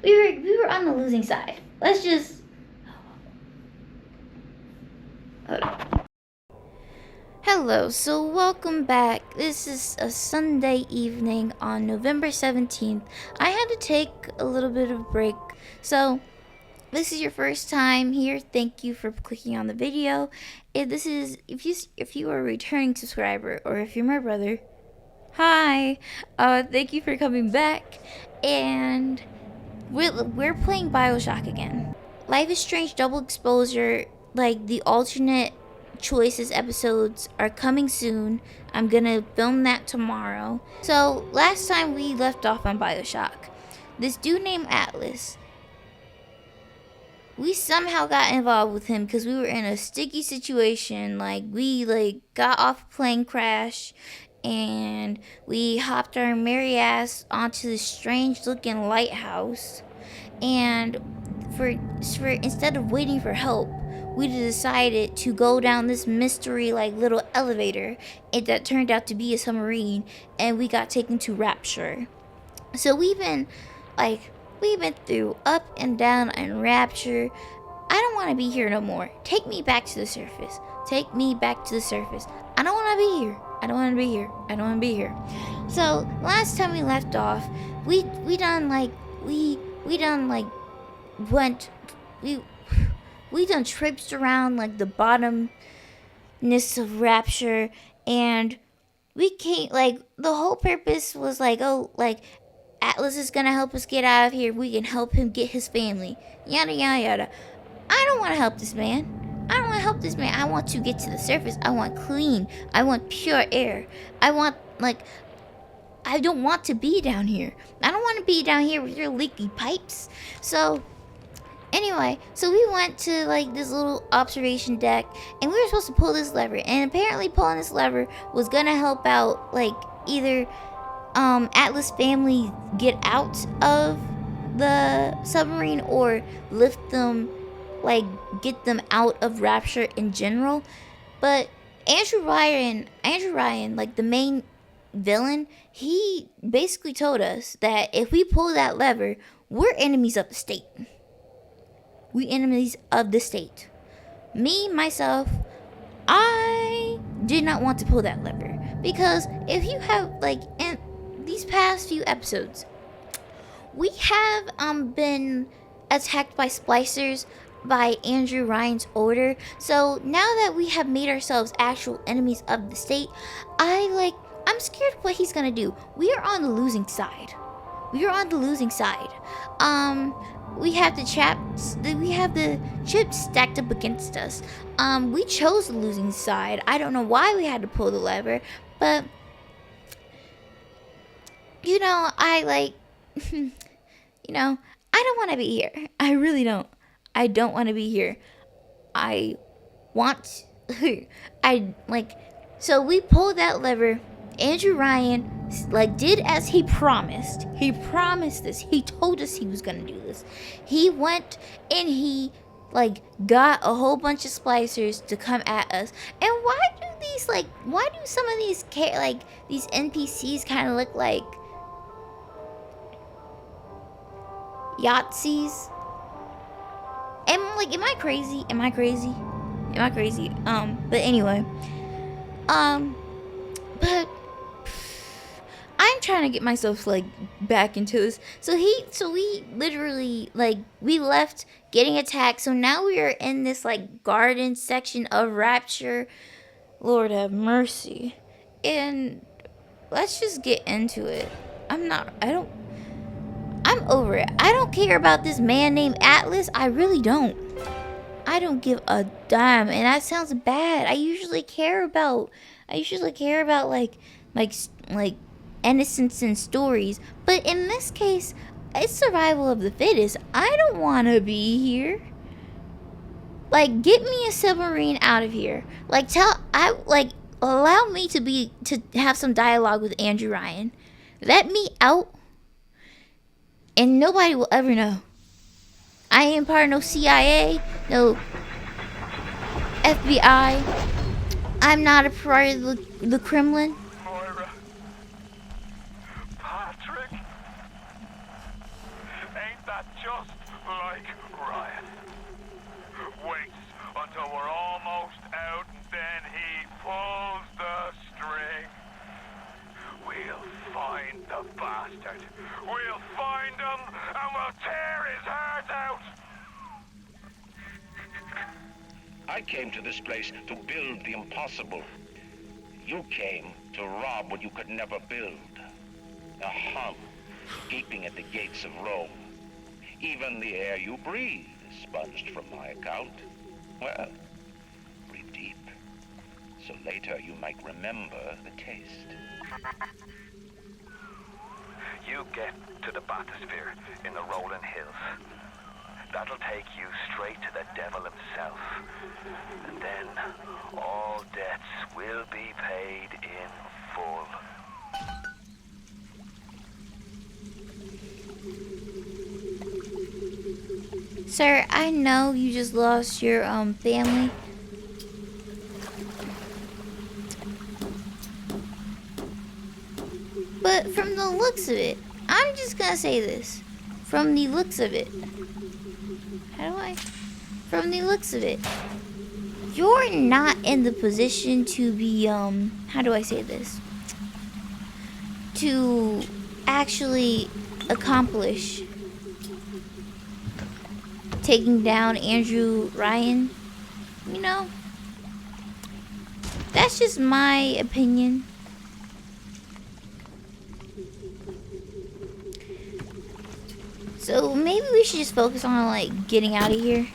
we were on the losing side. Let's just hold on. Hello, so welcome back. This is a Sunday evening on November 17th. I had to take a little bit of a break. So, this is your first time here, thank you for clicking on the video. If you are a returning subscriber, or if you're my brother, hi. Thank you for coming back. And we're playing Bioshock again. Life is Strange Double Exposure, like the alternate choices episodes, are coming soon. I'm gonna film that tomorrow. So last time we left off on Bioshock, this dude named Atlas, we somehow got involved with him because we were in a sticky situation. We got off a plane crash and we hopped our merry ass onto this strange looking lighthouse, and for instead of waiting for help, we decided to go down this mystery little elevator that turned out to be a submarine, and we got taken to Rapture. So we've been through up and down and Rapture. I don't want to be here no more. Take me back to the surface. Take me back to the surface. I don't want to be here. I don't want to be here. I don't want to be here. So last time we left off, we done traipsed around the bottomness of Rapture, and we came the whole purpose was Atlas is gonna help us get out of here. We can help him get his family. Yada yada yada. I don't want to help this man. I don't want to help this man. I want to get to the surface. I want clean. I want pure air. I don't want to be down here. I don't want to be down here with your leaky pipes. So anyway, so we went to this little observation deck, and we were supposed to pull this lever, and apparently pulling this lever was gonna help out either Atlas family get out of the submarine, or lift them, get them out of Rapture in general. But Andrew Ryan, the main villain, he basically told us that if we pull that lever, we're enemies of the state. We enemies of the state. Me, myself, I did not want to pull that lever, because if you have in these past few episodes, we have been attacked by splicers by Andrew Ryan's order. So now that we have made ourselves actual enemies of the state, I'm scared of what he's gonna do. We are on the losing side. We are on the losing side. We have the chips stacked up against us. We chose the losing side. I don't know why we had to pull the lever, but I don't want to be here. I really don't. I don't want to be here. I want so we pulled that lever. Andrew Ryan did as he promised. He promised this. He told us he was gonna do this. He went and he got a whole bunch of splicers to come at us. And why do some of these these NPCs kind of look like Yahtzees? Am I crazy? Am I crazy? Am I crazy? But anyway, but I'm trying to get myself back into this. So we literally we left getting attacked. So now we are in this garden section of Rapture. Lord have mercy. And let's just get into it. I'm over it. I don't care about this man named Atlas. I really don't. I don't give a damn. And that sounds bad. I usually care about innocence in stories, but in this case, it's survival of the fittest. I don't want to be here. Get me a submarine out of here. Allow me to have some dialogue with Andrew Ryan. Let me out, and nobody will ever know. I ain't part of no CIA, no FBI. I'm not a part of the Kremlin. Moira. Patrick. Ain't that just like Ryan. Waits until we're almost out, and then he pulls the string. We'll find the bastard. We'll find him, and we'll tear his heart out. I came to this place to build the impossible. You came to rob what you could never build. A hum, gaping at the gates of Rome. Even the air you breathe is sponged from my account. Well, breathe deep, so later you might remember the taste. You get to the bathysphere in the rolling hills. That'll take you straight to the devil himself. And then all debts will be paid in full. Sir, I know you just lost your family. But from the looks of it, I'm just gonna say this. From the looks of it. From the looks of it, you're not in the position to be, how do I say this? To actually accomplish taking down Andrew Ryan. You know, that's just my opinion. So maybe we should just focus on like getting out of here.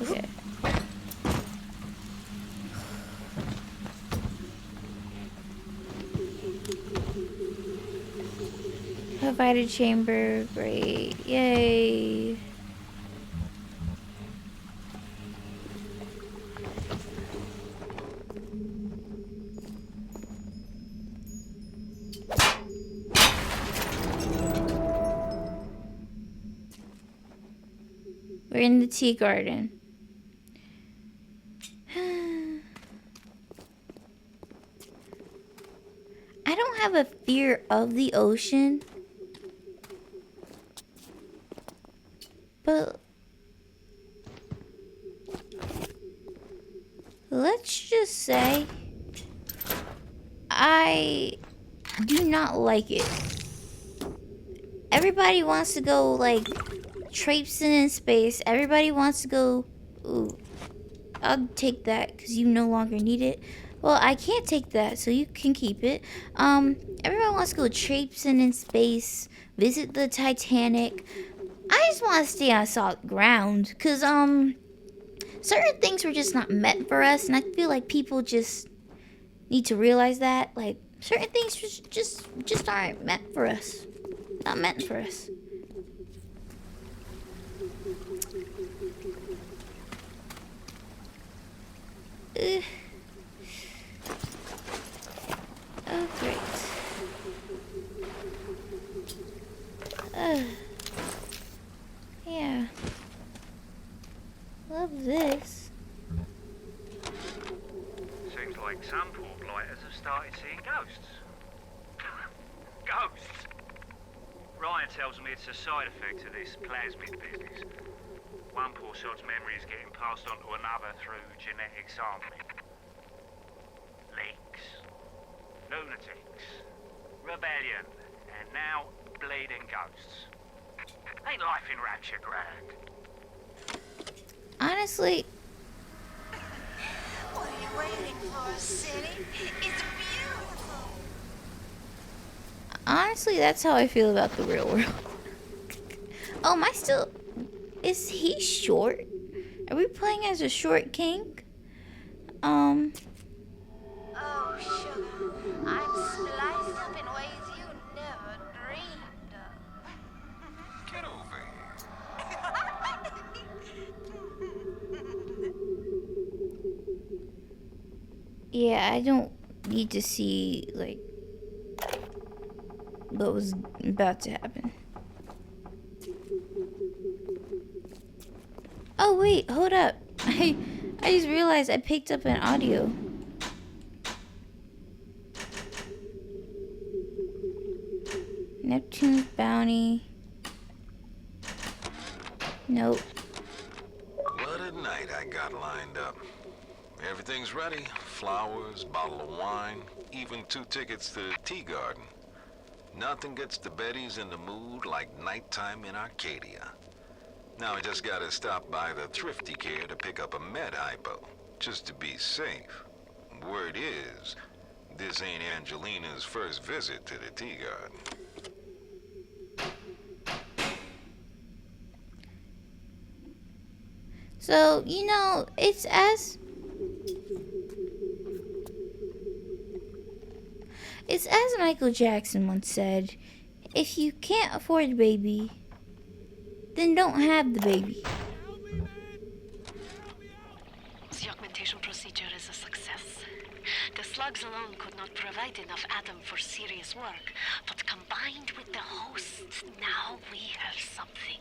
Okay. Provided chamber, great, yay. We're in the tea garden. I don't have a fear of the ocean. But let's just say I do not like it. Everybody wants to go like traipsing in space. Everybody wants to go. Ooh, I'll take that because you no longer need it. Well, I can't take that, so you can keep it. Everyone wants to go traipsing in space, visit the Titanic. I just want to stay on solid ground because certain things were just not meant for us, and I feel like people just need to realize that like certain things just aren't meant for us. Not meant for us. Oh, great. Yeah. Love this. Seems like some poor blighters have started seeing ghosts. Ghosts? Ryan tells me it's a side effect of this plasmid business. One poor sod's memory is getting passed on to another through genetic sampling. Leaks, lunatics, rebellion, and now bleeding ghosts. Ain't life in Rapture grand? Honestly, What are you waiting for, city? It's beautiful. honestly, that's how I feel about the real world. Oh, am I still... Is he short? Are we playing as a short king? Oh, sugar, I'm spliced up in ways you never dreamed of. Get over here. Yeah, I don't need to see, like, what was about to happen. Oh, wait, hold up. I just realized I picked up an audio. Neptune's bounty. Nope. What a night I got lined up. Everything's ready. Flowers, bottle of wine, even 2 tickets to the tea garden. Nothing gets the Bettys in the mood like nighttime in Arcadia. Now I just gotta stop by the Thrifty Care to pick up a med hypo, just to be safe. Word is, this ain't Angelina's first visit to the tea garden. So, you know, it's as Michael Jackson once said, if you can't afford a baby, then don't have the baby. The augmentation procedure is a success. The slugs alone could not provide enough atom for serious work, but combined with the host, now we have something.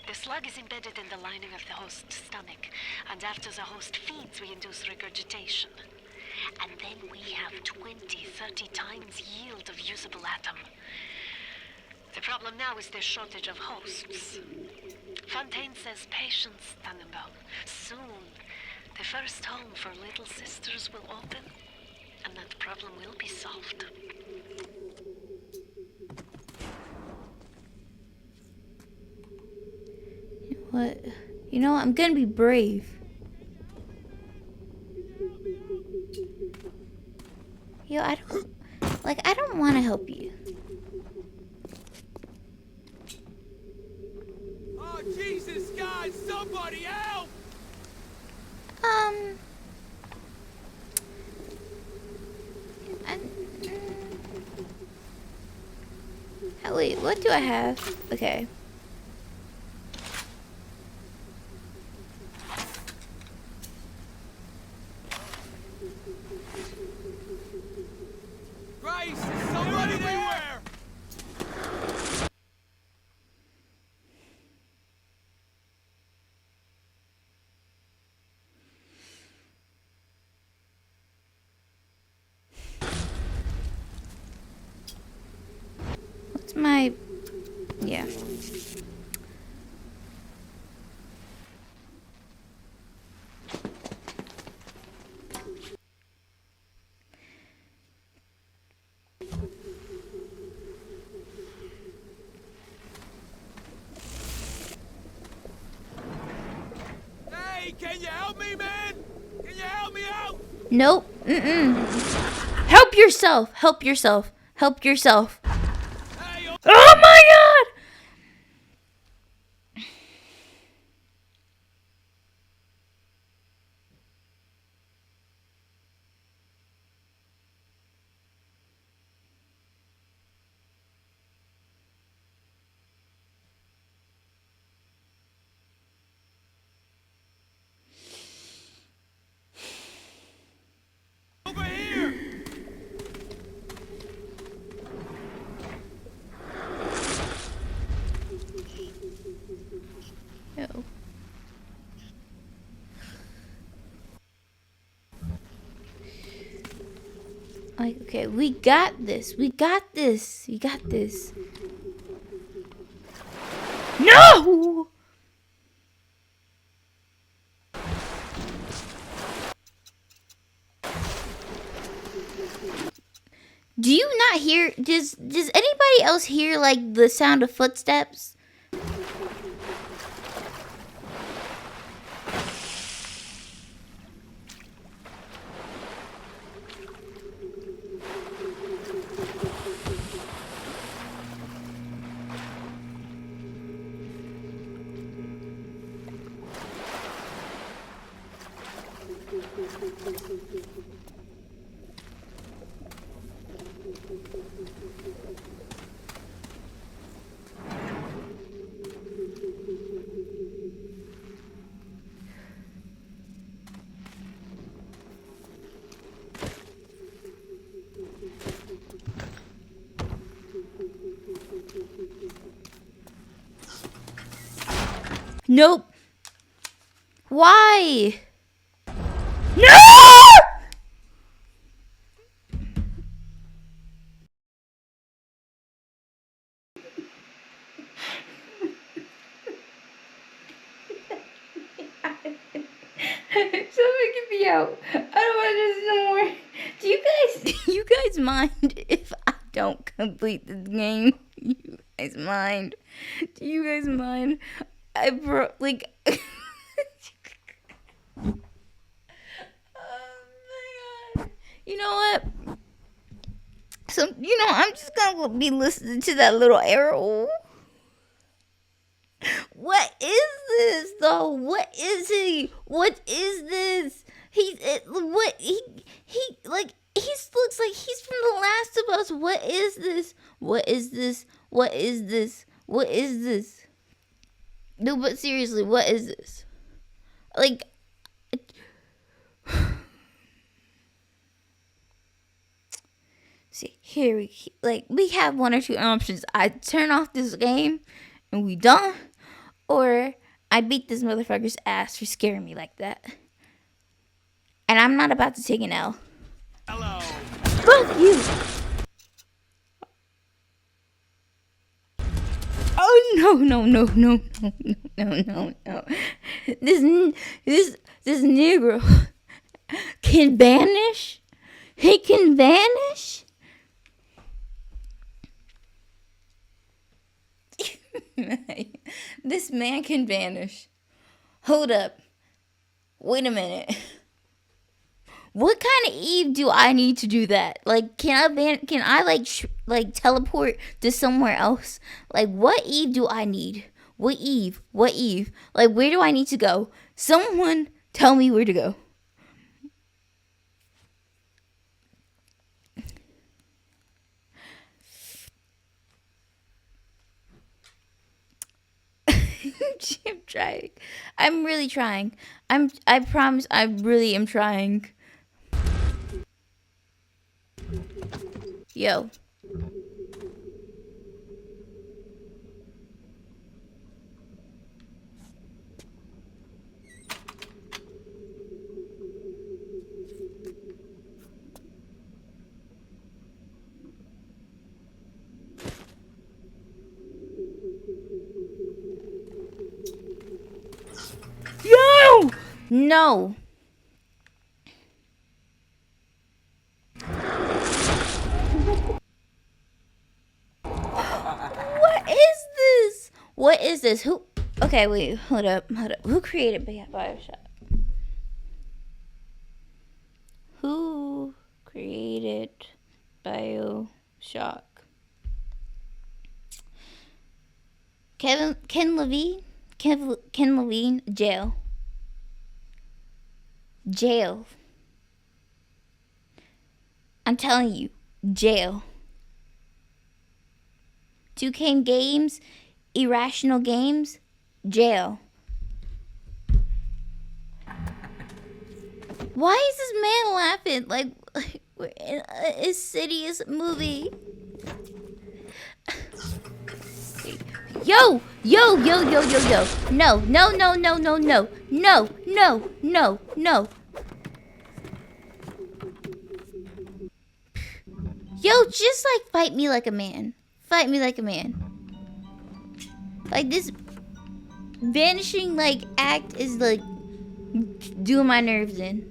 The slug is embedded in the lining of the host's stomach, and after the host feeds, we induce regurgitation. And then we have 20, 30 times yield of usable atom. The problem now is the shortage of hosts. Fontaine says patience, Tannenbaum. Soon, the first home for little sisters will open, and that problem will be solved. What? You know, I'm gonna be brave. Yo, I don't want to help you. Oh, Jesus, guys, somebody help! I- oh, wait, what do I have? Okay. Grace, is somebody there? What's my... Yeah. Hey, can you help me, man? Can you help me out? Nope. Help yourself. Help yourself. Help yourself. Hey, Oh my god! over here! No. Like, okay, we got this. We got this. We got this. No! Do you not hear? Does anybody else hear like the sound of footsteps? Nope. Why? No! Somebody get me out. I don't want this no more. Do you guys mind if I don't complete this game? You guys mind? Do you guys mind? I broke, like... Oh my god. You know what? So, I'm just gonna be listening to that little arrow. What is this, though? What is he? What is this? He looks like he's from The Last of Us. What is this? What is this? What is this? What is this? No, but seriously, what is this? Like, see, here we have one or two options. I turn off this game and we done, or I beat this motherfucker's ass for scaring me like that. And I'm not about to take an L. Hello. Fuck you. Oh no. This Negro can vanish. He can vanish. This man can vanish. Hold up. Wait a minute. What kind of Eve do I need to do that? Like, can I teleport to somewhere else? Like, what Eve do I need? What Eve? Like, where do I need to go? Someone tell me where to go. I'm trying. I'm really trying. I promise I really am trying. Yo. Yo! No. What is this? Who? Okay, wait. Hold up. Who created Bioshock? Who created Bioshock? Ken Levine? Ken Levine? Jail. I'm telling you, jail. 2K Games, Irrational Games, jail. Why is this man laughing? Like we're in a insidious movie. Yo. No. Yo, just fight me like a man. Like, this vanishing act is doing my nerves in.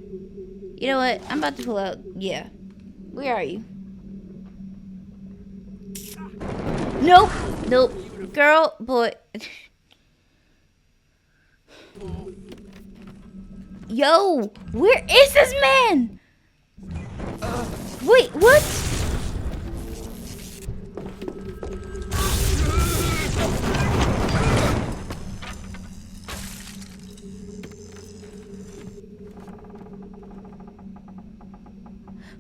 You know what? I'm about to pull out. Yeah. Where are you? Nope. Girl, boy. Yo, where is this man? Wait, what?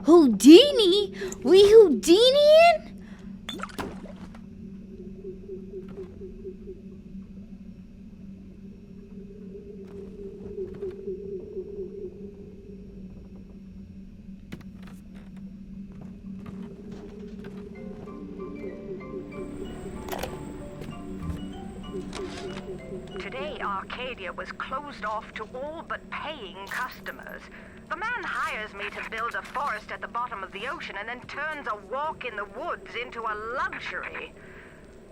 Houdini? We Houdinian? Today, Arcadia was closed off to all but paying customers. The man hires me to build a forest at the bottom of the ocean and then turns a walk in the woods into a luxury.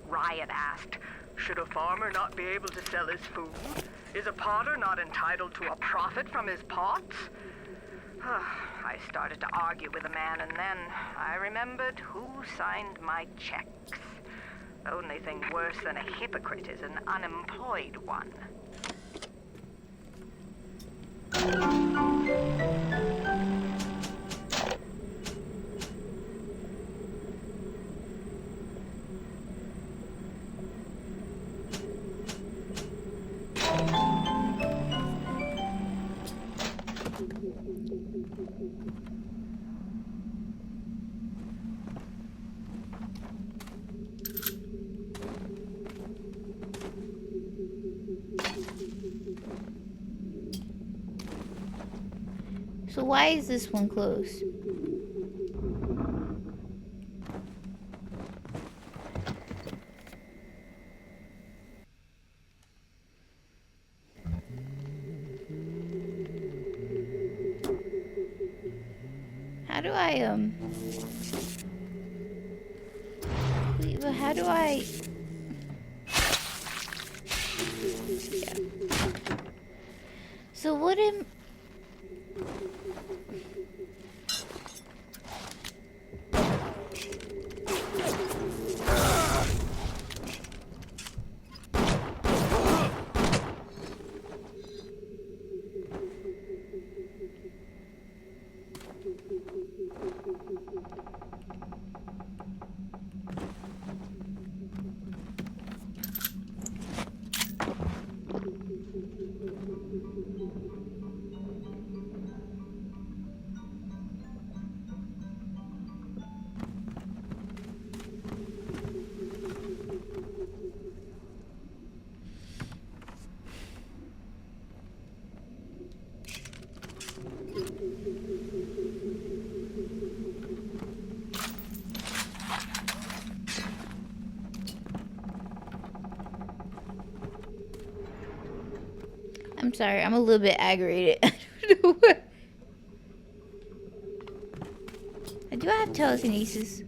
Riot asked, Should a farmer not be able to sell his food? Is a potter not entitled to a profit from his pots? I started to argue with the man, and then I remembered who signed my checks. The only thing worse than a hypocrite is an unemployed one. So why is this one closed? How do I, wait, but how do I... Yeah. So what am... I'm sorry, I'm a little bit aggravated. I don't know what. Do I have telekinesis?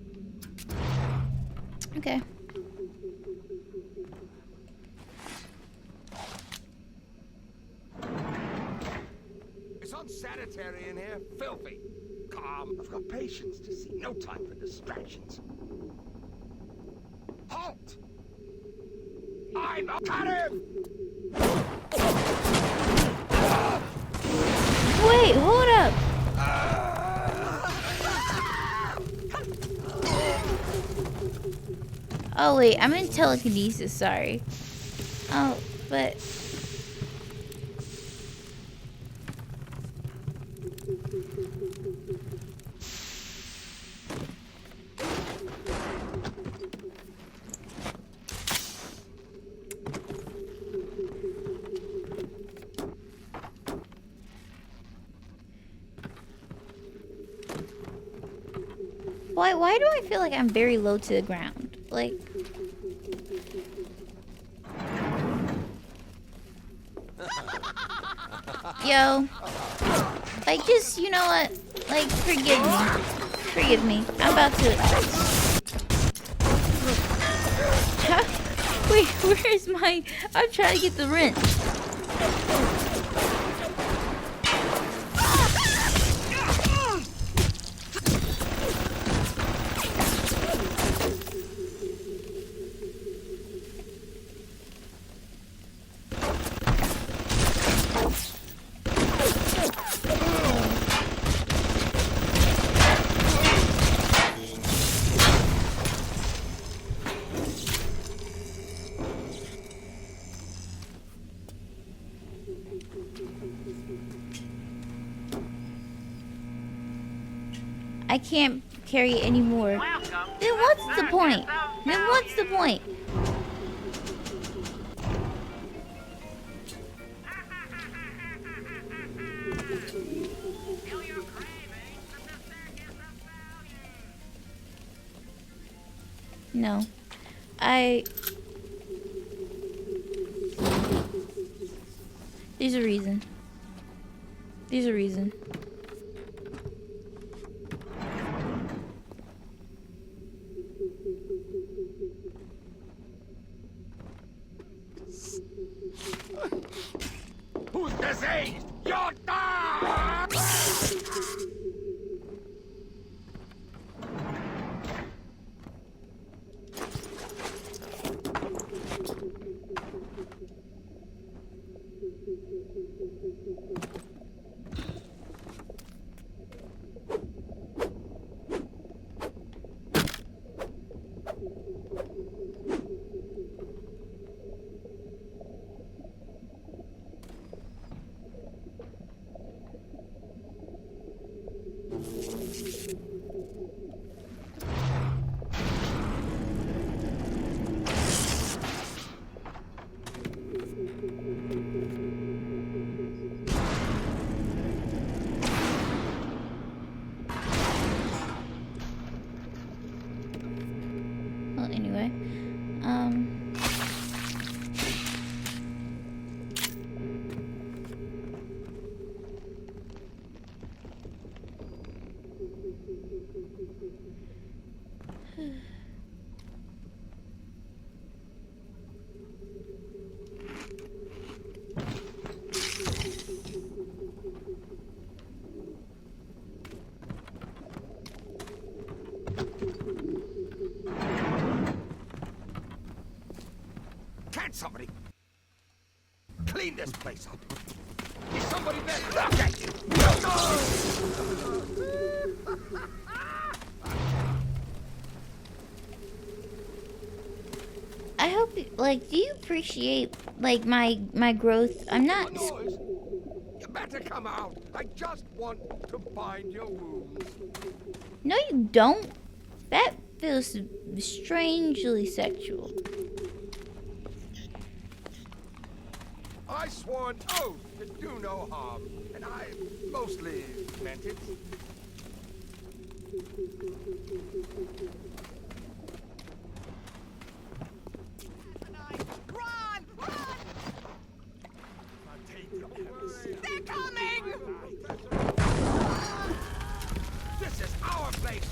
Okay. It's unsanitary in here. Filthy. Calm. I've got patience to see. No time for distractions. Halt! I'm not at him! Wait, hold up. Oh wait, I'm in telekinesis, sorry. Oh, but... Why do I feel like I'm very low to the ground? Like... Yo. Like, just, you know what? Like, forgive me. Forgive me. I'm about to... Wait, where is my... I'm trying to get the wrench. I can't carry any more. Then what's the point? Then what's the point? No. There's a reason. There's a reason. Well, anyway, Can't somebody clean this place up? Is somebody there? Look at you! I hope like, do you appreciate like my growth? I'm not. Noise. You better come out. I just want to bind your wounds. No, you don't. That feels strangely sexual. I swore an oath to do no harm, and I mostly meant it. Run! Run! They're coming! This is our place.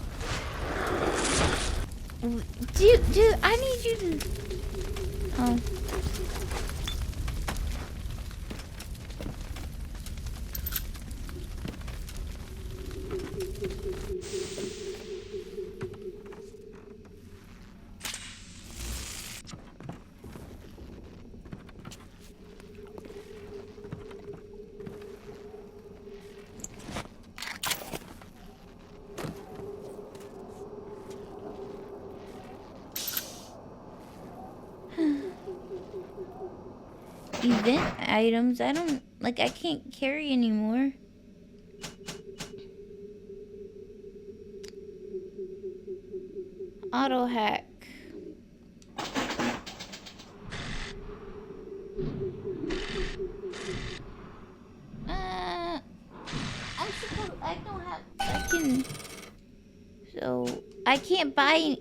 Do I need you to? Oh. Event items. I don't like. I can't carry anymore. Auto hack. I'm supposed. I don't have. I can. So I can't buy.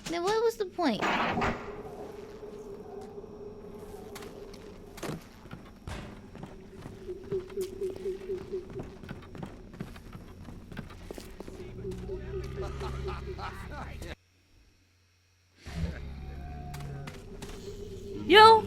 Then what was the point? Yo.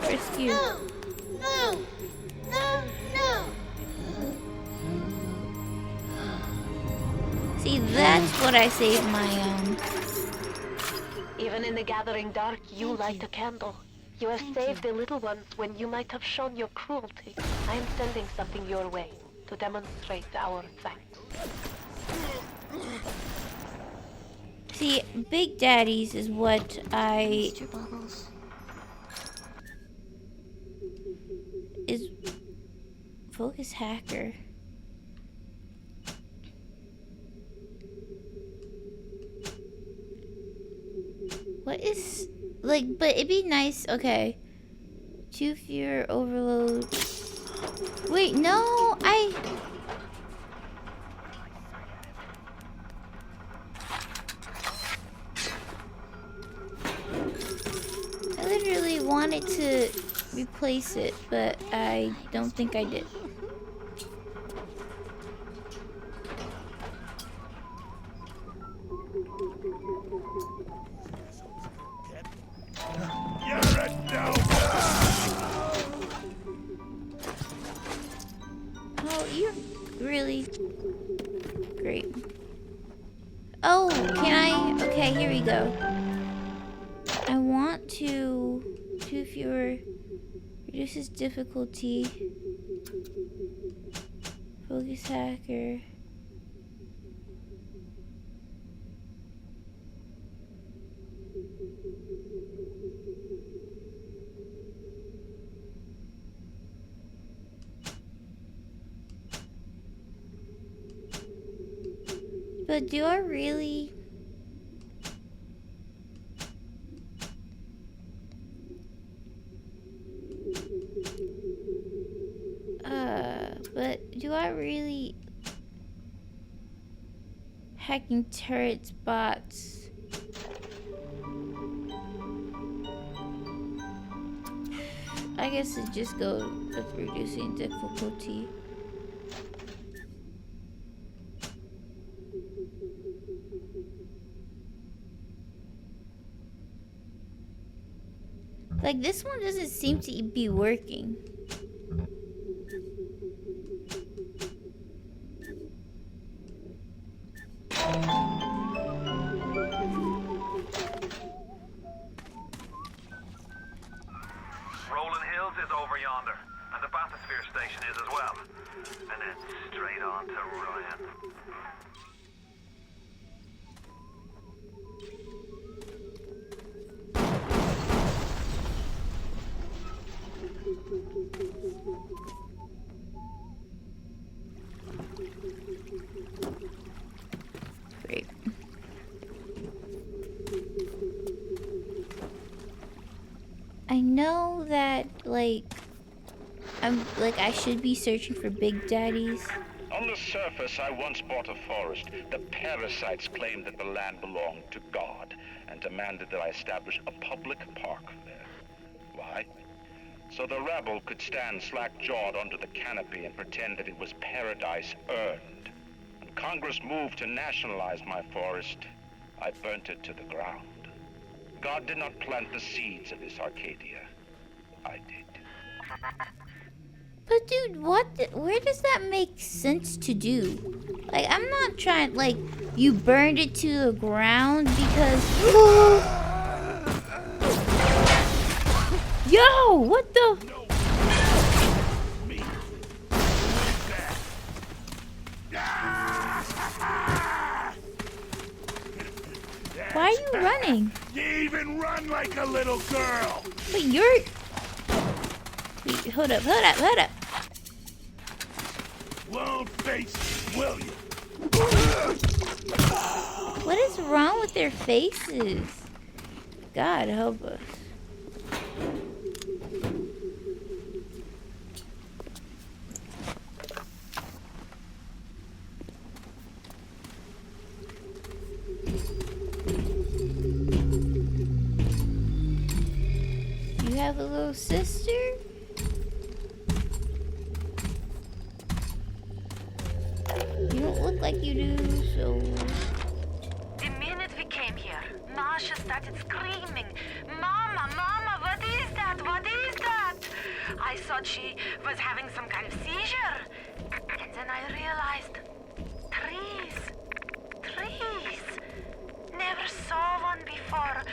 Rescue. No! See, that's what I save my Even in the gathering dark, you light a candle. You have saved the little ones when you might have shown your cruelty. I am sending something your way to demonstrate our thanks. See, Big Daddies is what I Mr. Bubbles. is focus hacker. What is like? But it'd be nice. Okay, 2 fewer overload. Wait, no, I literally wanted to replace it, but I don't think I did. You're a no. Oh, you're really great. Oh, can I? Okay, here we go. I want to 2 fewer, reduces difficulty, focus hacker. But do I really? But do I really? Hacking turrets, bots. I guess it just goes with reducing difficulty. Like, this one doesn't seem to be working. Rolling Hills is over yonder, and the bathysphere station is as well. And then straight on to Ryan. Great. I know that, like, I should be searching for big daddies. On the surface, I once bought a forest. The parasites claimed that the land belonged to God and demanded that I establish a public park there. Why? So the rebel could stand slack-jawed under the canopy and pretend that it was paradise earned. When Congress moved to nationalize my forest, I burnt it to the ground. God did not plant the seeds of this Arcadia. I did. But dude, where does that make sense to do? Like, I'm not trying, like, you burned it to the ground because... Yo, what the... Why are you running? You even run like a little girl. Wait, you're... Wait, hold up. Won't face, will you? What is wrong with their faces? God help us. You have a little sister? You don't look like you do, so... The minute we came here, Masha started screaming, Mama, Mama, what is that? What is that? I thought she was having some kind of seizure. And then I realized, trees. Never saw one before.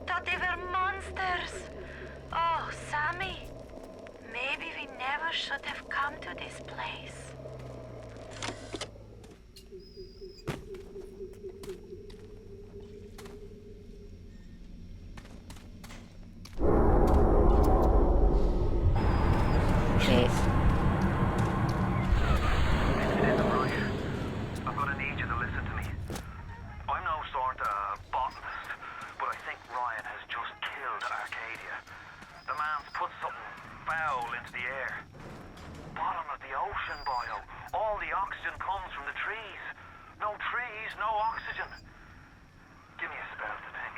Thought they were monsters. Oh, Sammy, maybe we never should have come to this place. Okay. It is Ryan. oxygen comes from the trees. No trees, no oxygen. Give me a spell to think.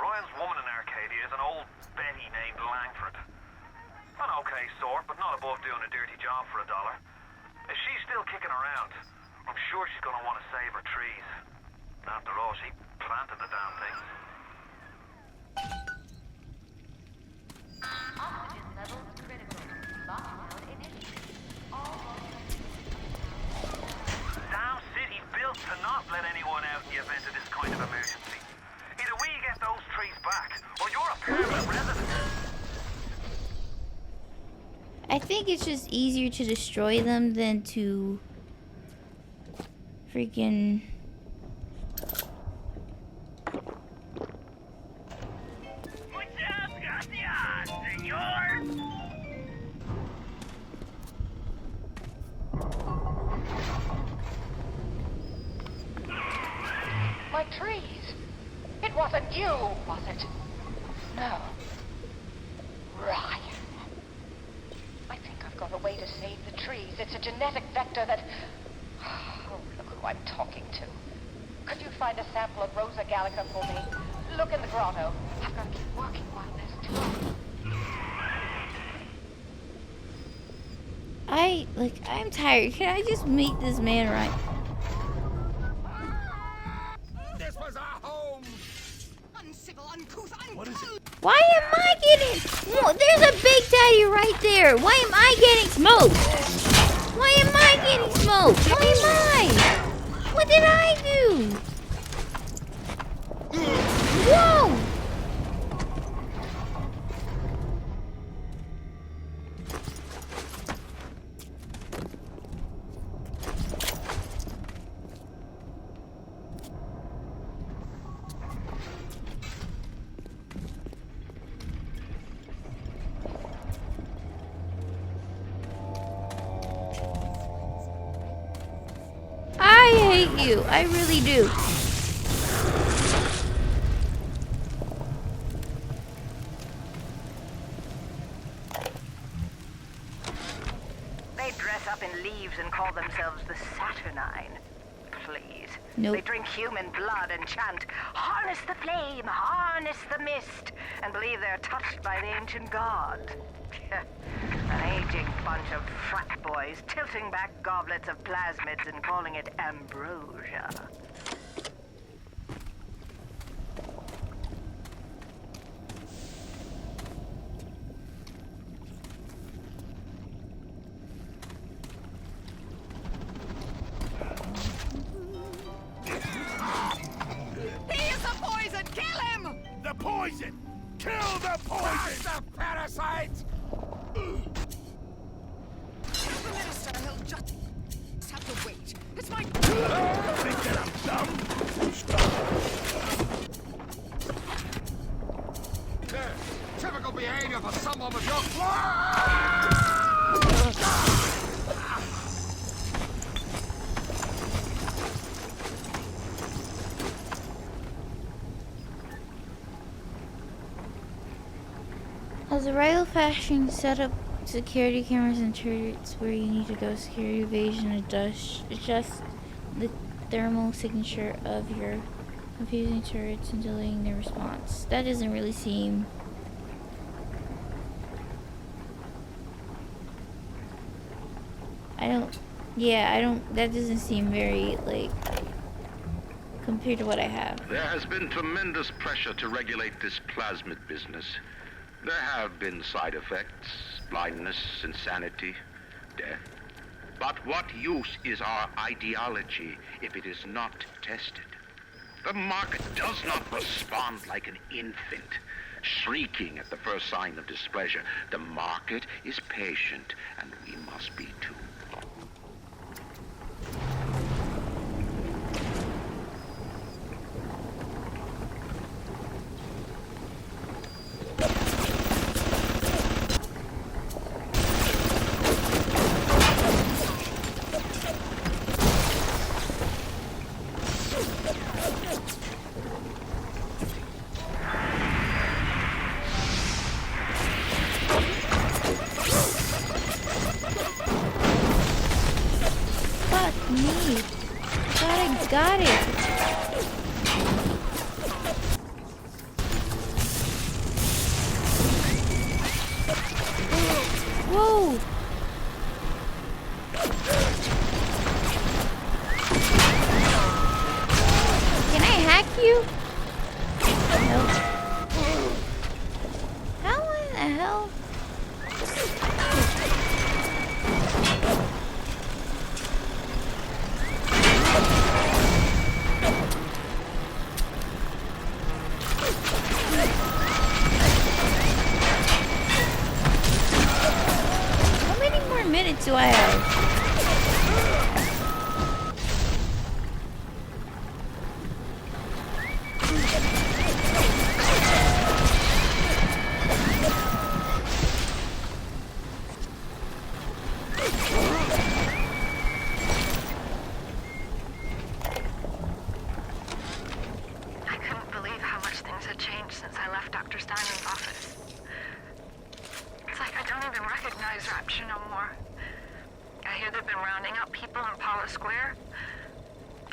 Ryan's woman in Arcadia is an old Betty named Langford. An okay sort, but not above doing a dirty job for $1. If she's still kicking around, I'm sure she's gonna want to save her trees. After all, she planted the damn things. Oxygen levels critical. Lockdown initiated. Down City's built to not let anyone out in the event of this kind of emergency. Either we get those trees back, or you're a permanent resident. I think it's just easier to destroy them than to freaking... Muchas gracias, señor. My trees. It wasn't you, was it? No. Ryan. I think I've got a way to save the trees. It's a genetic vector that... Oh, look who I'm talking to. Could you find a sample of Rosa gallica for me? Look in the grotto. I've got to keep working while there's time. I'm tired. Can I just meet this man right? This was our home. Uncivil, uncouth, What is it? Why am I getting... Whoa, there's a big daddy right there. Why am I getting smoked? Why am I getting smoked? Why am I? What did I do? Whoa! I hate you. I really do. They dress up in leaves and call themselves the Saturnine. Please. Nope. They drink human blood and chant, harness the flame, harness the mist, and believe they're touched by the ancient gods. An aging bunch of frat boys tilting back goblets of plasmids and calling it ambrosia. He is the poison! Kill him! The poison! Kill the poison! The parasite! The minister, he'll just have to wait. It's my... Think that I'm dumb? Typical behavior for someone with your... As a rival faction, set up security cameras and turrets where you need to go. Security evasion adjust the thermal signature of your confusing turrets and delaying their response. That doesn't really seem... that doesn't seem very, like, compared to what I have. There has been tremendous pressure to regulate this plasmid business. There have been side effects, blindness, insanity, death. But what use is our ideology if it is not tested? The market does not respond like an infant, shrieking at the first sign of displeasure. The market is patient, and we must be too. me. I got it. Whoa. Can I hack you? Nope. How in the hell? How many more minutes do I have? I couldn't believe how much things had changed since I left Dr. Steinman's office. It's like I don't even recognize Rapture no more. I hear they've been rounding up people in Paula Square.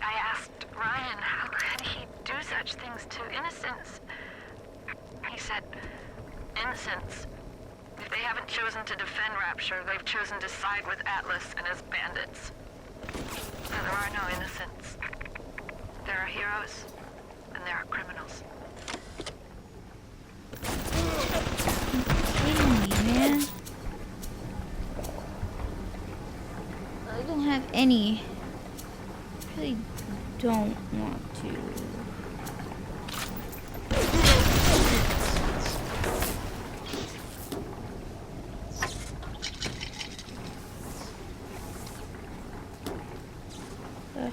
I asked Ryan how could he do such things to innocents. He said, innocents. If they haven't chosen to defend Rapture, they've chosen to side with Atlas and his bandits. So there are no innocents. There are heroes, and there are criminals. Kidding me, man. I don't have any. I really don't want to. Ugh.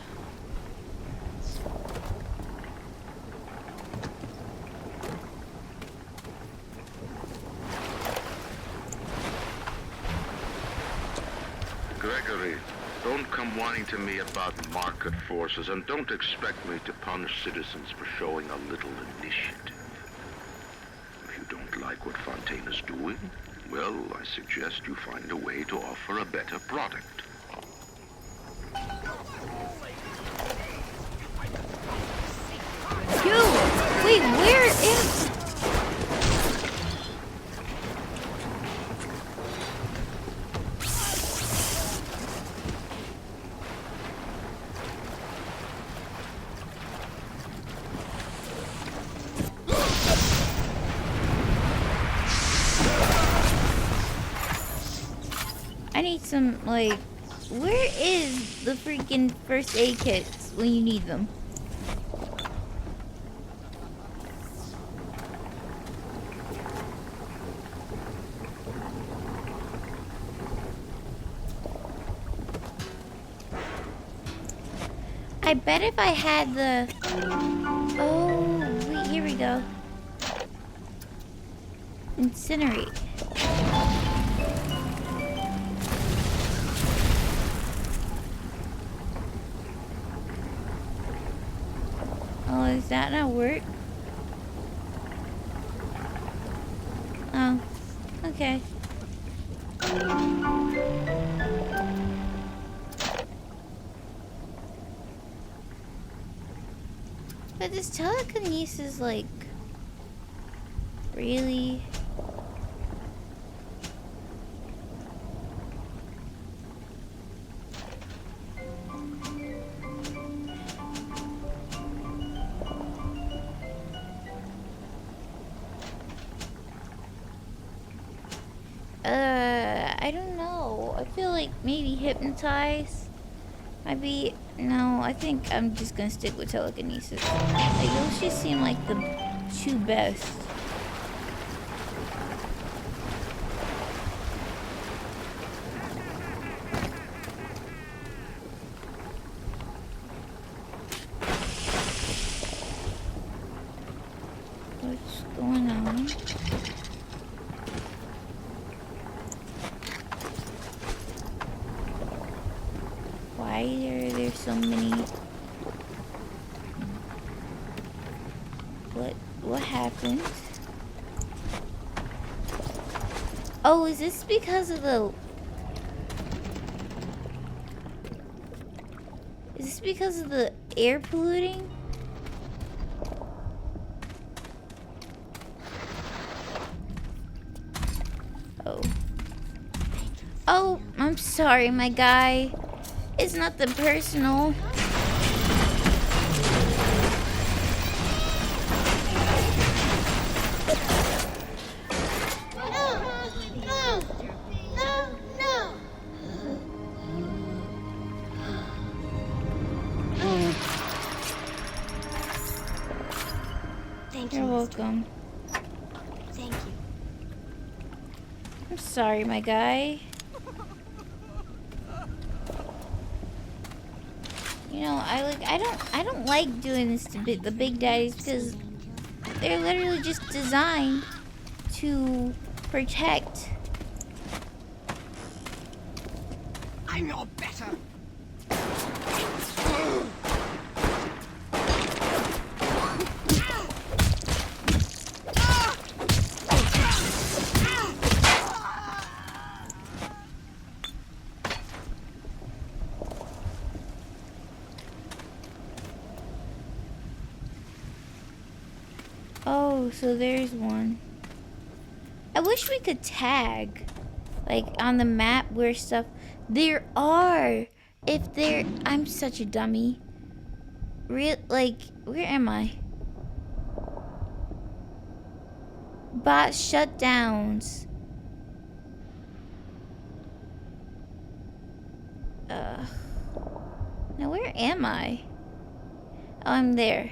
Gregory, don't come whining to me about market forces, and don't expect me to punish citizens for showing a little initiative. If you don't like what Fontaine is doing, well, I suggest you find a way to offer a better product. Yo! Wait, where is... I need some, like... Where is the freaking first aid kits when you need them? I bet if I had the... Oh, wait, here we go. Incinerate. Oh, does that not work? Oh, okay. But this telekinesis, like, really? I don't know. I feel like maybe hypnotize might be... No, I think I'm just gonna stick with telekinesis. Like, those just seem like the two best. What's going on? Why are there so many? What happened? Oh, is this because of the... Is this because of the air polluting? Oh. Oh, I'm sorry, my guy. It's nothing personal. You're welcome. Thank you. I'm sorry, my guy. You know, I don't like doing this to the big daddies because they're literally just designed to protect. I know better. Oh, so there's one. I wish we could tag, like, on the map where stuff... There are! If there... I'm such a dummy. Like, where am I? Bot shutdowns. Now where am I? Oh, I'm there.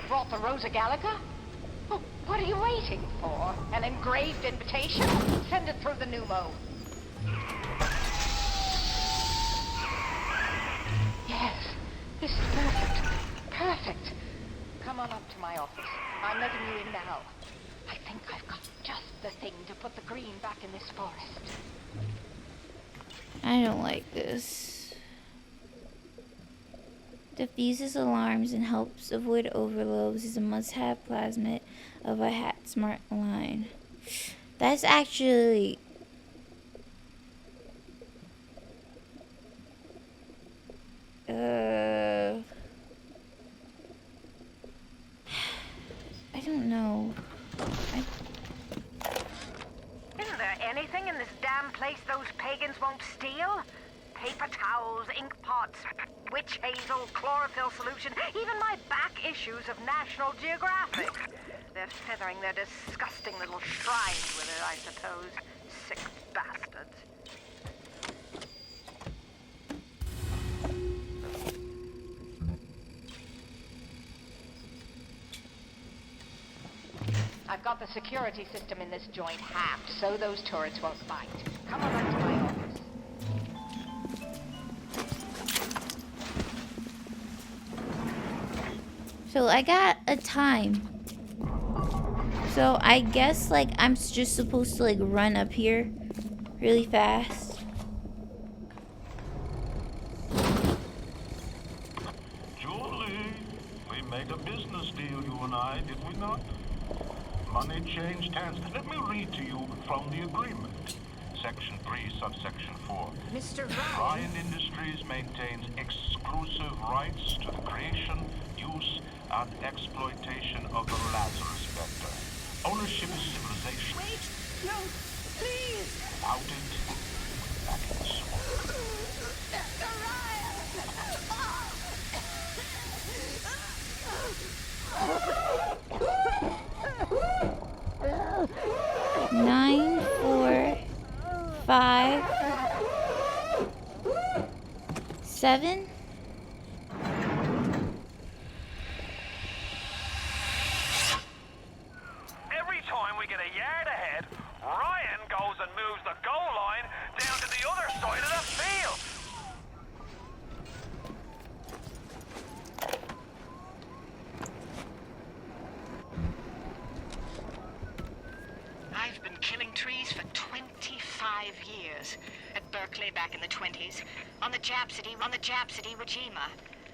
Brought the Rosa Gallica? Oh, what are you waiting for? An engraved invitation? Send it through the pneumo. Yes, this is perfect. Perfect. Come on up to my office. I'm letting you in now. I think I've got just the thing to put the green back in this forest. I don't like this. Diffuses alarms and helps avoid overloads is a must-have plasmid of a hat smart line. That's actually... I don't know. Isn't there anything in this damn place those pagans won't steal? Paper towels, ink pots, witch hazel, chlorophyll solution, even my back issues of National Geographic. They're feathering their disgusting little shrines with it, I suppose. Sick bastards. I've got the security system in this joint hacked, so those turrets won't bite. Come on up to my office. So I got a time. So I guess like I'm just supposed to like run up here really fast. Julie, we made a business deal, you and I, did we not? Money changed hands. Let me read to you from the agreement. Section 3, subsection 4. Mr. Ryan Industries maintains exclusive rights to the creation, use, and exploitation of the Lazarus Vector. Ownership is civilization. Wait! No! Please! Without it, back in the swamp. Nine, 4, 5, 7. Every time we get a yard ahead, Ryan goes and moves the goal line down to the other side of the field. I've been killing trees for 25 years. At Berkeley back in the 20s. On the Jap City, Iwo Jima.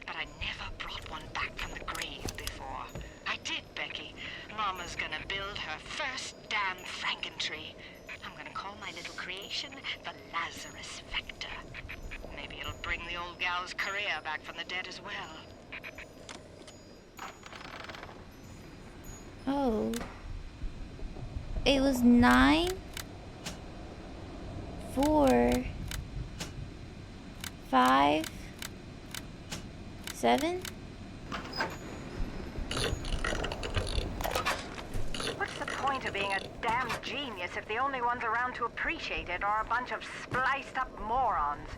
But I never brought one back from the grave before. I did, Becky. Mama's gonna build her first damn Frankentree. I'm gonna call my little creation the Lazarus Vector. Maybe it'll bring the old gal's career back from the dead as well. Oh. It was 9, 4, 5, 7. What's the point of being a damn genius if the only ones around to appreciate it are a bunch of spliced up morons?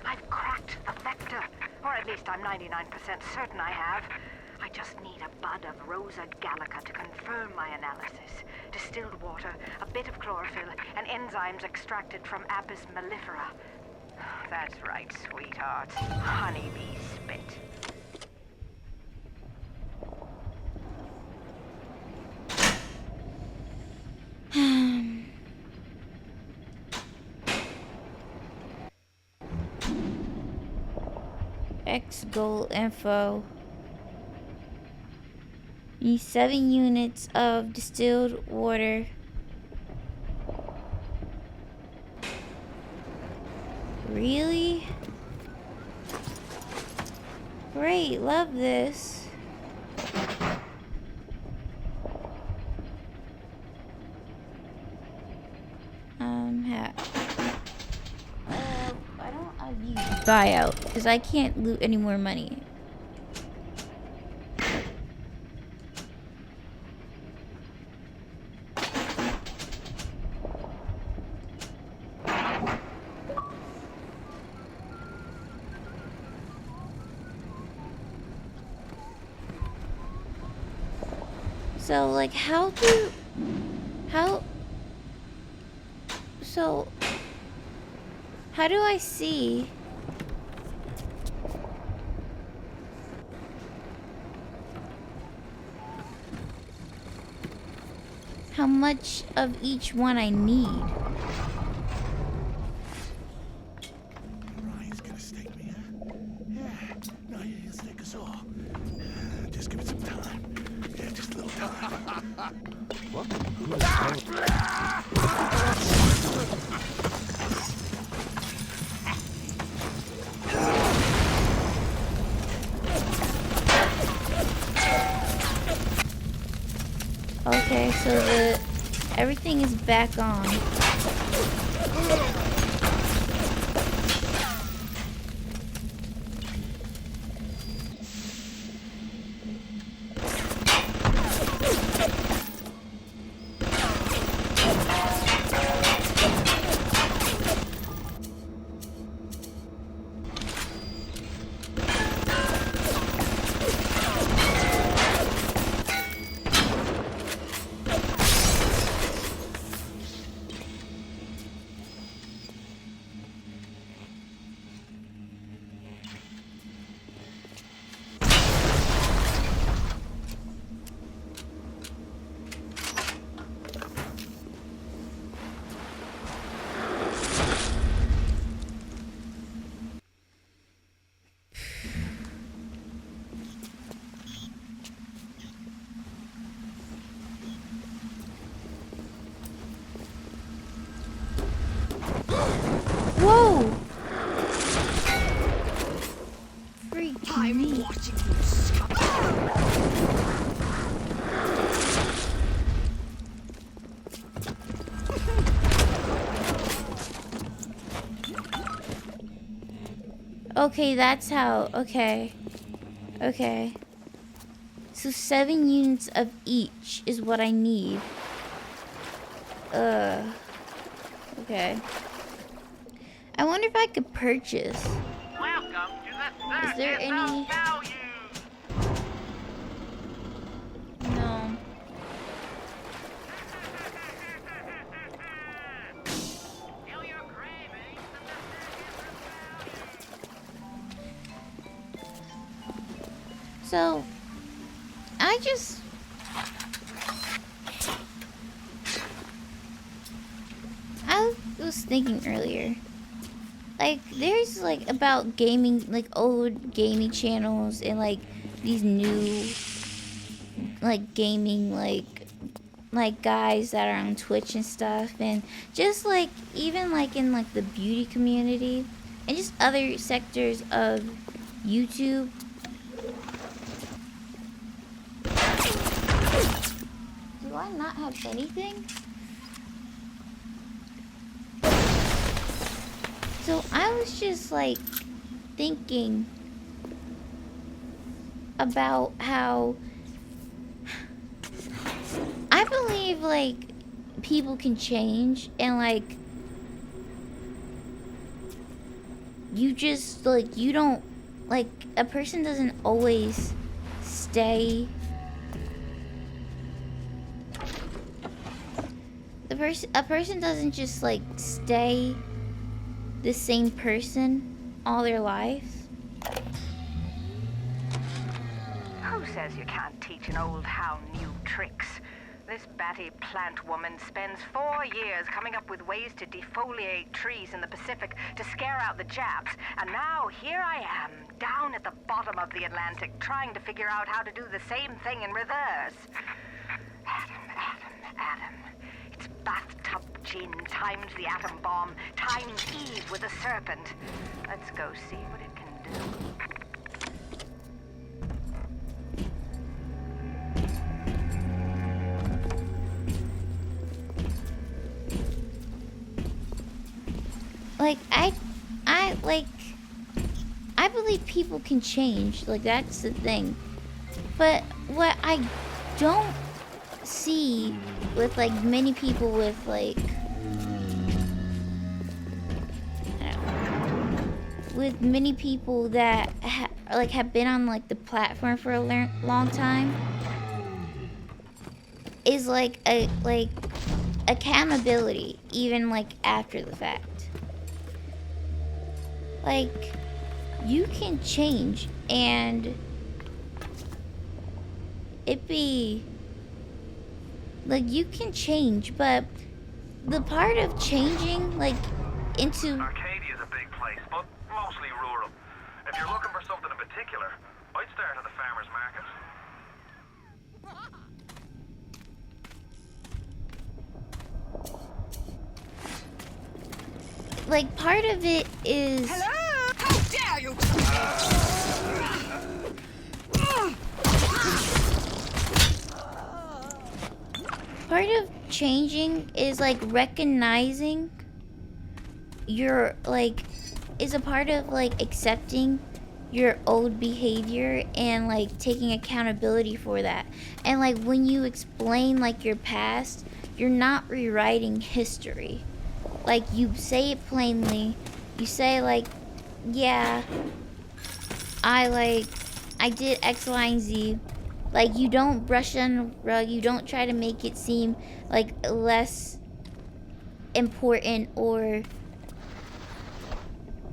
I've cracked the vector, or at least I'm 99% certain I have. I just need a bud of Rosa gallica to confirm my analysis. Distilled water, a bit of chlorophyll, and enzymes extracted from Apis mellifera. That's right, sweethearts. Honeybee spit. X goal info. You need 7 units of distilled water. Really? Great, love this. I've used buyout because I can't loot any more money. So, like, how do I see how much of each one I need? Ryan's gonna stake me, huh? Yeah. No, he'll stake us all. Just give it some time. Yeah, just a little time. What? Okay, so everything is back on. Whoa! Freaking me. Watching you, scum. Okay, that's how. Okay. Okay. So 7 units of each is what I need. Okay. I wonder if I could purchase. Welcome to the Is there any? No. So, I was thinking earlier, like there's like about gaming, like old gaming channels and like these new like gaming like guys that are on Twitch and stuff, and just like even like in like the beauty community and just other sectors of YouTube. Do I not have anything? So I was just like thinking about how I believe like people can change, and like you just like you don't like a person doesn't always stay a person doesn't just like stay the same person all their life. Who says you can't teach an old hound new tricks? This batty plant woman spends 4 years coming up with ways to defoliate trees in the Pacific to scare out the Japs, and now here I am, down at the bottom of the Atlantic, trying to figure out how to do the same thing in reverse. Adam. It's bathtub gin times the atom bomb times Eve with a serpent. Let's go see what it can do. Like I believe people can change, like that's the thing. But what I don't see with like many people with like with many people that have been on like the platform for a long time is like accountability, even like after the fact. Like you can change and it be like you can change, but the part of changing like into Arcadia's a big place, but mostly rural. If you're looking for something in particular, I'd start at the farmer's market. like part of it is Hello? How dare you touch me? part of changing is like recognizing your like is a part of like accepting your old behavior and like taking accountability for that. And like when you explain like your past, you're not rewriting history. Like you say it plainly. You say like, yeah, I did X, Y, and Z. Like you don't brush it on the rug. You don't try to make it seem like less important, or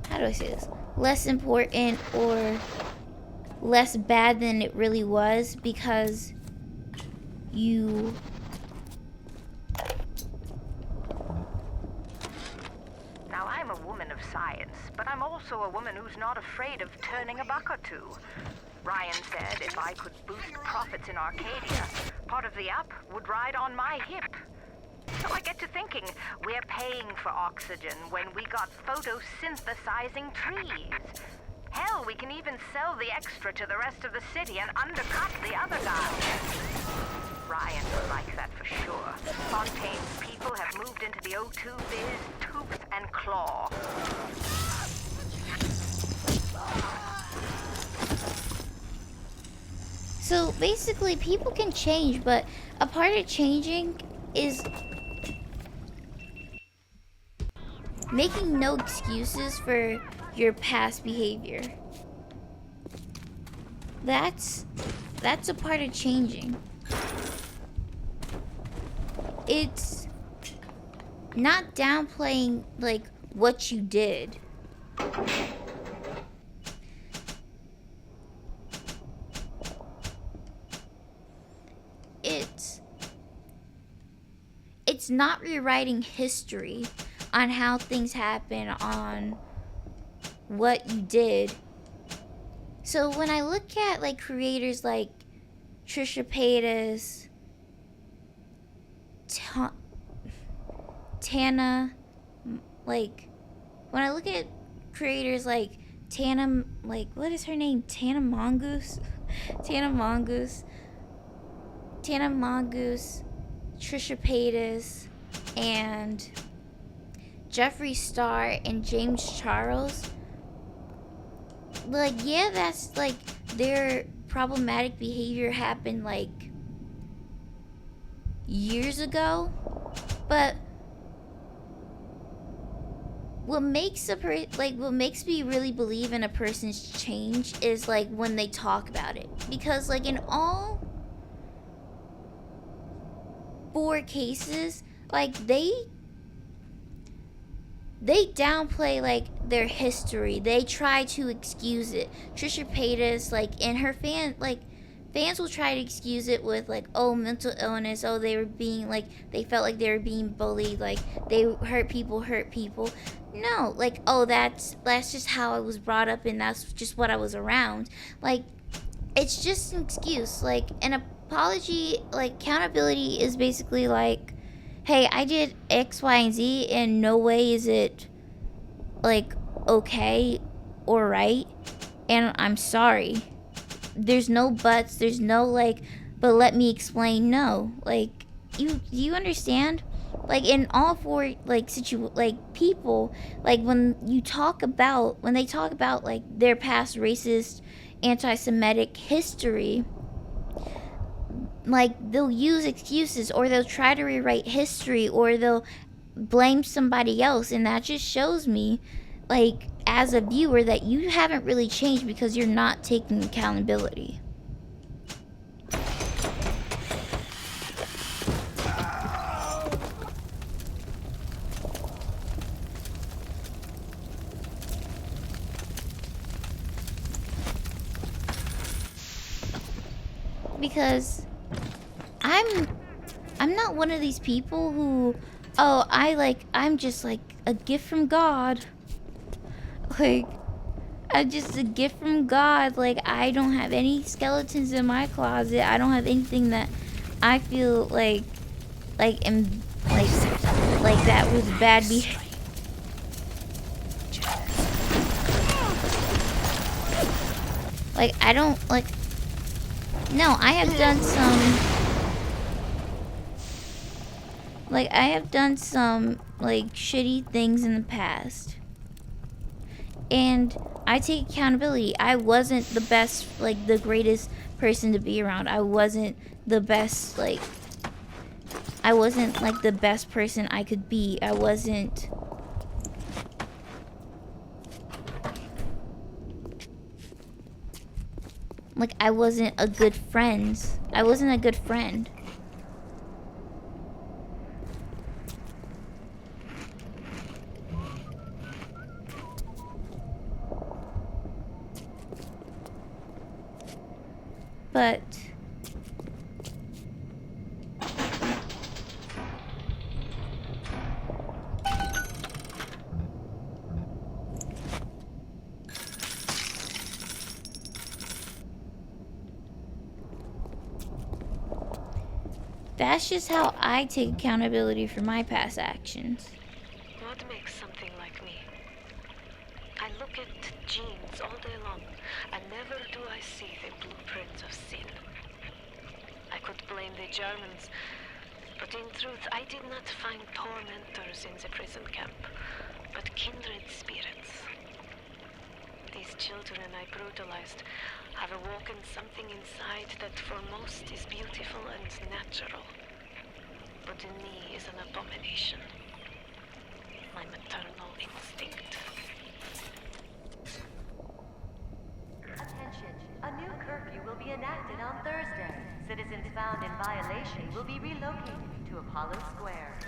how do I say this? Less important or less bad than it really was, because you Now, I'm a woman of science, but I'm also a woman who's not afraid of turning a buck or two. Ryan said if I could boost profits in Arcadia, part of the up would ride on my hip. So I get to thinking, we're paying for oxygen when we got photosynthesizing trees. Hell, we can even sell the extra to the rest of the city and undercut the other guys. Ryan would like that for sure. Fontaine's people have moved into the O2 biz, tooth and claw. So basically people can change, but a part of changing is making no excuses for your past behavior. That's a part of changing. It's not downplaying like what you did. It's not rewriting history, on how things happen, on what you did. So when I look at like creators like Trisha Paytas, Tana, like when I look at creators like Tana, like what is her name? Tana Mongoose, Tana Mongoose, Trisha Paytas, and Jeffree Star and James Charles. Like, yeah, that's like their problematic behavior happened like years ago, but what makes me really believe in a person's change is like when they talk about it, because like in all 4 cases, like they downplay like their history. They try to excuse it. Trisha Paytas, like, in her fans will try to excuse it with like, oh, mental illness, oh, they were being like, they felt like they were being bullied, like they hurt people. No, like, oh, that's just how I was brought up and that's just what I was around. Like, it's just an excuse. Like, an apology, like accountability is basically like, hey, I did X, Y, and Z, and no way is it, like, okay or right, and I'm sorry. There's no buts, there's no, like, but let me explain, no. Like, you understand? Like, in all 4, like, people, like, when they talk about, like, their past racist, anti-Semitic history, like, they'll use excuses, or they'll try to rewrite history, or they'll blame somebody else, and that just shows me, like, as a viewer, that you haven't really changed because you're not taking accountability. Because I'm not one of these people who, oh, I'm just like a gift from God. Like, I'm just a gift from God. Like, I don't have any skeletons in my closet. I don't have anything that I feel like that was bad behavior. Like, I don't, like, no, I have done some like shitty things in the past, and I take accountability. I wasn't the best, like, the greatest person to be around. I wasn't the best, like, the best person I could be. I wasn't a good friend. But that's just how I take accountability for my past actions. What makes something like me? I look at genes all day long, and never do I see the blueprints of sin. I could blame the Germans, but in truth I did not find tormentors in the prison camp, but kindred spirits. These children I brutalized have awoken something inside that for most is beautiful and natural, but in me is an abomination. My maternal instinct. Attention, a new curfew will be enacted on Thursday. Citizens found in violation will be relocated to Apollo Square.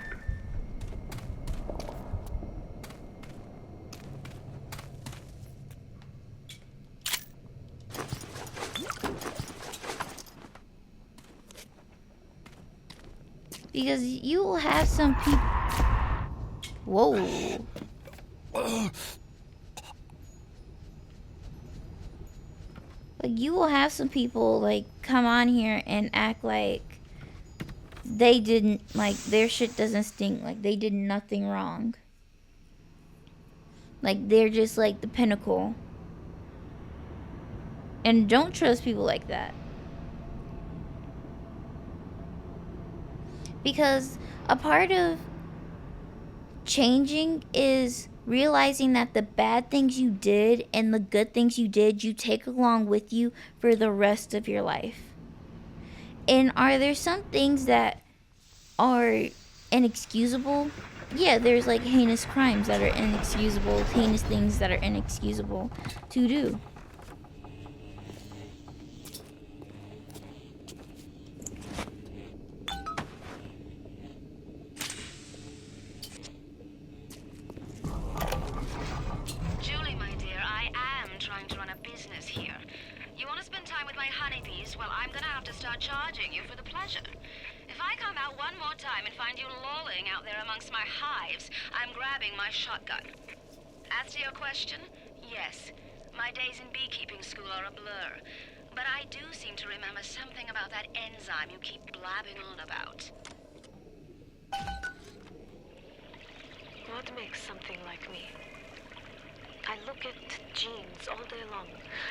Because you will have some people. Whoa. Like, you will have some people, like, come on here and act like they didn't, like, their shit doesn't stink. Like, they did nothing wrong. Like, they're just, like, the pinnacle. And don't trust people like that. Because a part of changing is realizing that the bad things you did and the good things you did, you take along with you for the rest of your life. And are there some things that are inexcusable? Yeah, there's like heinous crimes that are inexcusable, heinous things that are inexcusable to do. Julie, my dear, I am trying to run a business here. You want to spend time with my honeybees? Well, I'm gonna have to start charging you for the pleasure. If I come out one more time and find you lolling out there amongst my hives, I'm grabbing my shotgun. As to your question, yes, my days in beekeeping school are a blur. But I do seem to remember something about that enzyme you keep blabbing on about. What makes something like me? I look at genes all day long,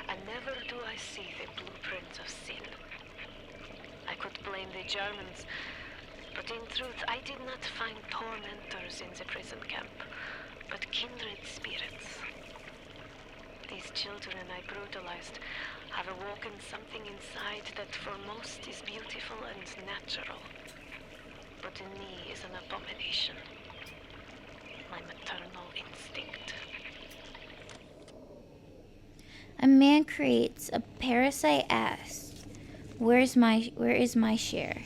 and never do I see the blueprint of sin. I could blame the Germans, but in truth I did not find tormentors in the prison camp, but kindred spirits. These children I brutalized have awoken something inside that for most is beautiful and natural, but in me is an abomination. My maternal instinct. A man creates a parasite ass. Where is my share?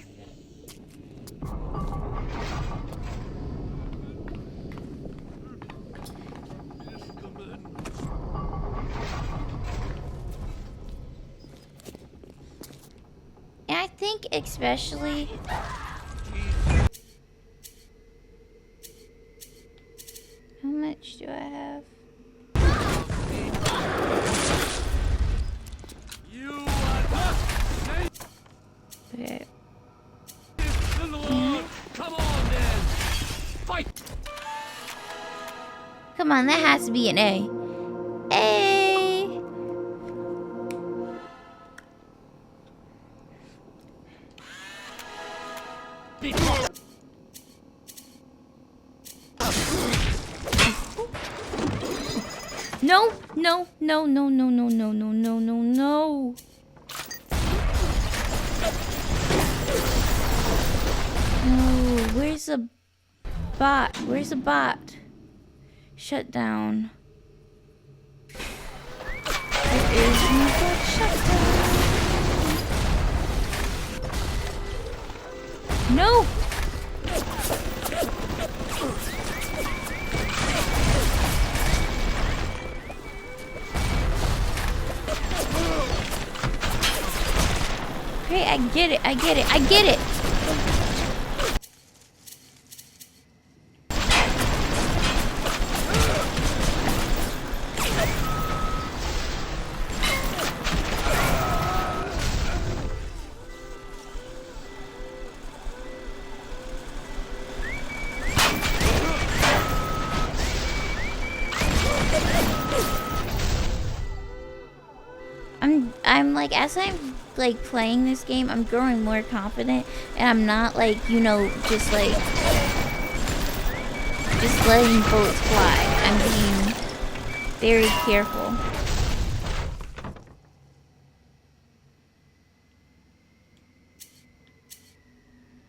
And I think especially how much do I have? Okay. Come on then. Fight. Come on, that has to be an A. A. No, no, no, no, no, no, no, no, no, no, no. No, where's the bot? Where's the bot? Shut down. Where is my bot? Shut down. No! Great, I get it, I get it, I get it! I'm like, as I'm like playing this game, I'm growing more confident, and I'm not like, you know, just letting bullets fly. I'm being very careful.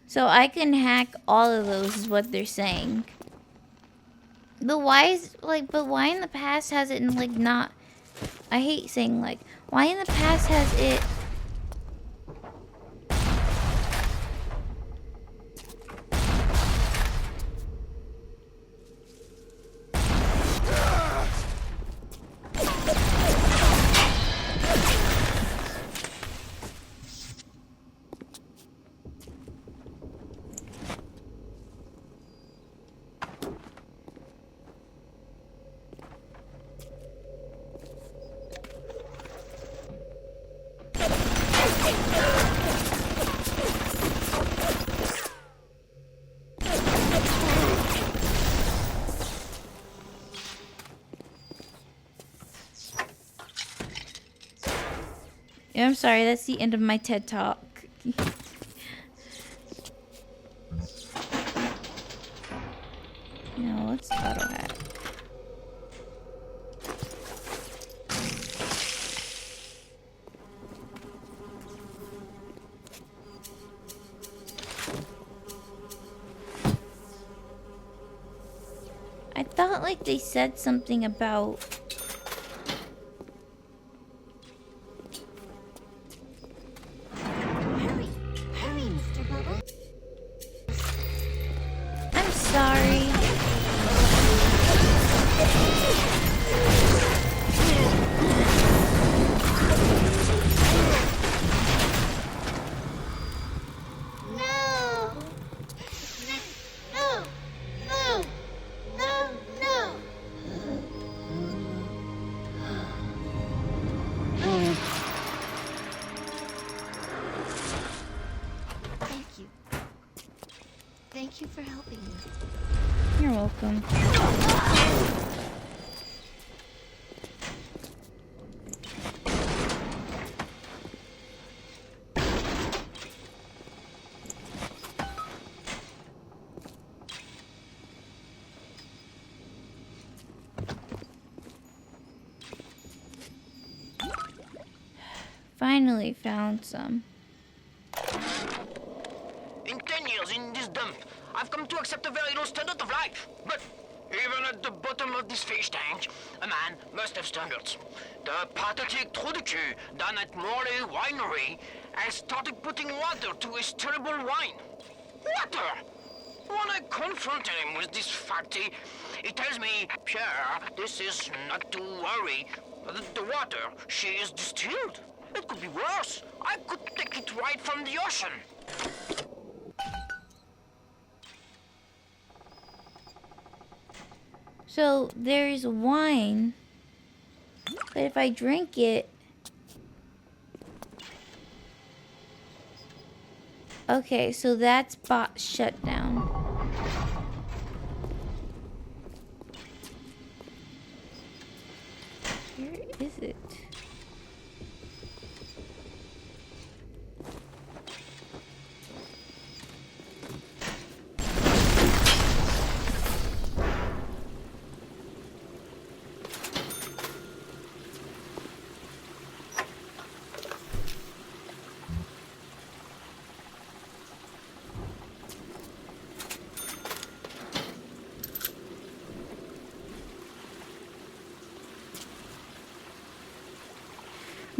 So I can hack all of those is what they're saying. But why is but why in the past has it like not, I hate saying like, why in the past has it I'm sorry, that's the end of my TED Talk. No, let's auto hack. I thought like they said something about Hurry, Mr. Bubble. I'm sorry. No! No! No! No! No! Thank you. Thank you for helping me. You're welcome. Finally found some. In 10 years in this dump, I've come to accept a very low standard of life. But even at the bottom of this fish tank, a man must have standards. The pathetic trou de cul down at Morley Winery has started putting water to his terrible wine. Water! When I confront him with this fact, he tells me, Pierre, this is not to worry. The water, she is distilled. It could be worse. I could take it right from the ocean. So there's wine, but if I drink it, okay, so that's bot shutdown. Where is it?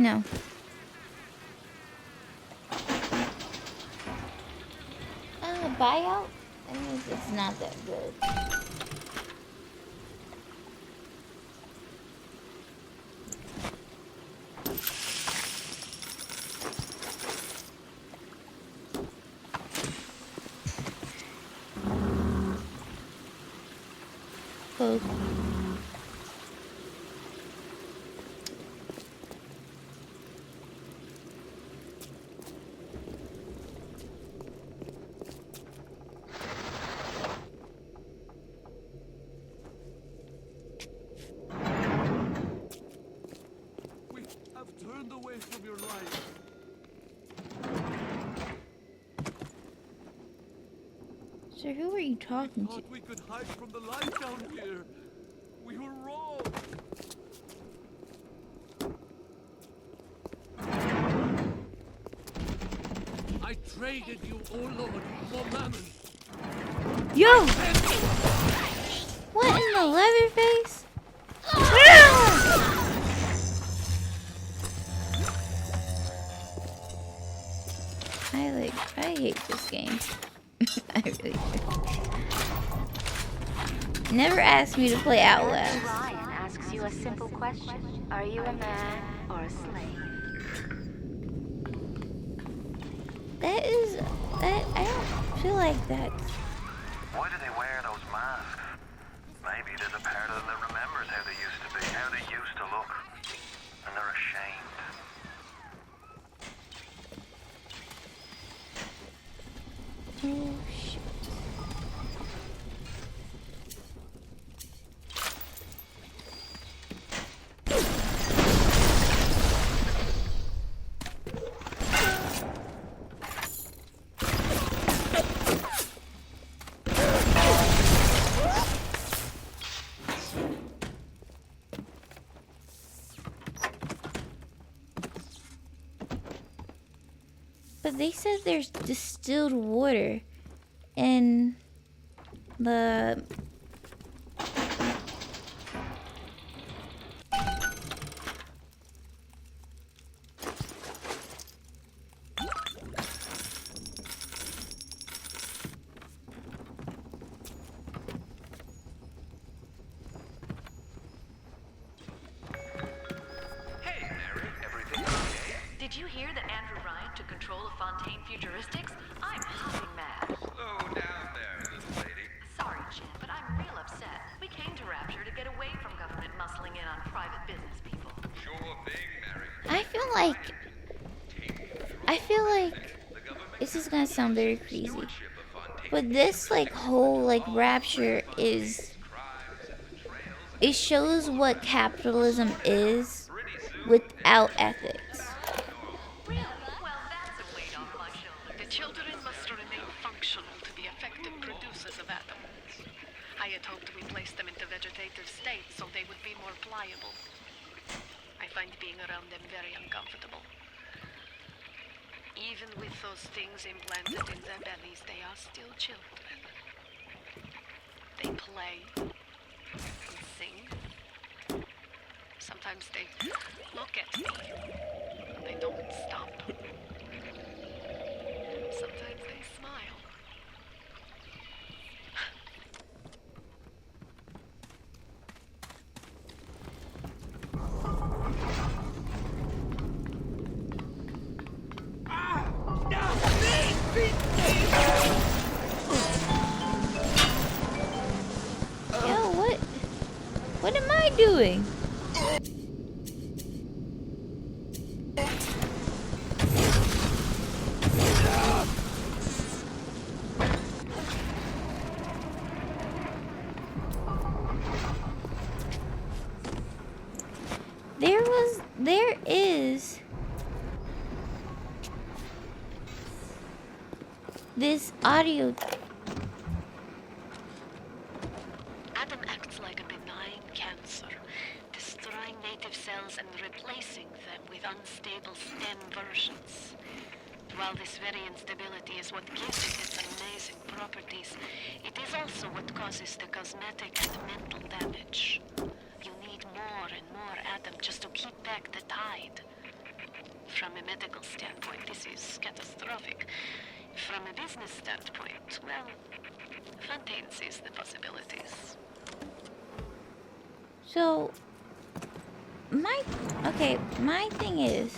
No. Buyout? I mean, it's not that good. Close. Turned away from your life. Sir, who are you talking to? We could hide from the light down here. We were wrong. I traded you, oh Lord, for mammon. Yo! What in the Leatherface? I hate this game. I really do. Never asked me to play Outlast. Ryan asks you a simple question. Are you a man or a slave? I don't feel like that. Why do they wear those masks? Maybe there's a part of them that remembers how they used to be, how they used to look. And they're ashamed. Oh, shit. But they said there's distilled water in the... Did you hear that Andrew Ryan took control of Fontaine Futuristics? I'm hopping mad. Slow down there, little lady. Sorry, Jen, but I'm real upset. We came to Rapture to get away from government muscling in on private business people. Sure thing, Mary. I feel like this is gonna sound very crazy, but this like whole like Rapture is, it shows what capitalism is without ethics. The children must remain functional to be effective producers of atoms. I had hoped we placed them into vegetative states so they would be more pliable. I find being around them very uncomfortable. Even with those things implanted in their bellies, they are still children. They play and sing. Sometimes they look at me. They don't stop. Sometimes they smile. Yo, what am I doing? There is this audio. Adam acts like a benign cancer, destroying native cells and replacing them with unstable stem versions. While this very instability is what gives it its amazing properties, it is also what causes the cosmetic and mental damage. You need more and more Adam just to keep back the tide. From a medical standpoint, this is catastrophic. From a business standpoint, well, Fontaine sees the possibilities. So, my thing is,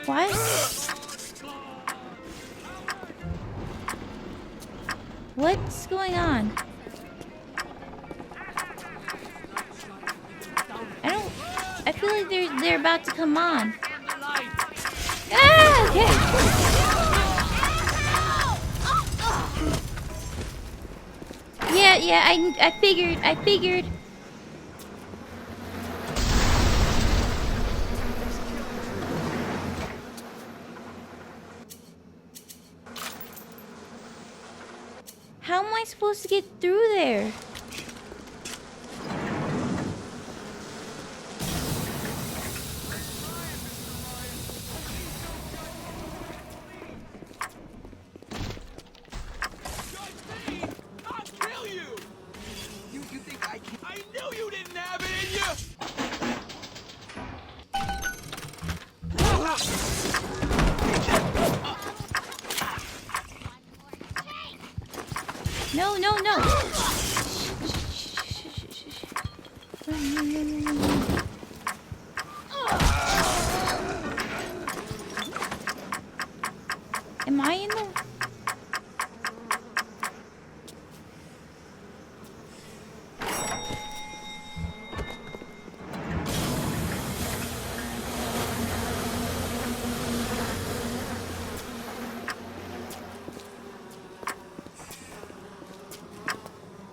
what? What's going on? I feel like they're about to come on. Ah, okay. Yeah, I figured. How am I supposed to get through there? No. Am I in the...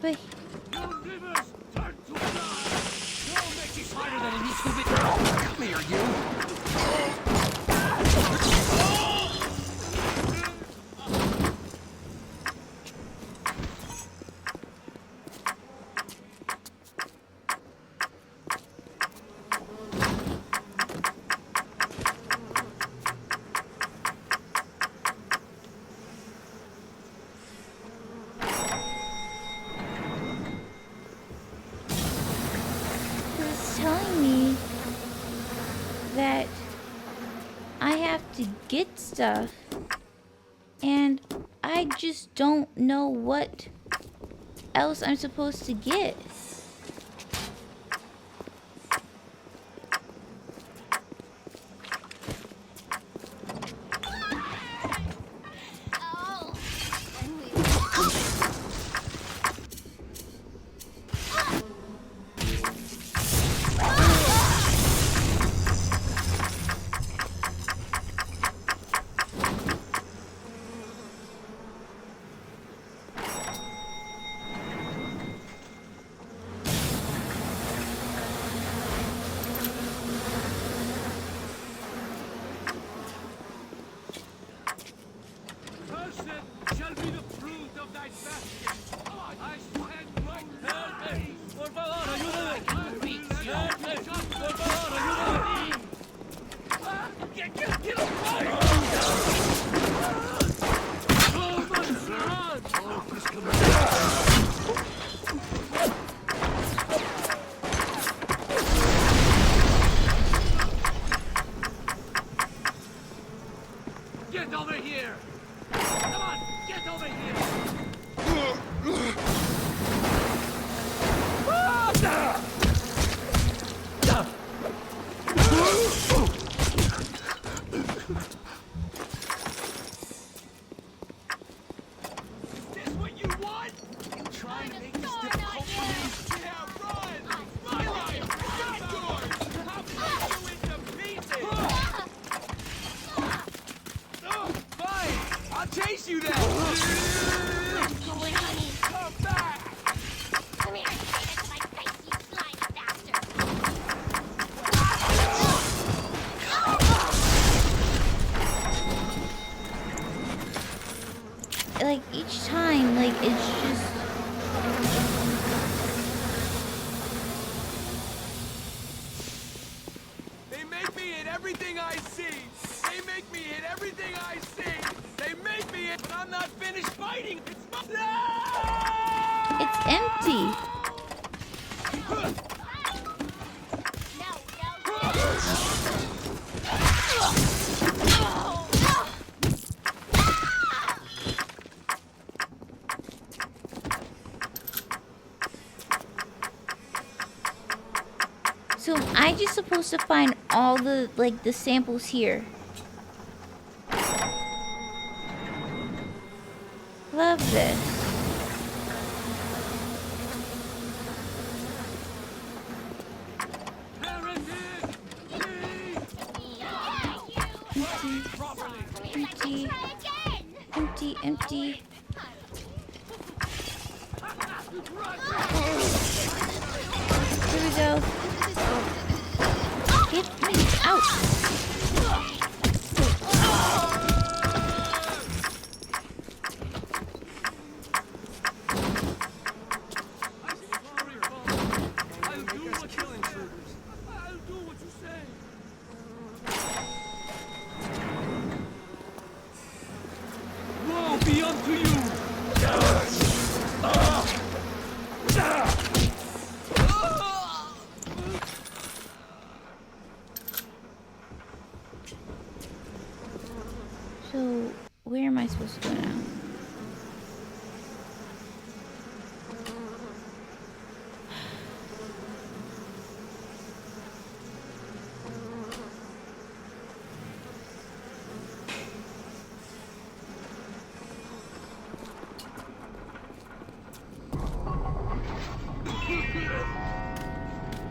But... Your rivers turn to get stuff. And I just don't know what else I'm supposed to get. Shall be the fruit of thy basket. I stand right there. Por favor, ayúdame. Por favor, ayúdame. Get away! Oh, my son! Oh, please come on. Get over here! Come on, get over here! Is this what you want? You trying to make this difficult for me? Yeah, run! Run, Ryan! Shut doors! I'll break you into pieces! Fine! I'll chase you then! Come back! Come here, say it to my face, you slimy bastard! Like, each time, like, it's just... They make me hit everything I see! They make me hit everything I see! They make me hit, but I'm not finished fighting! It's empty! So am I just supposed to find all the, like, the samples here? Love this. Empty. Empty, empty. Here we go. Get me out. Woe be unto you! So, where am I supposed to go now?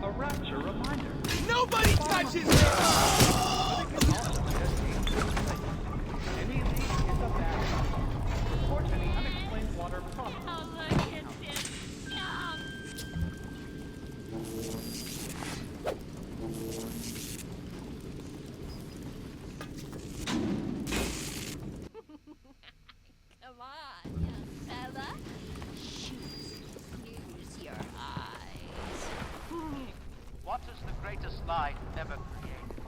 A rapture reminder. Nobody touches me! Any of these is a bad sign. Report any unexplained water problem. Come on, young fella. Use your eyes. What is the greatest lie ever created?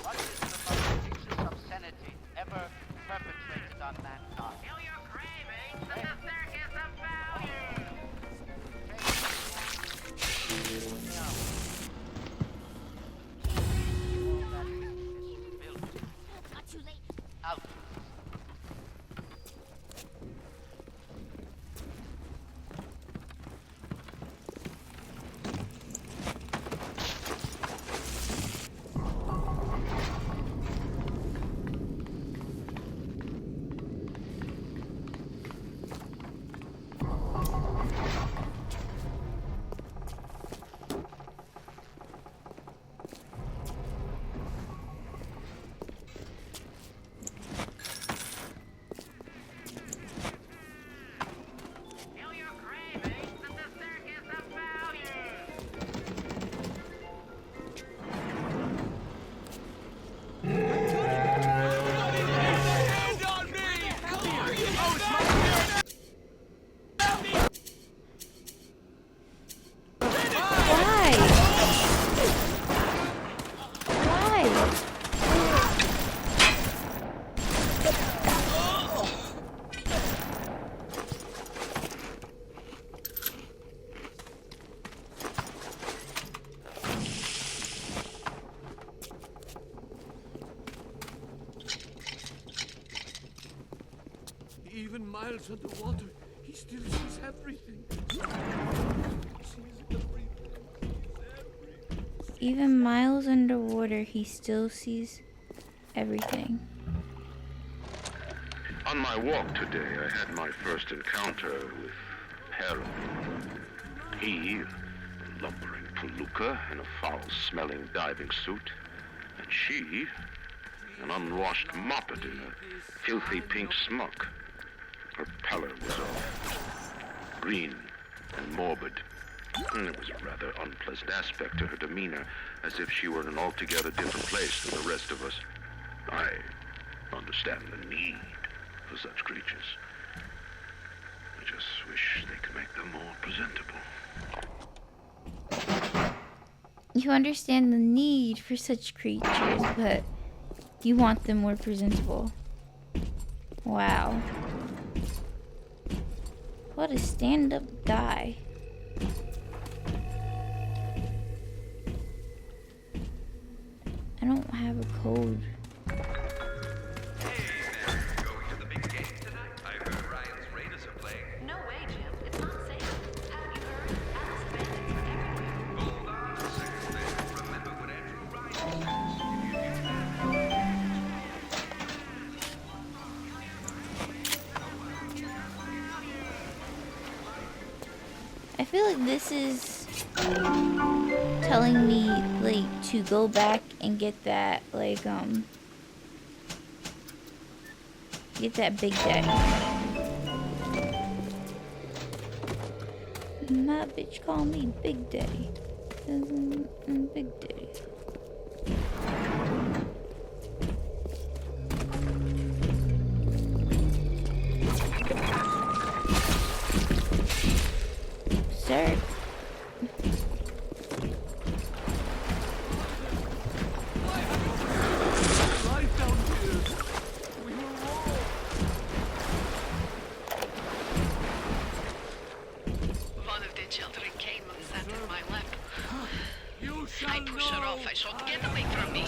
What is the most vicious obscenity ever perpetrated on mankind? Feel your cravings, and the circus of value! Out. Even miles underwater, he still sees everything. Even miles underwater, he still sees everything. On my walk today, I had my first encounter with Harold. He, a lumbering palooka in a foul-smelling diving suit, and she, an unwashed moppet in a filthy pink smock. Her pallor was off, green and morbid. And there was a rather unpleasant aspect to her demeanor, as if she were in an altogether different place than the rest of us. I understand the need for such creatures. I just wish they could make them more presentable. You understand the need for such creatures, but you want them more presentable. Wow. What a stand-up guy. I don't have a code. No way, Jim. It's not safe. Haven't you heard? Alice abandoned you everywhere. I feel like this is telling me, like, to go back and get that, like, get that Big Daddy. My bitch call me Big Daddy. Big Daddy. Sir. One of the children came and sat in my lap. I push her off. I shout, "Get away from me!"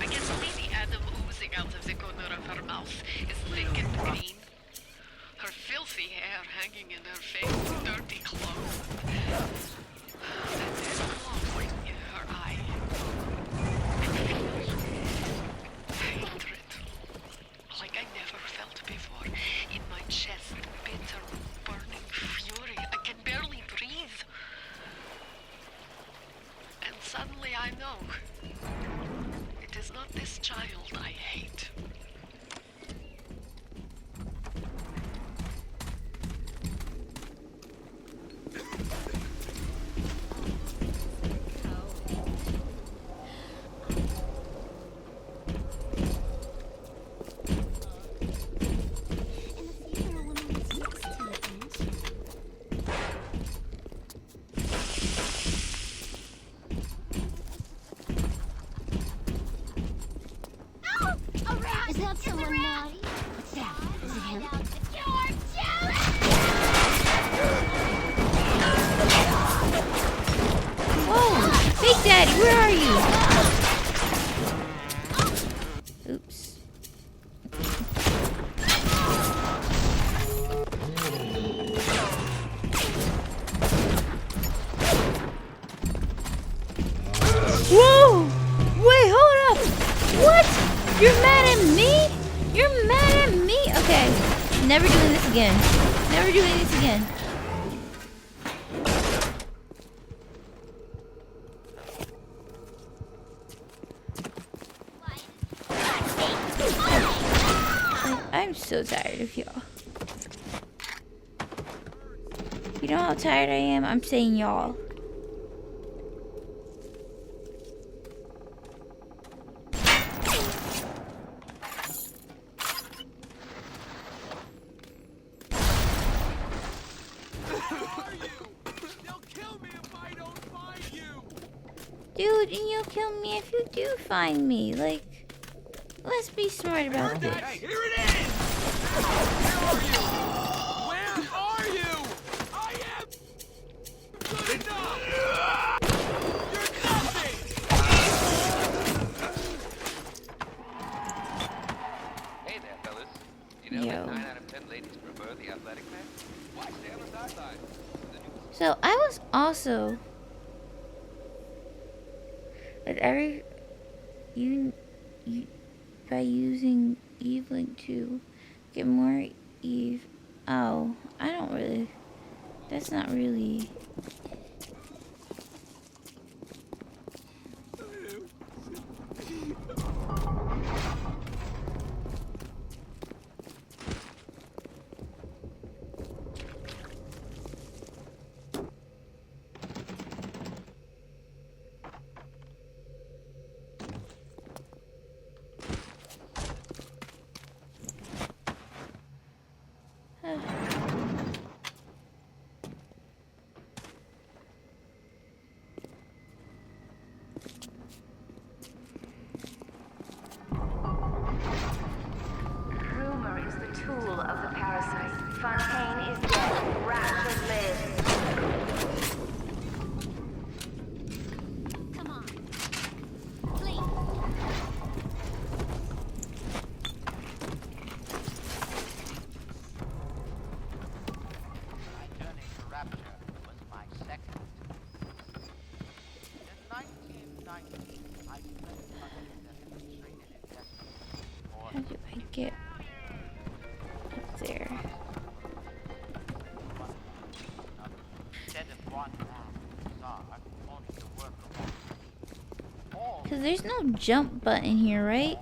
I guess maybe Adam oozing out of the corner of her mouth is thick and green. Her filthy hair hanging in her face, dirty clothes. That dead glow in her eye. Hatred. Like I never felt before. In my chest, bitter, burning fury. I can barely breathe. And suddenly I know. It is not this child I hate. Is that someone naughty? What's that? Is it him? Whoa! Big Daddy, where are you? Oops. mad at me? You're mad at me? Okay. Never doing this again. Never doing this again. I'm so tired of y'all. You know how tired I am? I'm saying y'all. Dude, and you'll kill me if you do find me. Like, let's be smart about this. Hey, here it is! Where are you? Where are you? I am good enough! You're nothing! Hey there, fellas. You know Yo. that 9 out of 10 ladies prefer the athletic man? Why stay on the sideline? So I was also by using Evelyn to get more Eve. Oh, I don't really. That's not really. Rumor is the tool of the parasite. Fontaine is dead. Rapture lives. Come on. Please. My journey to Rapture was my second. In 1990, I spent money that retreated in destiny. How do I get up there? Instead of one man, Tsar, only the worker one. Cause there's no jump button here, right?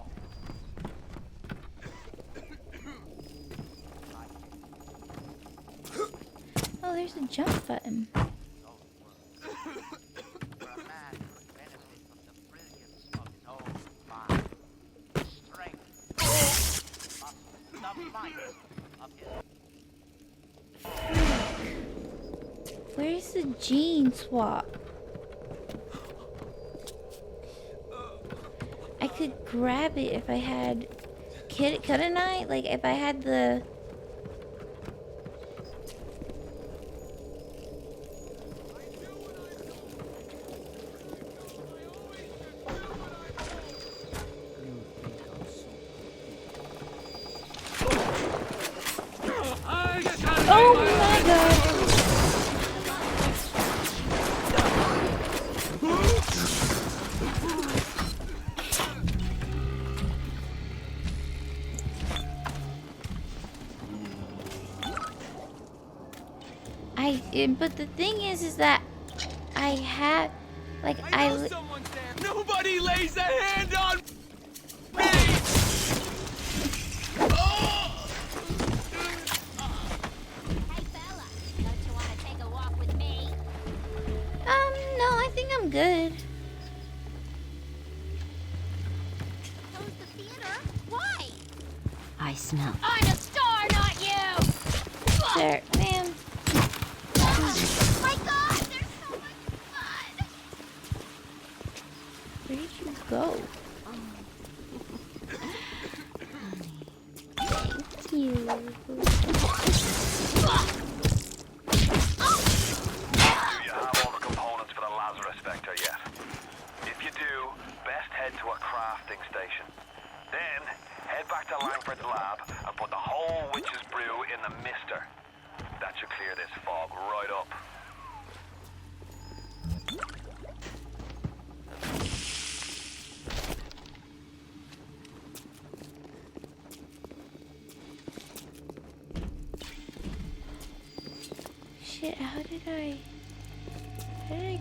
Oh, there's a jump button. Where a man could benefit from the brilliance of his own mind, the strength, the might of his. Where's the gene swap? I could grab it if I had. Couldn't I? Like if I had the. Oh my god! But the thing is that I have, like, Someone's there. Nobody lays a hand on me! Hey, fella. Don't you want to take a walk with me? No, I think I'm good. Close the theater? Why? I smell. I'm a star, not you! There, ma'am. My God, there's so much fun! Where did you go? Thank you. Do you have all the components for the Lazarus Vector yet? If you do, best head to a crafting station. Then, head back to Langford's lab and put the whole witch's brew in the mister. That should clear this fog right up. shit, how did I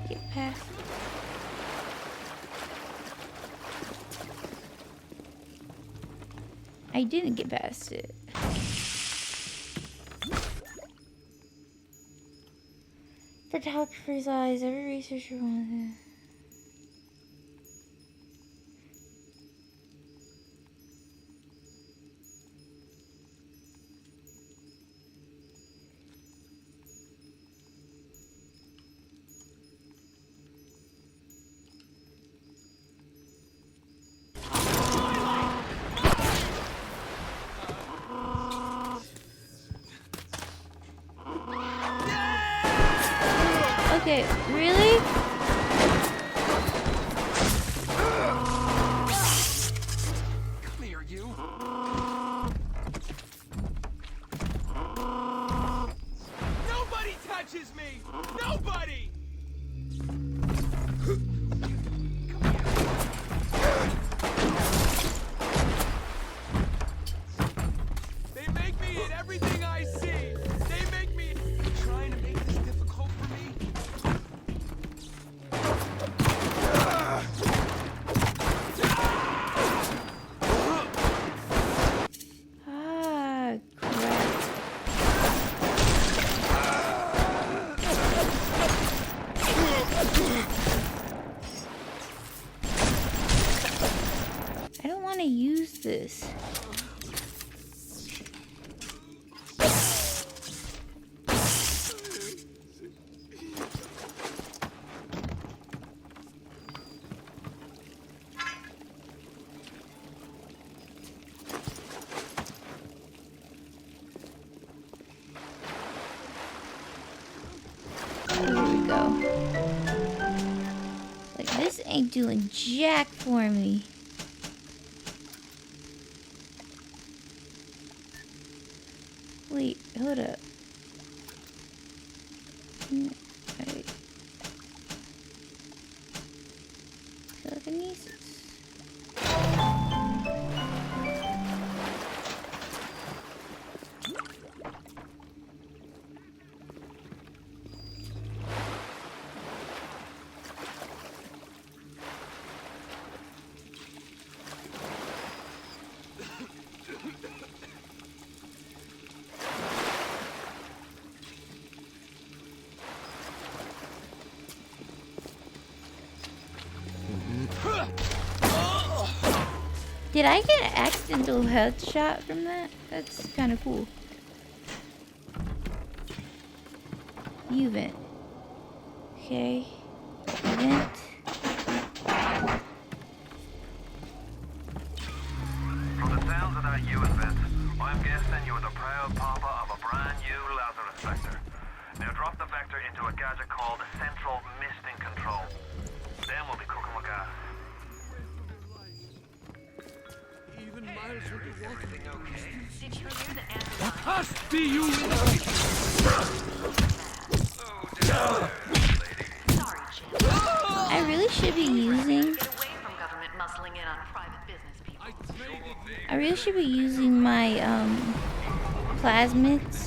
get past? I didn't get past it. Photographer's eyes, every researcher wants it. Okay, really? Come here, you. Nobody touches me! Nobody! They make me hit everything I see! They make me... You're trying to make this difficult for me? Ah, crap. I don't want to use this. Here we go. Like, this ain't doing jack for me. Wait, hold up. Alright. Telekinesis. Did I get an accidental headshot from that? That's kind of cool. U-vent. Okay. Vent. From the sounds of that U event, I'm guessing you were the proud papa of a brand new Lazarus Vector. Now drop the Vector into a gadget called Central Misting Control. Then we'll be cooking with gas. Even Miles would be walking. Did you hear the ambulance? Must be you! Sorry, Jim. I really should be using... Get away from government muscling in on private business people. I really should be using my, plasmids.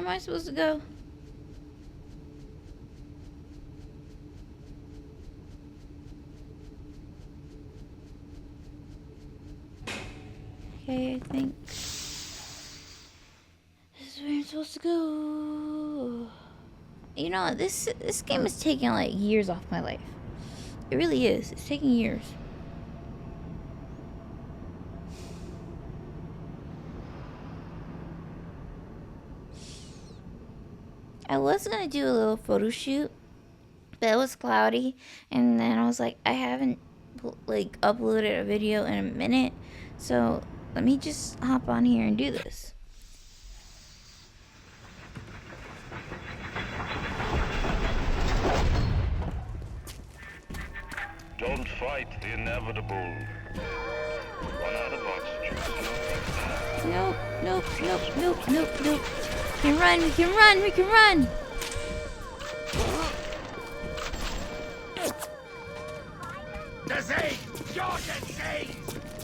am I supposed to go? Okay, I think this is where I'm supposed to go. You know, this game is taking like years off my life. It really is. It's taking years. I was gonna do a little photo shoot, but it was cloudy, and then I was like, I haven't like uploaded a video in a minute, so let me just hop on here and do this. Don't fight the inevitable. Run out of oxygen. Nope, nope, nope, nope, nope, nope. We can run, we can run, we can run! Disease! Your disease!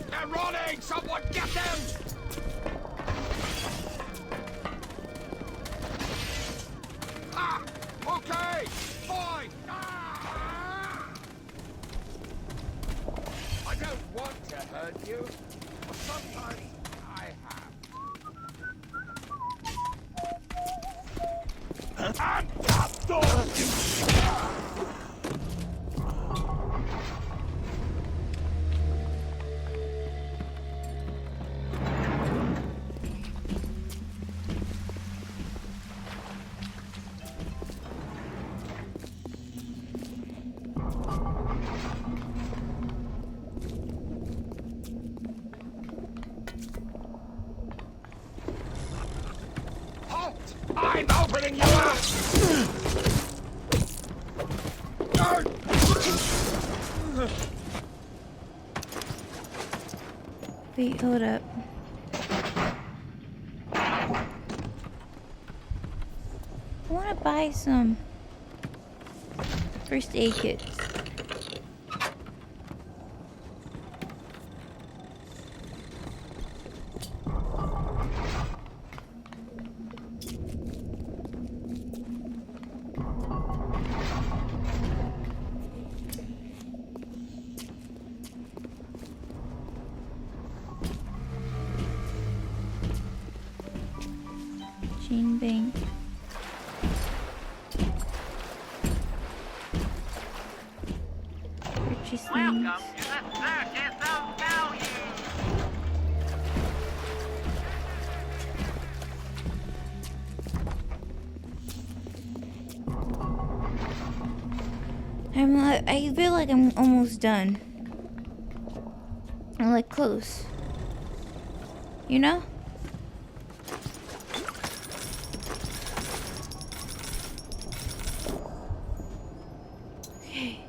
They're running! Someone get them! Ah! Okay! Fine! Ah! I don't want to hurt you, but sometimes I have. And halt! I'm opening you up! Wait, hold up. I want to buy some first aid kits. Chain bank. Purchase things. I feel like I'm almost done. I'm like close. You know? Okay.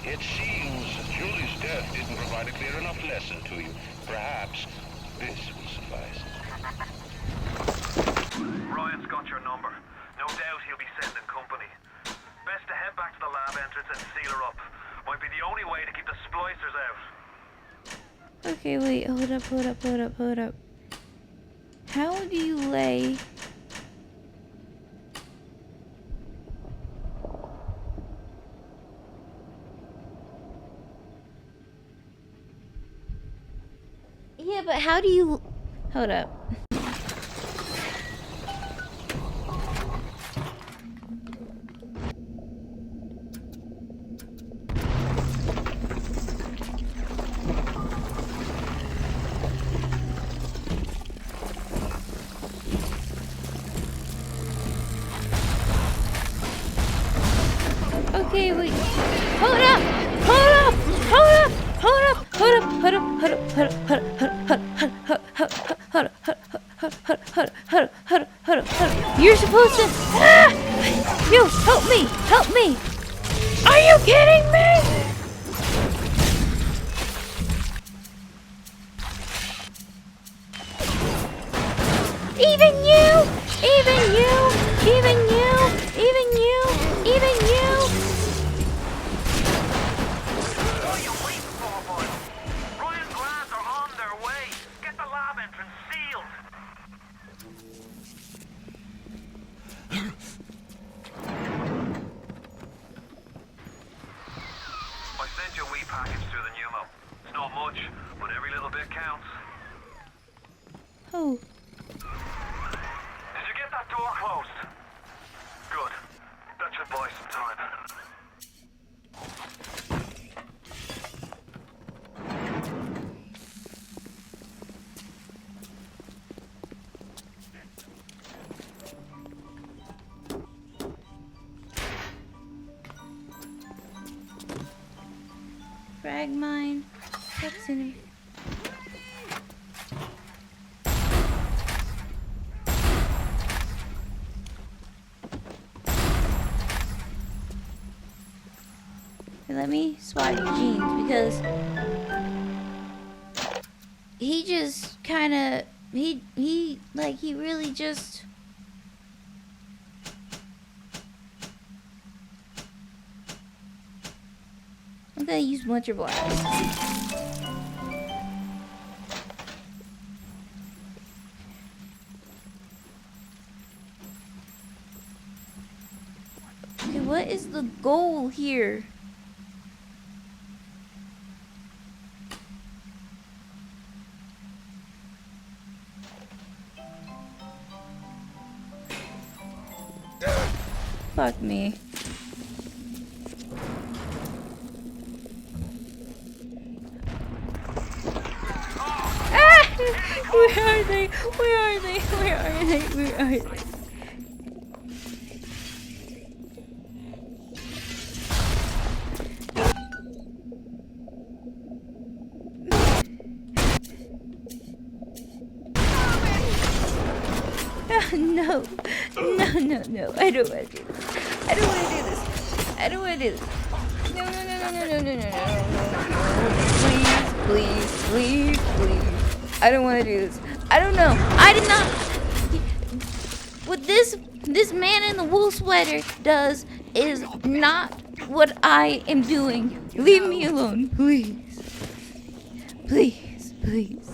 It seems Julie's death didn't provide a clear enough lesson to you. Perhaps this will suffice. Ryan's got your number. No doubt he'll be sending company. Best to head back to the lab entrance and seal her up. Might be the only way to keep the splicers out. Okay, wait, hold up, hold up, hold up, hold up. How do you lay... Yeah, but how do you... Hold up. Okay, wait. Hold up! Hold up! Hold up! Hold up! Hold up! Hold up! Hold up! Hold up! Hold up! You're supposed to... Ah! You, help me! Help me! Are you kidding me? Even you! Even you! Even you! Even you! Even you! Did you get that door closed? Good. That should buy some time. Frag mine. What's in it? Let me swap jeans because he just kind of he really just I'm gonna use Winter Blast. Okay, what is the goal here? Fuck me. Ah! Where are they? Where are they? Where are they? Where are they? No, no, no, no! I don't want to do this. I don't want to do this. I don't want to do this. No, no, no, no, no, no, no, no, no, no! Please, please, please, please! I don't want to do this. I don't know. I did not. What this man in the wool sweater does is not what I am doing. Leave me alone, please, please, please.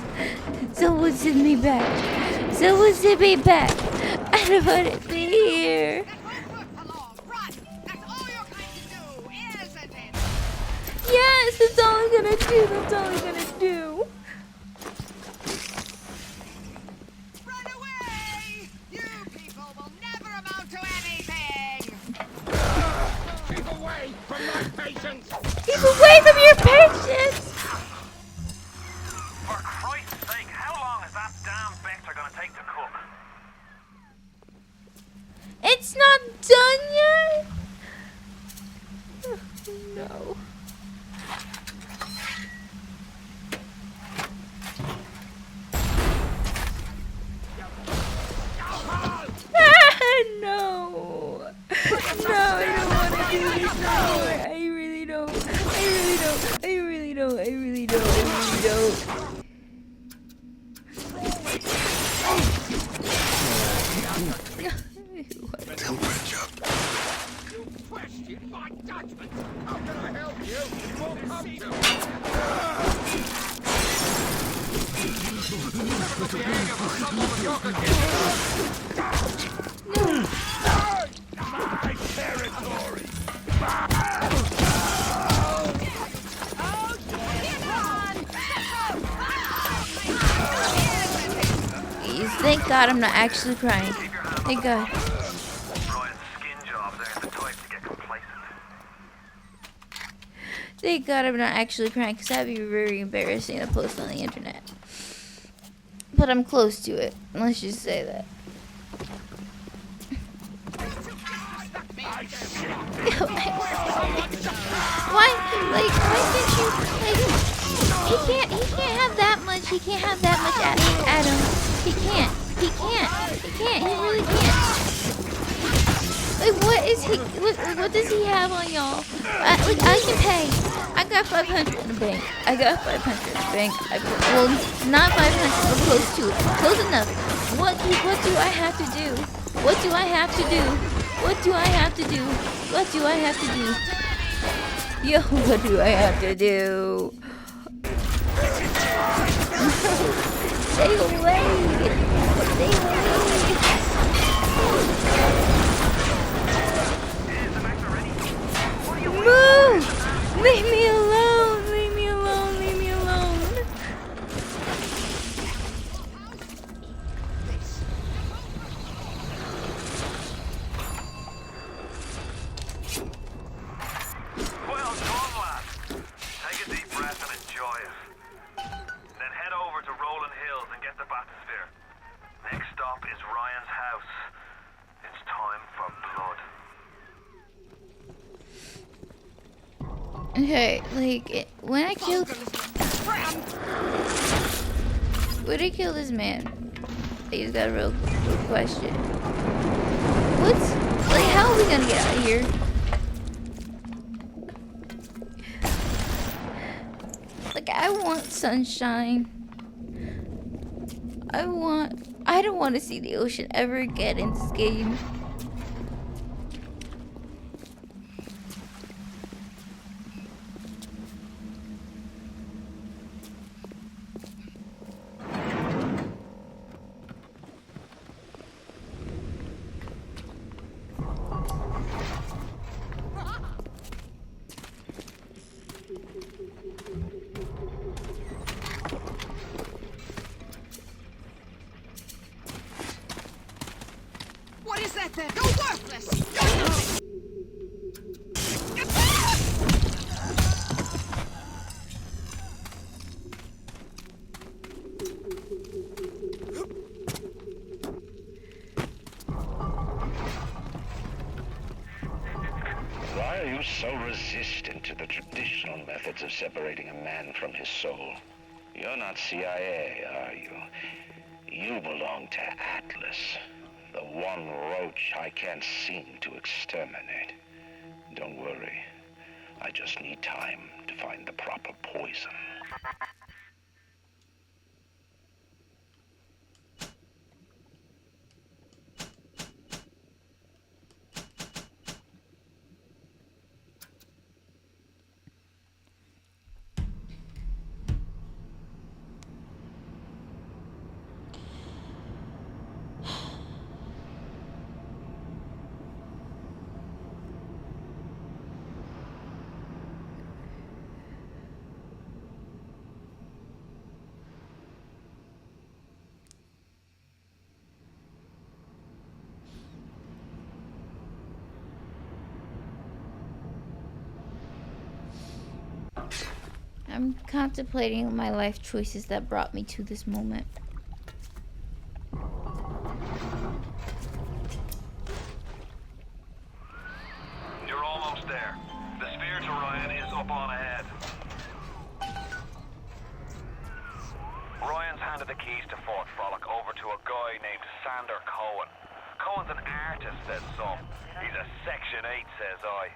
Someone send me back. Someone send me back. I don't want to be here. Yes, that's all I'm gonna do. That's all I'm gonna do. Run away! You people will never amount to anything! Keep away from my patients! Keep away from your patients! For Christ's sake, how long is that damn vector gonna take to cook? It's not done yet? Oh, no. No. No, I don't want to do this anymore. I really don't. I really don't. I really don't. I really don't. I really don't. Temperature. You question my judgment! How can I help you? You won't come to! My territory! Please, thank God I'm not actually crying. Thank God. Thank God I'm not actually crying, because that'd be very embarrassing to post on the internet. But I'm close to it. Let's just say that. Why? Like, why can't you? Like, he can't have that much. He can't have that much Adam. He can't. He can't. He can't. He really can't. Like, what is he? What does he have on y'all? Like, I can pay. I got 500 in the bank. I got 500 in the bank. Well, not 500, but close to it. Close enough. What do I have to do? What do I have to do? What do I have to do? What do I have to do? Yo, what do I have to do? Stay away! Stay away! Move! Leave me alone! Leave me alone! Leave me alone! Ryan's house. It's time for blood. Okay, like, when I killed this man, I just got a real question. What's, like, how are we gonna get out of here? Like, I want sunshine. I don't want to see the ocean ever again in this game. What is that then? You're worthless! You're nothing! Why are you so resistant to the traditional methods of separating a man from his soul? You're not CIA, are you? You belong to Atlas, the one roach I can't seem to exterminate. Don't worry. I just need time to find the proper poison. I'm contemplating my life choices that brought me to this moment. You're almost there. The sphere to Ryan is up on ahead. Ryan's handed the keys to Fort Frolic over to a guy named Sander Cohen. Cohen's an artist, says some. He's a Section 8, says I.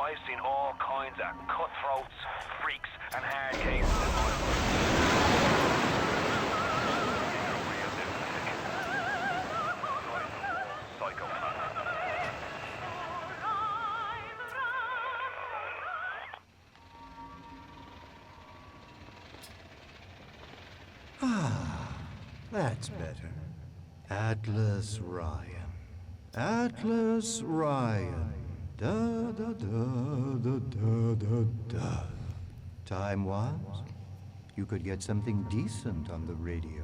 I've seen all kinds of cutthroats, freaks, and hard cases in my life. Psychopath. Ah, that's better. Atlas Ryan. Atlas Ryan. Da da da da da da da. Time-wise, you could get something decent on the radio.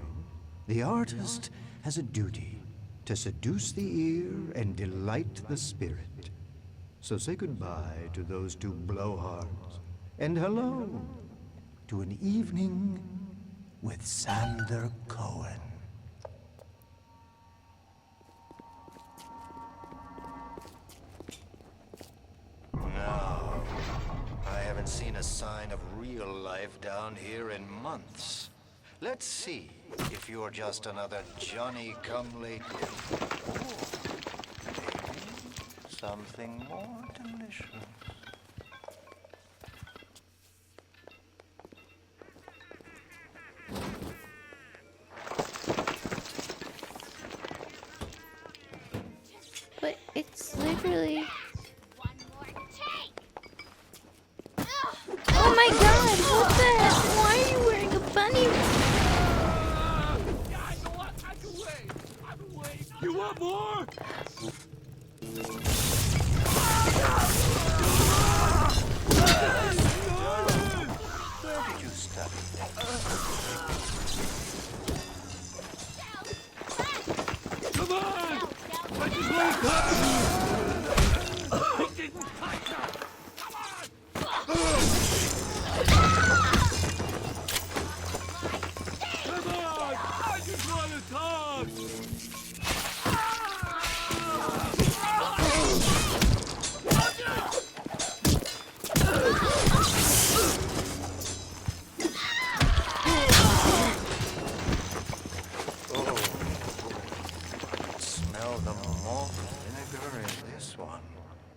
The artist has a duty to seduce the ear and delight the spirit. So say goodbye to those two blowhards, and hello to an evening with Sander Cohen. No, I haven't seen a sign of real life down here in months. Let's see if you're just another Johnny-come-lately. Or maybe something more delicious. But it's literally... Oh my god, what the heck? Why are you wearing a bunny? You want more? Where did you study Come on! I just want to talk to you! I didn't touch her! Come on! I just want to talk! smell the malt vinegar in this one.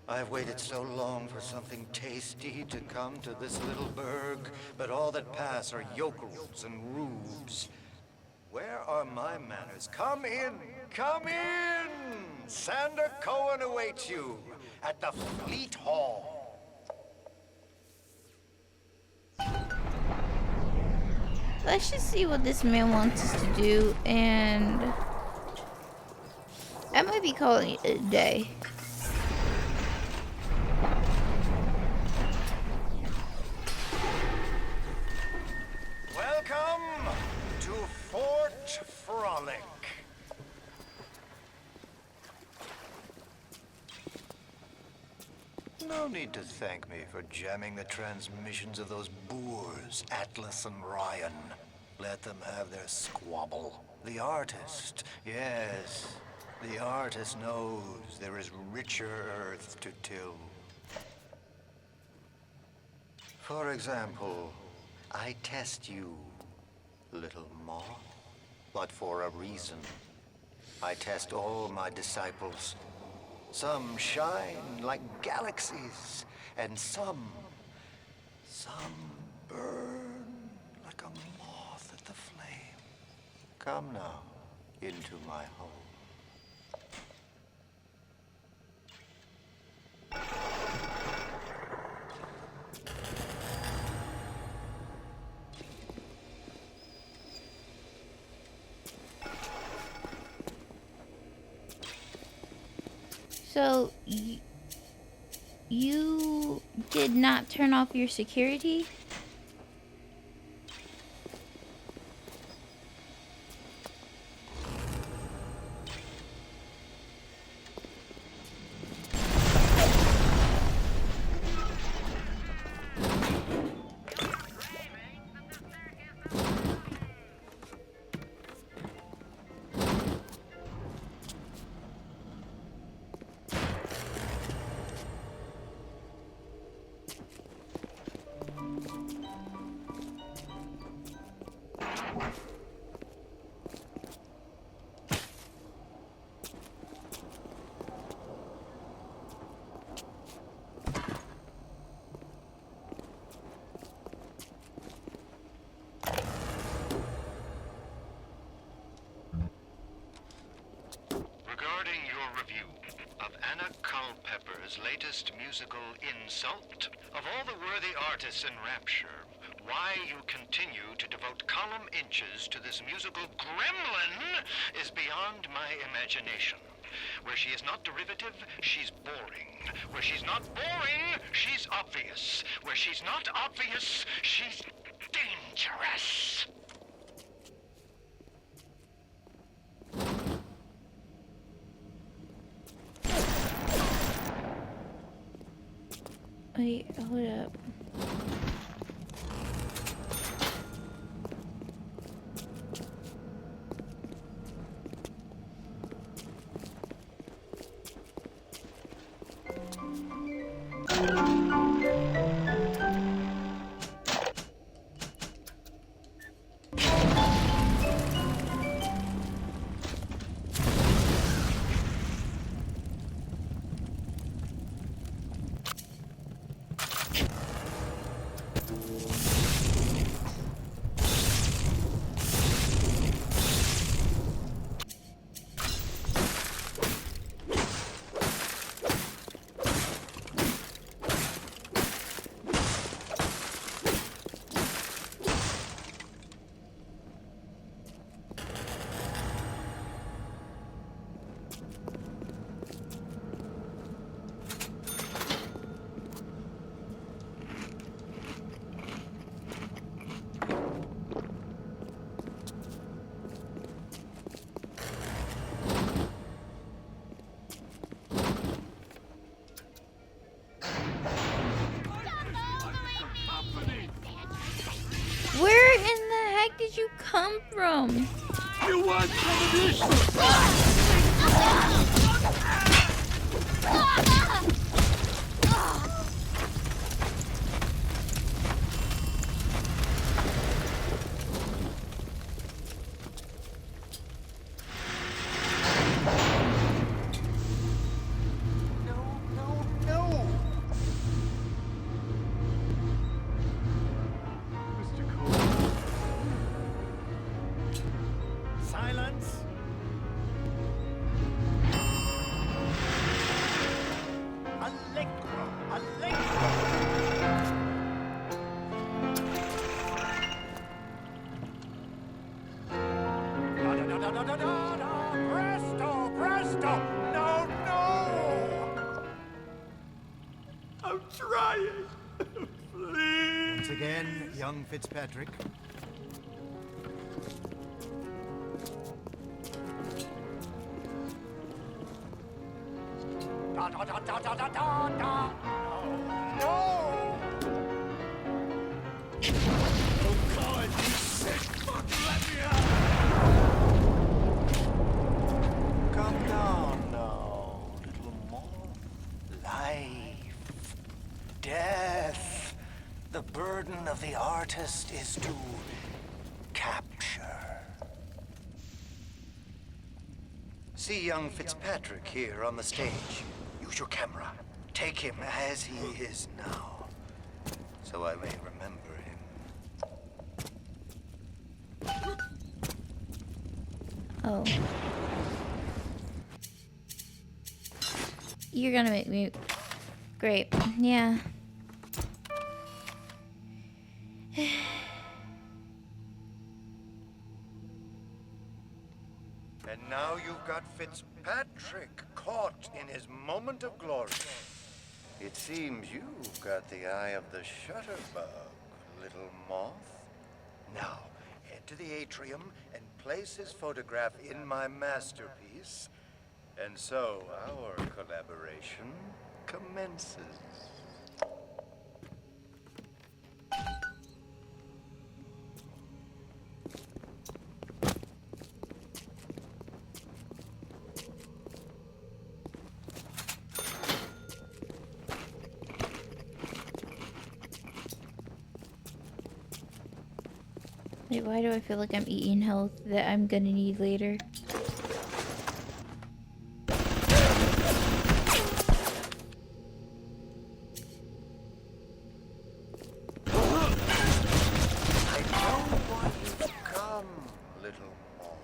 I've waited so long for something tasty to come to this little burg, but all that pass are yokels and rubes. Where are my manners? Come in! Come in! Sander Cohen awaits you at the Fleet Hall. Let's just see what this man wants us to do, and I might be calling it a day. Welcome to Fort Frolic. No need to thank me for jamming the transmissions of those boors, Atlas and Ryan. Let them have their squabble. The artist, yes, the artist knows there is richer earth to till. For example, I test you, little moth, but for a reason. I test all my disciples. Some shine like galaxies, and some burn like a moth at the flame. Come now, into my home. So, you did not turn off your security? Regarding your review of Anna Culpepper's latest musical insult, of all the worthy artists in Rapture, why you continue to devote column inches to this musical gremlin is beyond my imagination. Where she is not derivative, she's boring. Where she's not boring, she's obvious. Where she's not obvious, she's dangerous. Wait, hold up. Where in the heck did you come from? You want some of this? trying. Please. Once again, young Fitzpatrick. Da, da, da, da, da, da, da, da. No! Oh, God, you sick fuck, let me out! Come down now, little more. Life, death. The burden of the artist is to capture. See young Fitzpatrick here on the stage. Use your camera. Take him as he is now, so I may remember him. Oh. You're gonna make me... Great. Yeah. And now you've got Fitzpatrick caught in his moment of glory. It seems you've got the eye of the shutterbug, little moth. Now, head to the atrium and place his photograph in my masterpiece. And so our collaboration commences. Wait, why do I feel like I'm eating health that I'm gonna need later? I know why you've come, little moth.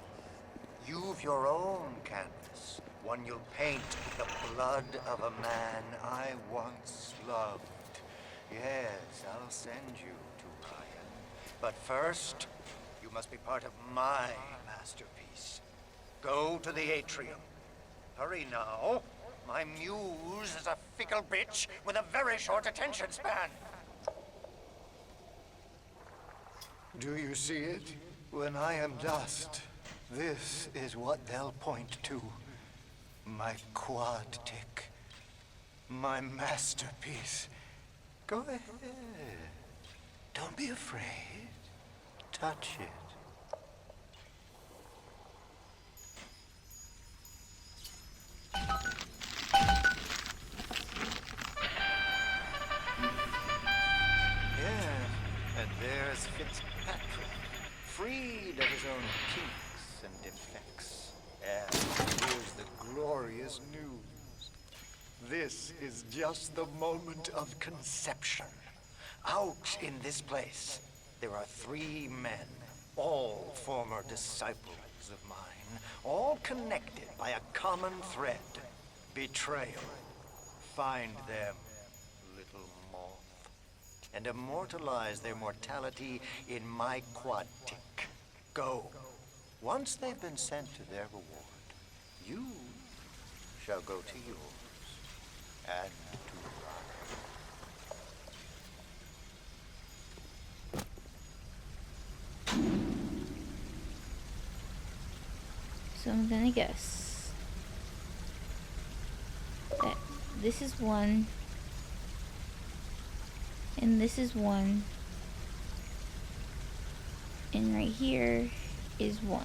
You've your own canvas, one you'll paint the blood of a man I once loved. Yes, I'll send you to Ryan. But first, you must be part of my masterpiece. Go to the atrium. Hurry now. My muse is a fickle bitch with a very short attention span. Do you see it? When I am dust, this is what they'll point to. My quad tick. My masterpiece. Go ahead. Don't be afraid. Touch it. Yeah, and there's Fitzpatrick, freed of his own kinks and defects. And here's the glorious news. This is just the moment of conception. Out in this place, there are 3 men, all former disciples of mine, all connected by a common thread, betrayal. Find them, little moth, and immortalize their mortality in my quad tick. Go. Once they've been sent to their reward, you shall go to yours, and to So I'm gonna guess that this is 1, and this is 1, and right here is 1.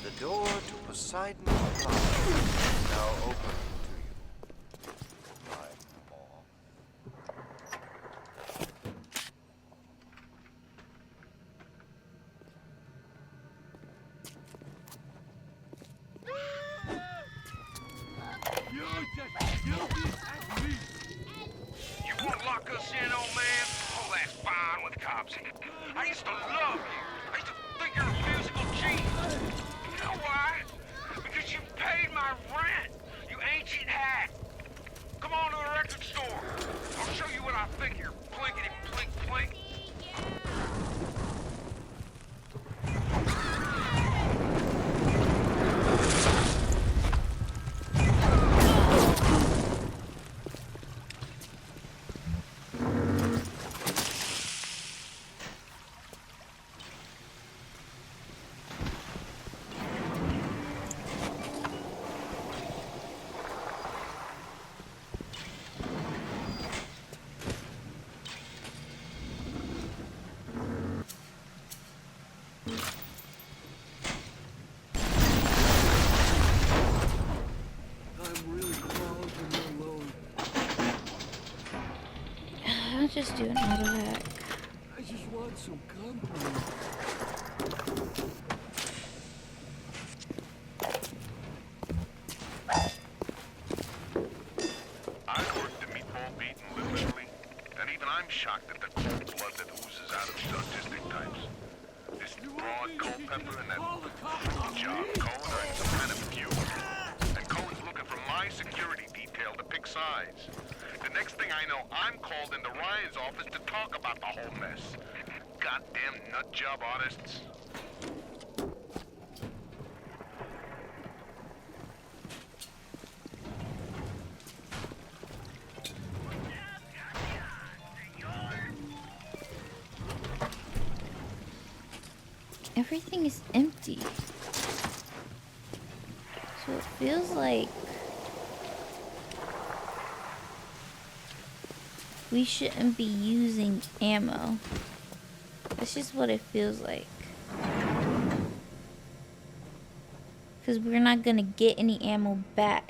the door to Poseidon Plaza is now open to you, my moth. You won't lock us in, old man? Oh, that's fine with cops. I used to love you. I used to think you're a musical genius. You know why? Because friend, you ancient hack. Come on to the record store. I'll show you what I think you're plinkety plink plink. I'll just do an auto hack. I just want some company. I've worked the meatball beat in Little Italy, and even I'm shocked at the cold blood that oozes out of these autistic types. This broad Culpepper and that fruit job Cohen are in some kind of feud. And Cohen's looking for my security detail to pick sides. The next thing I know, I'm called into Ryan's office to talk about the whole mess. Goddamn nut job artists. Everything is empty. So it feels like we shouldn't be using ammo. That's just what it feels like. Because we're not gonna get any ammo back.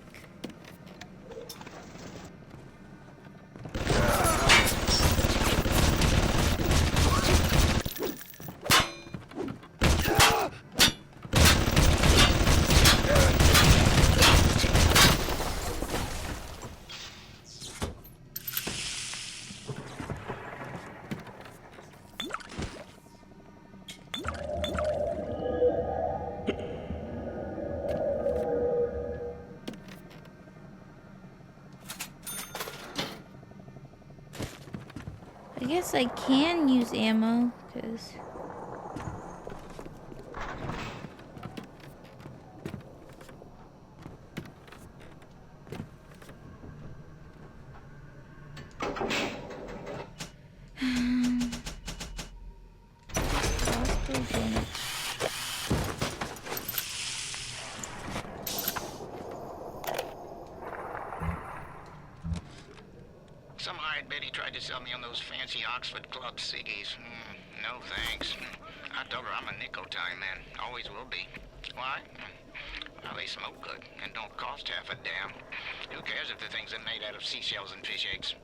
I guess I can use ammo, because... Some hired Betty tried to sell me on those fancy Oxford Club ciggies. No thanks. I told her I'm a nickel time man. Always will be. Why? Well, they smoke good and don't cost half a damn. Who cares if the things are made out of seashells and fish eggs?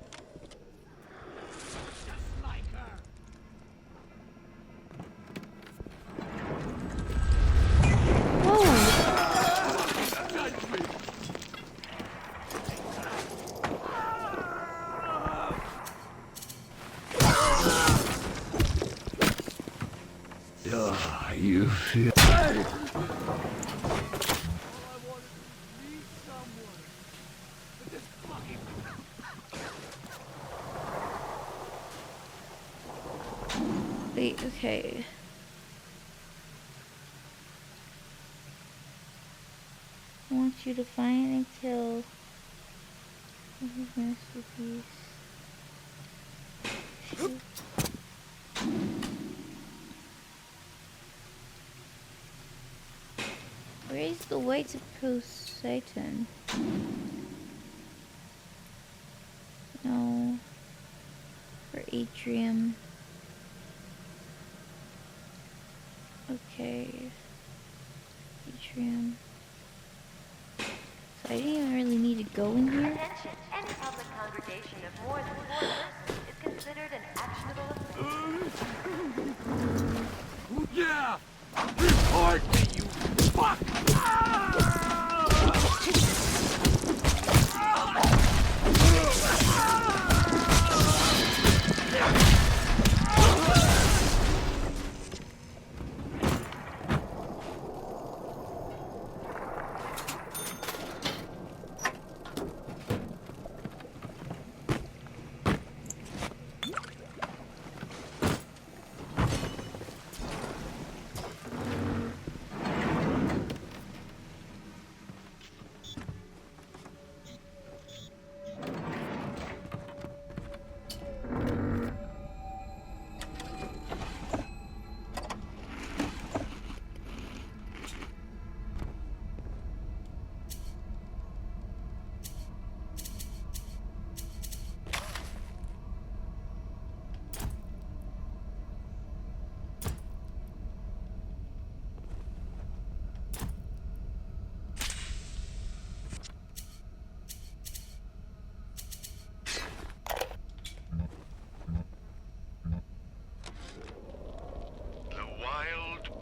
You feel... Wait, okay. I want you to find and kill his masterpiece. Shoot. Raise the weight to Poseidon. No. For Atrium. Okay. Atrium. So I didn't even really need to go in here. Attention! Any public congregation of more than 4 persons is considered an actionable offense. Yeah! Report me, you fuck!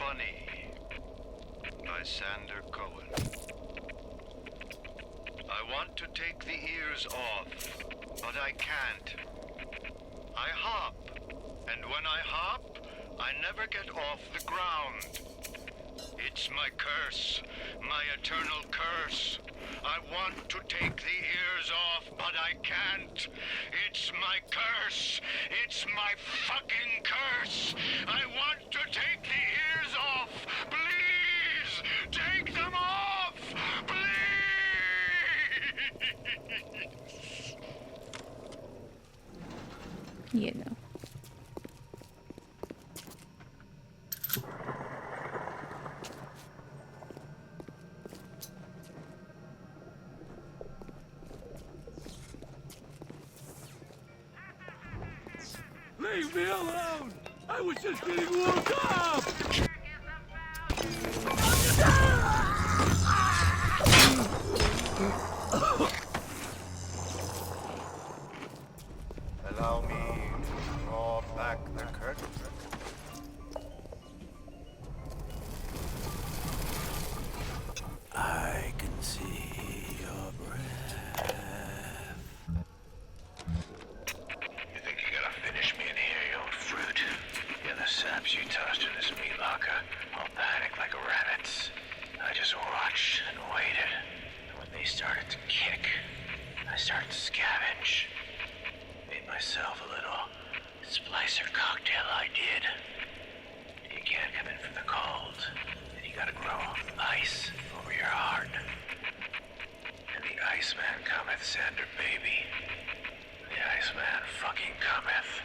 Bunny by Sander Cohen. I want to take the ears off, but I can't. I hop, and when I hop, I never get off the ground. It's my curse, my eternal curse. I want to take the ears off, but I can't. It's my curse. It's my fucking curse. I want to take the ears off. Please, take them off. Please. You know. Leave me alone! I was just getting warmed up! Allow me to draw back the curtain. I can see your breath. You think you gotta finish me in here, you old fruit? Yeah, the saps you tossed in this meat locker all panicked like rabbits. I just watched and waited. And when they started to kick, I started to scavenge. Made myself a little splicer cocktail I did. You can't come in from the cold. And you gotta grow ice over your heart. And the Iceman cometh, Sander baby. The Iceman fucking cometh.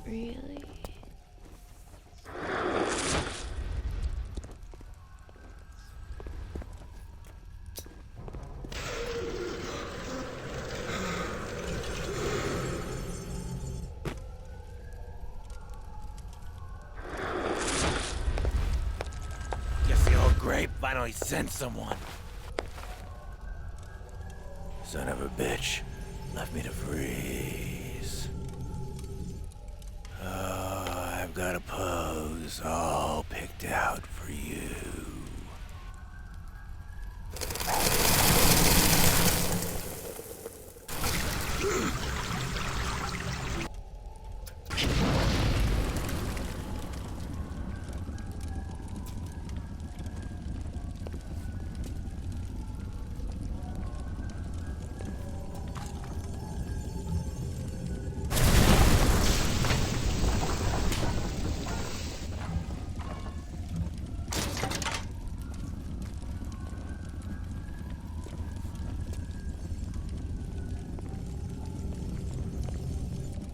Really? Guess the old grape finally sent someone. Son of a bitch. Left me to freeze. Oh, I've got a pose all picked out for you.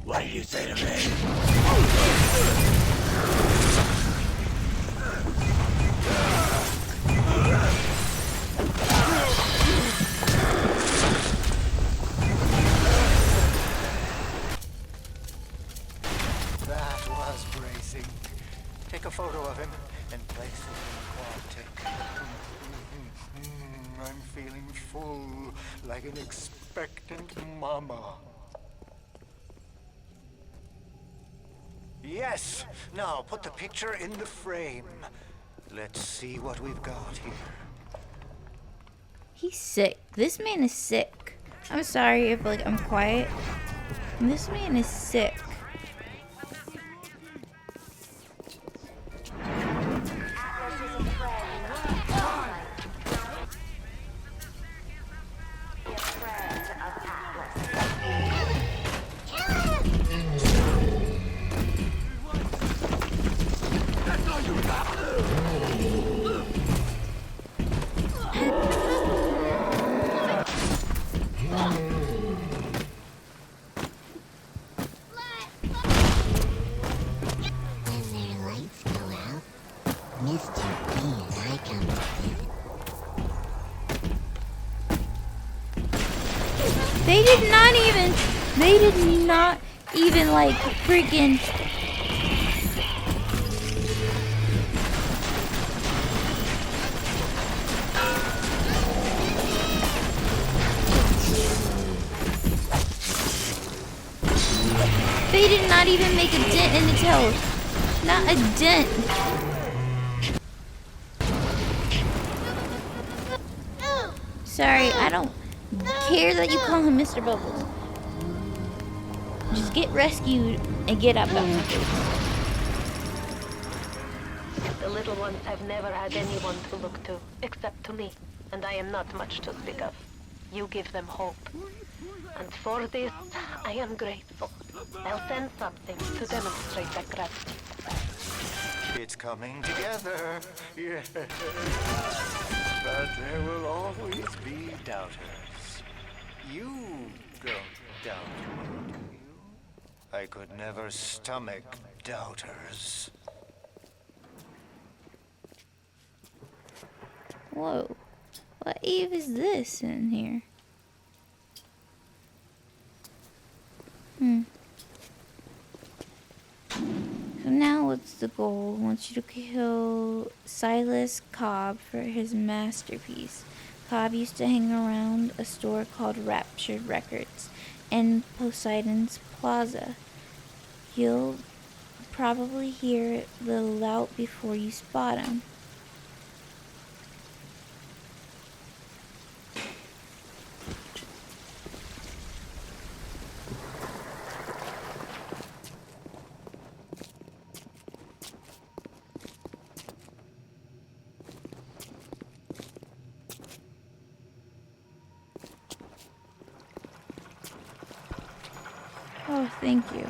What did you say to me? That was bracing. Take a photo of him and place it in Quantic. I'm feeling full, like an expectant mama. Yes! Now put the picture in the frame. Let's see what we've got here. He's sick. This man is sick. I'm sorry if I'm quiet. This man is sick. They did not even like freaking They did not even make a dent in its health. Not a dent. Sorry, I don't care that you call him Mr. Bubbles. Just get rescued and get out of my face. The little ones have never had anyone to look to, except to me, and I am not much to speak of. You give them hope. And for this, I am grateful. I'll send something to demonstrate that gratitude. It's coming together. Yes. But there will always be doubters. You don't doubt me, do you? I could never stomach doubters. Whoa. What Eve is this in here? So now what's the goal? I want you to kill Silas Cobb for his masterpiece. Cobb used to hang around a store called Raptured Records in Poseidon's Plaza. You'll probably hear the lout before you spot him. Oh, thank you.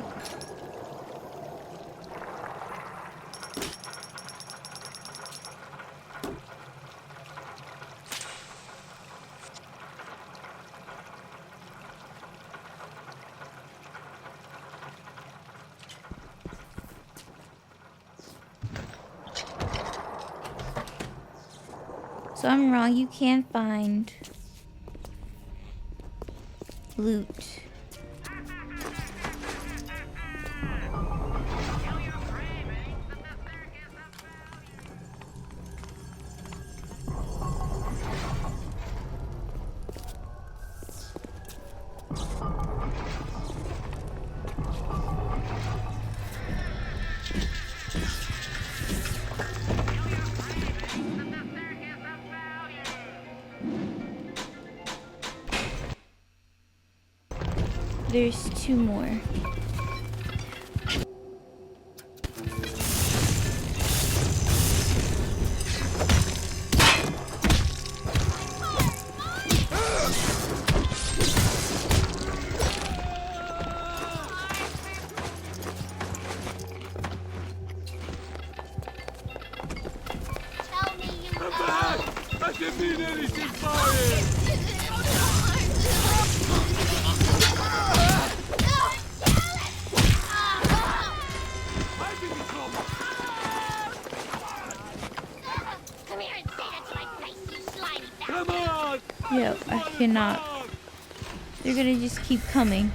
So I'm wrong, you can find loot. There's 2 more. I'm back! I didn't mean anything by it! Come here and say that to my face, you slimy bastard! Come on! Yep, I cannot. They're gonna just keep coming.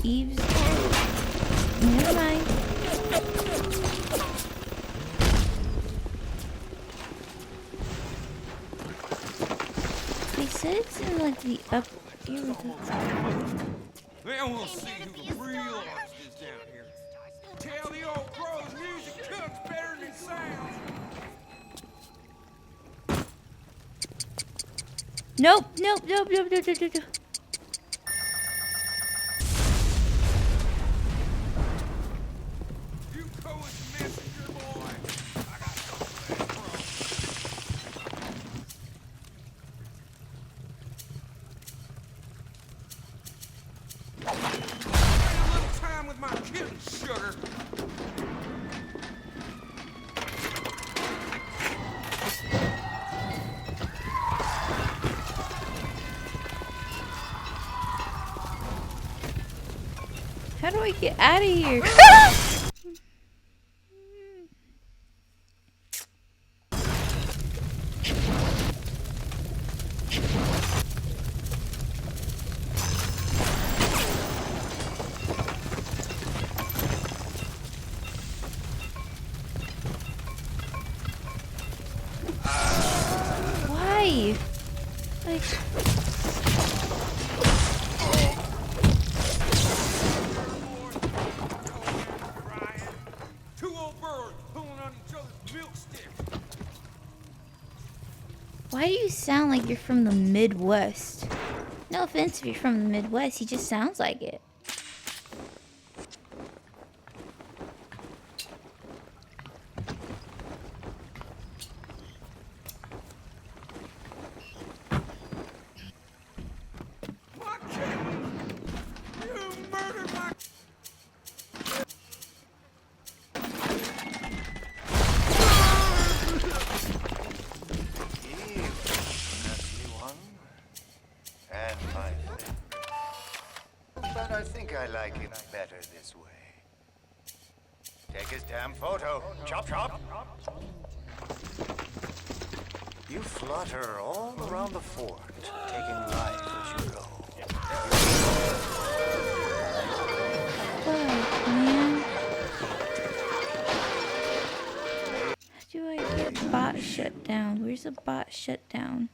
Eve's. Never mind. They said it's in like the up. Here we go. Then we'll see who the real artist is down here. Tell the old pros music cooks better than it sounds. Nope, nope, nope, nope, nope, nope, nope. You coach messenger boy. I got something for Spend a little time with my kitten, sugar. How do I get out of here? Why? me? Like... Two old birds pulling on each other's milk stick. Why do you sound like you're from the Midwest? No offense if you're from the Midwest, he just sounds like it. And my favorite. But I think I like it better this way. Take his damn photo. Chop, chop. You flutter all around the fort, taking life as you go. Fuck, man. How do I get bot shut down? Where's the bot shut down?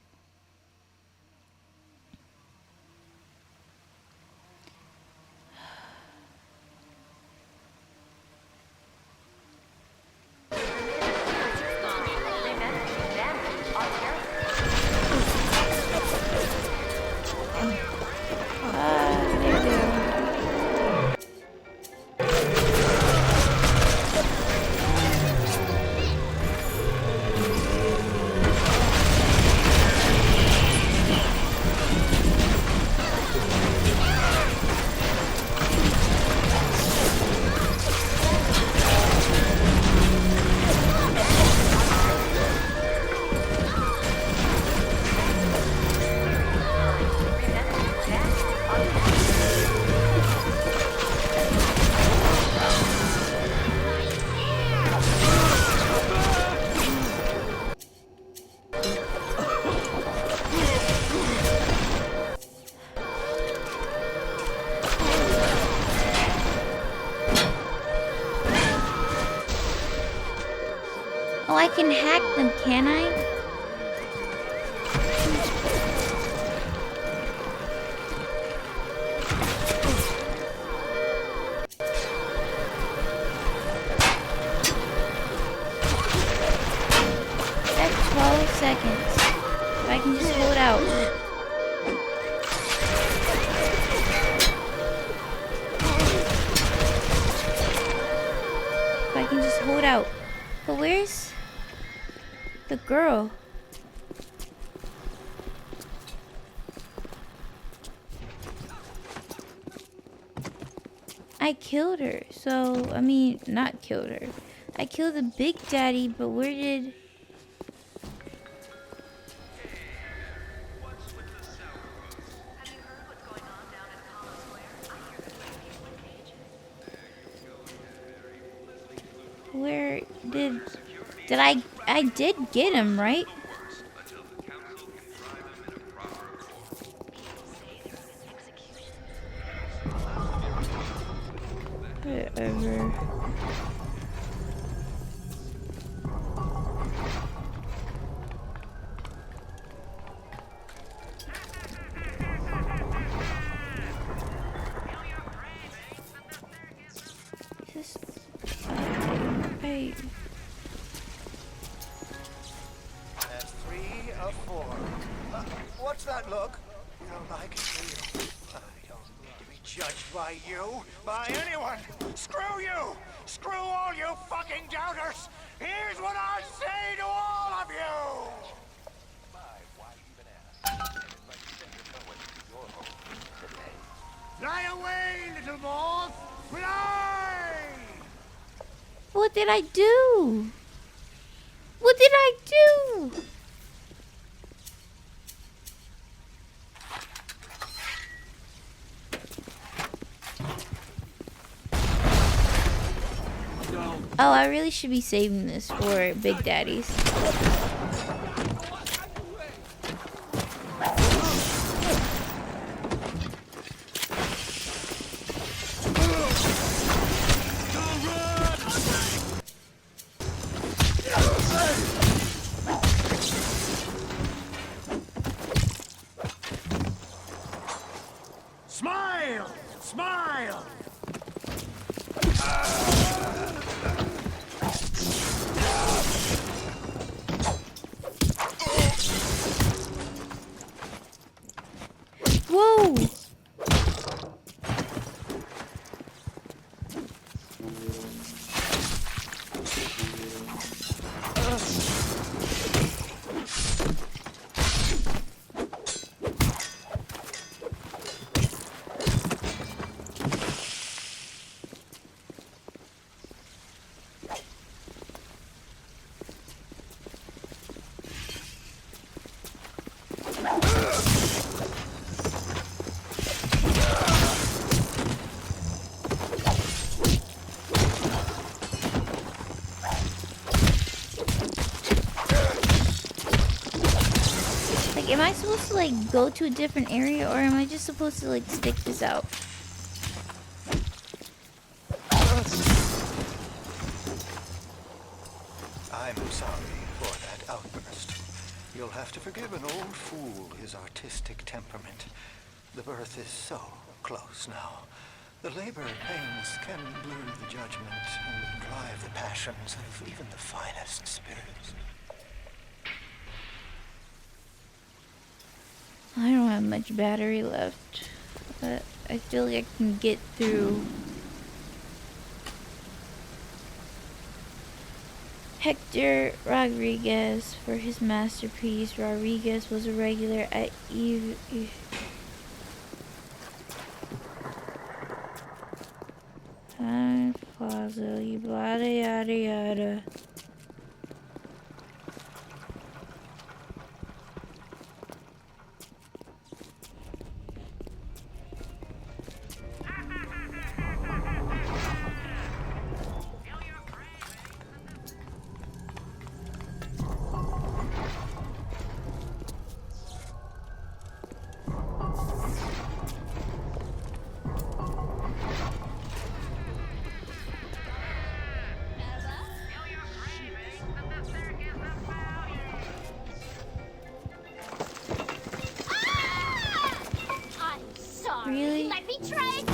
Oh, I can hack them, can I? That's 12 seconds. If I can just hold out. If I can just hold out. But where's the girl? I killed her, so, I mean, not killed her. I killed the Big Daddy, but where did... Where did I did get him, right? Whatever. Just hey. That's 3 of 4. What's that look? You don't like it, do you? I don't need to be judged by you, by anyone. Screw you! Screw all you fucking doubters! Here's what I say to all of you! Fly away, little moth! Fly! What did I do? What did I do? Oh, I really should be saving this for Big Daddies. Smile! Whoa! Like, am I supposed to, like, go to a different area, or am I just supposed to, like, stick this out? I'm sorry for that outburst. You'll have to forgive an old fool his artistic temperament. The birth is so close now. The labor pains can blur the judgment and drive the passions of even the finest spirits. I don't have much battery left, but I feel like I can get through. Hector Rodriguez for his masterpiece. Rodriguez was a regular at Plaza, yada yada yada. Really? Let me try it.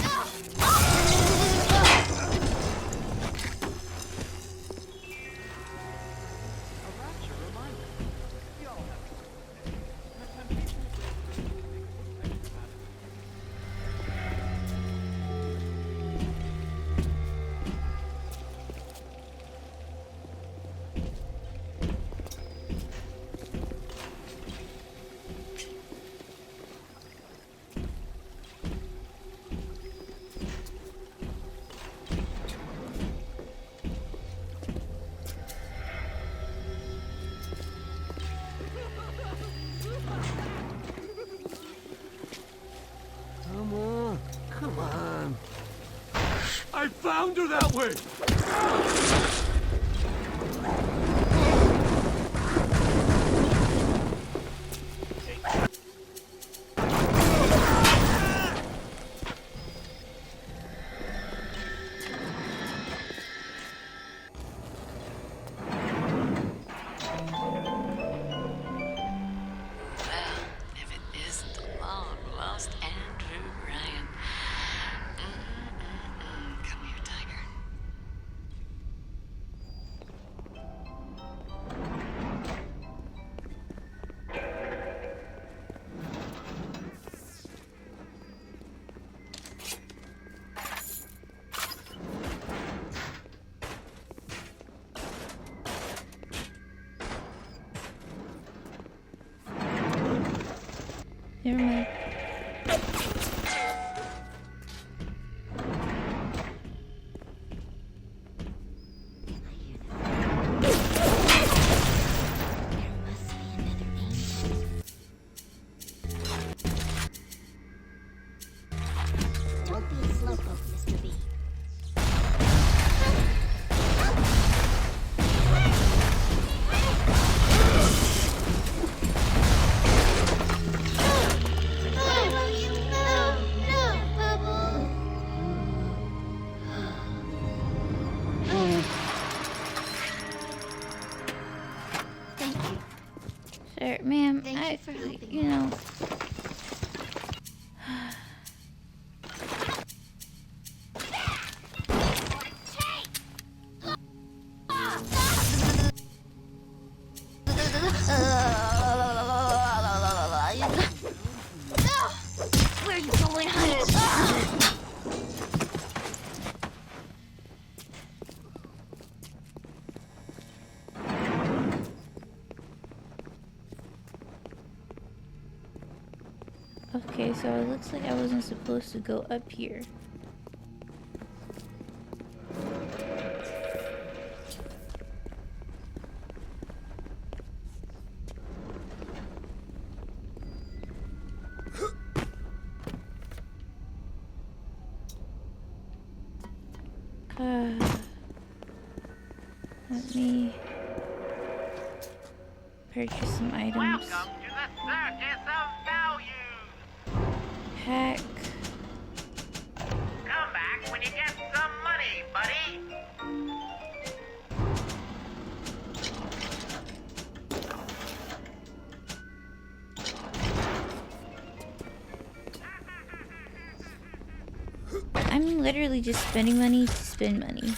Come on. I found her that way! Never mind. Don't be a slowpoke, Mr. B. Sir, ma'am, Thank you for helping you know. Okay, so it looks like I wasn't supposed to go up here. Let me purchase some items. Welcome to the circus of value. Pack. Come back when you get some money, buddy. I'm literally just spending money to spend money.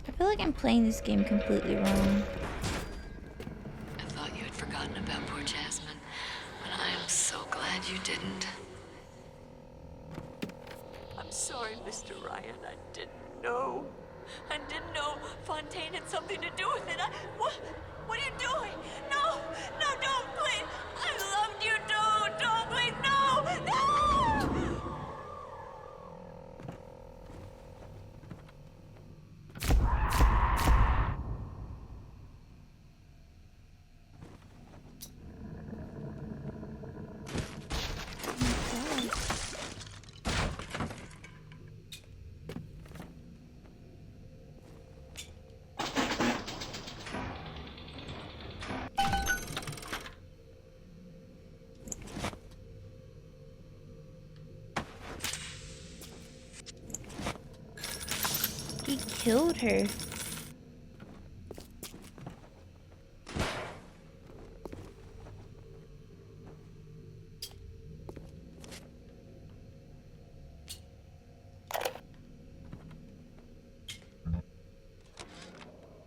I feel like I'm playing this game completely wrong. I thought you had forgotten about poor Jasmine, but I am so glad you didn't. I'm sorry, Mr. Ryan. I didn't know. I didn't know Fontaine had something to do with it. What are you doing? No! No, don't, please! I loved you, don't, please, no! No! He killed her.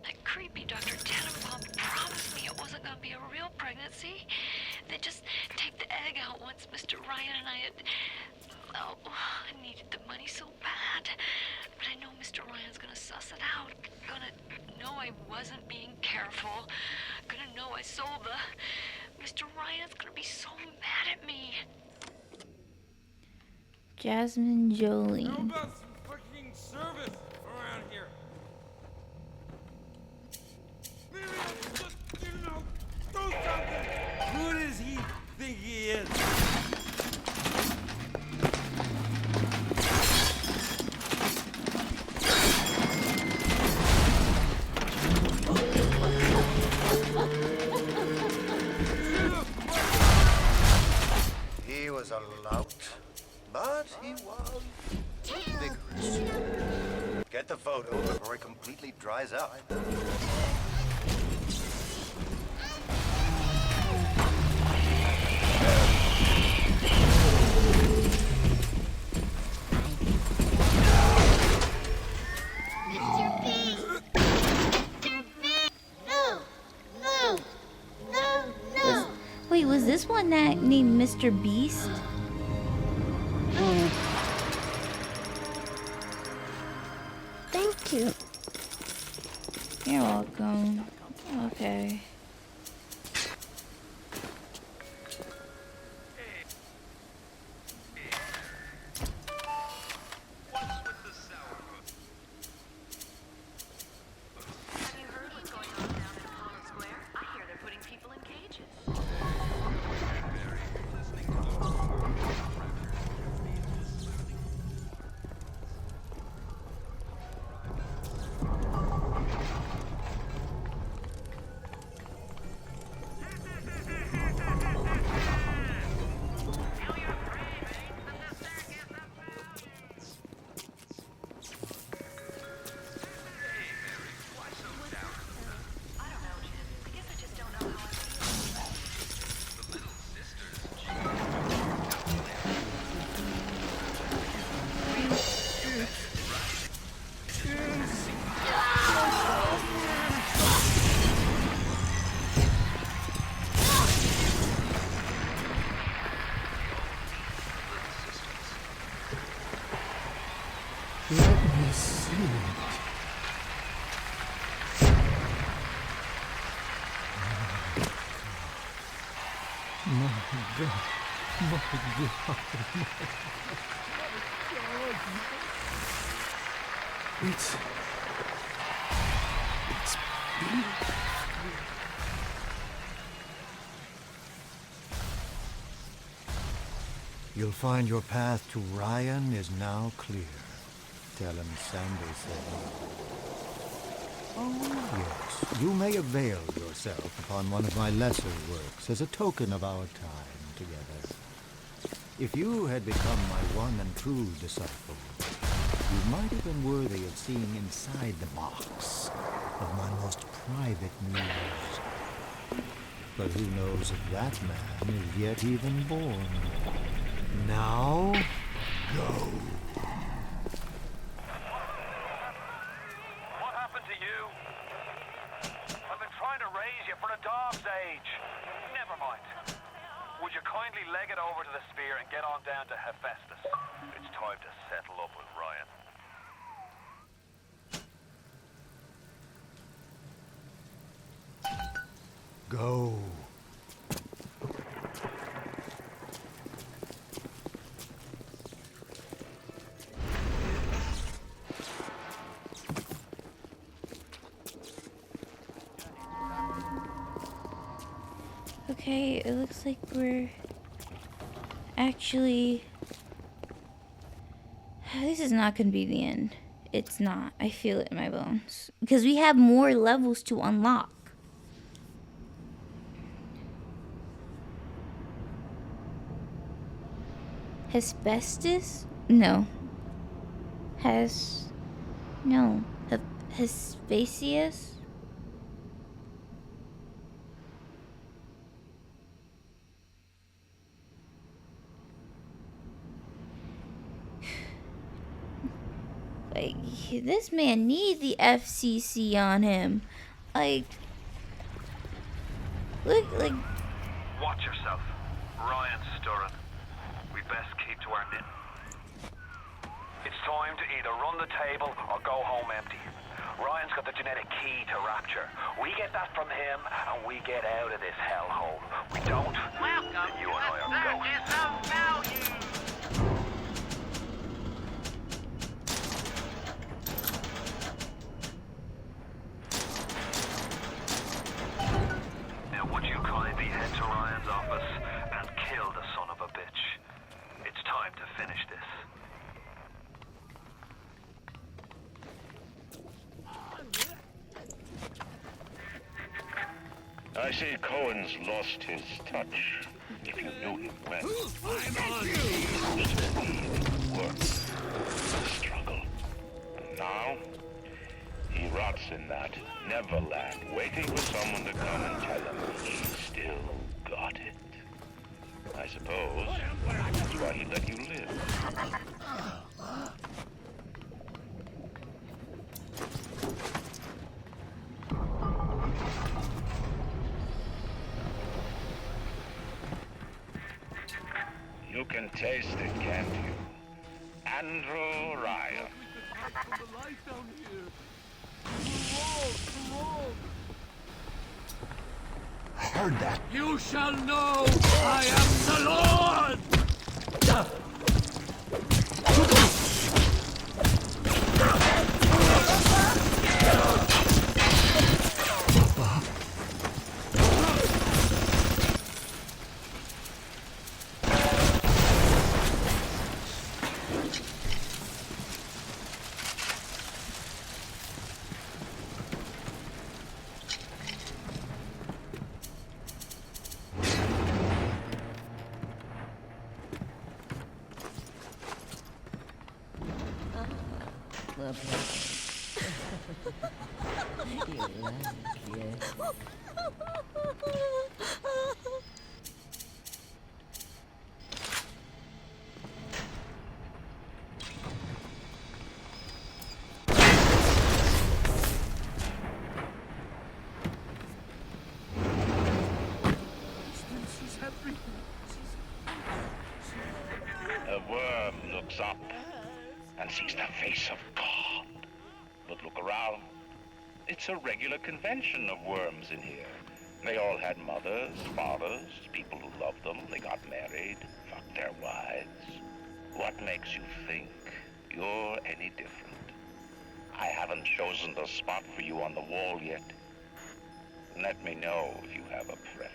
That creepy Dr. Tannenbaum promised me it wasn't gonna be a real pregnancy. They just take the egg out once Mr. Ryan and I had... Oh, I needed the money so bad. But I know Mr. Ryan's gonna suss it out. Gonna know I wasn't being careful. Gonna know I sold the... Mr. Ryan's gonna be so mad at me. Jasmine Jolene. How about some fucking service around here? Maybe just, do something. Who does he think he is? He was a lout, but he was vigorous. Get the photo before it completely dries out. Mr. B! No! No! No! No! Wait, was this one that named Mr. Beast? Thank you. You're welcome. Okay. Have you heard what's going on down in Apollo Square? I hear they're putting people in cages. My God. My God. It's You'll find your path to Ryan is now clear. Tell him Sandy said no. Oh, yes. You may avail yourself upon one of my lesser works as a token of our time together. If you had become my one and true disciple, you might have been worthy of seeing inside the box of my most private muse. But who knows if that man is yet even born. Now, go. What happened to you? I've been trying to raise you for a dog's age. Never mind. Would you kindly leg it over to the spear and get on down to Hephaestus? It's time to settle up with Ryan. Go. Okay, it looks like we're actually... This is not gonna be the end. It's not. I feel it in my bones. Because we have more levels to unlock. Hesbestus? No. No. Hespasius? Like, this man need the FCC on him. Like, look, like... Watch yourself. Ryan's stirring. We best keep to our knitting. It's time to either run the table or go home empty. Ryan's got the genetic key to Rapture. We get that from him, and we get out of this hellhole. We don't, then you and I are ghosts. Now would you kindly head to Ryan's office and kill the son of a bitch? It's time to finish this. I see Cohen's lost his touch. If you knew him well, he used to be work, struggle. And now, he rots in that Neverland, waiting for someone to come and tell him he's still got it. I suppose that's why he let you live. You can taste it, can't you? Andrew Ryan. I heard that. You shall know I am the Lord! A worm looks up and sees the face of God. But look around. It's a regular convention of worms in here. They all had mothers, fathers, people who loved them. They got married, fucked their wives. What makes you think you're any different? I haven't chosen the spot for you on the wall yet. Let me know if you have a preference.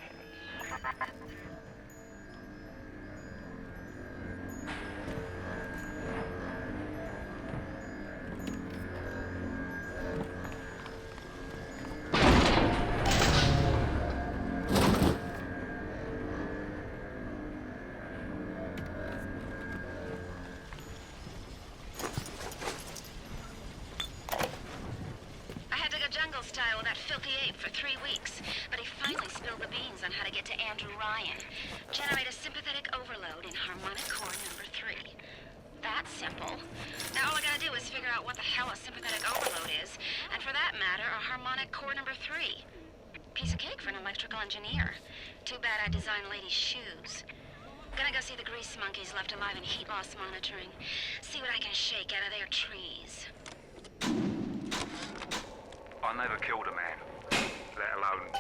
jungle style with that filthy ape for 3 weeks, but he finally spilled the beans on how to get to Andrew Ryan. Generate a sympathetic overload in harmonic core number 3. That's simple. Now all I gotta do is figure out what the hell a sympathetic overload is, and for that matter, a harmonic core number 3. Piece of cake for an electrical engineer. Too bad I designed ladies' shoes. Gonna go see the grease monkeys left alive in heat loss monitoring. See what I can shake out of their trees. I never killed a man, let alone...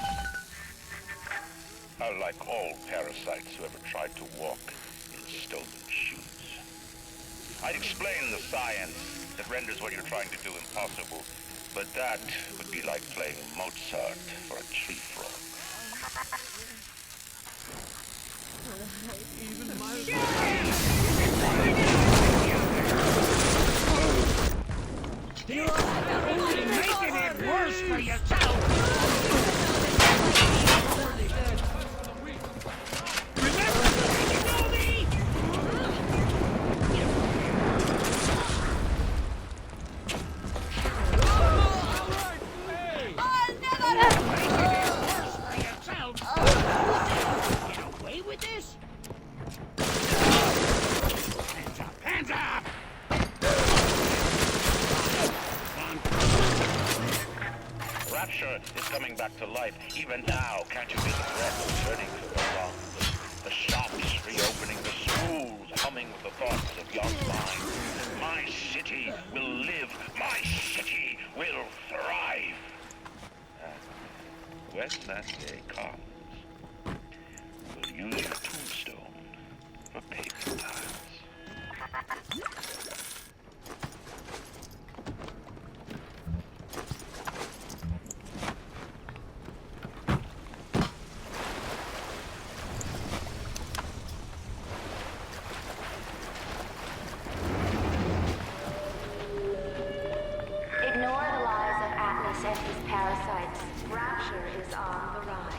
Like all parasites who ever tried to walk in stolen shoes. I'd explain the science that renders what you're trying to do impossible, but that would be like playing Mozart for a tree frog. You're only making it worse for yourself! Is coming back to life. Even now, can't you feel the breath turning to the lungs? The shops reopening, the schools humming with the thoughts of young minds. My city will live. My city will thrive. When that day comes, we'll use your tombstone for payment times. And his parasites. Rapture is on the rise.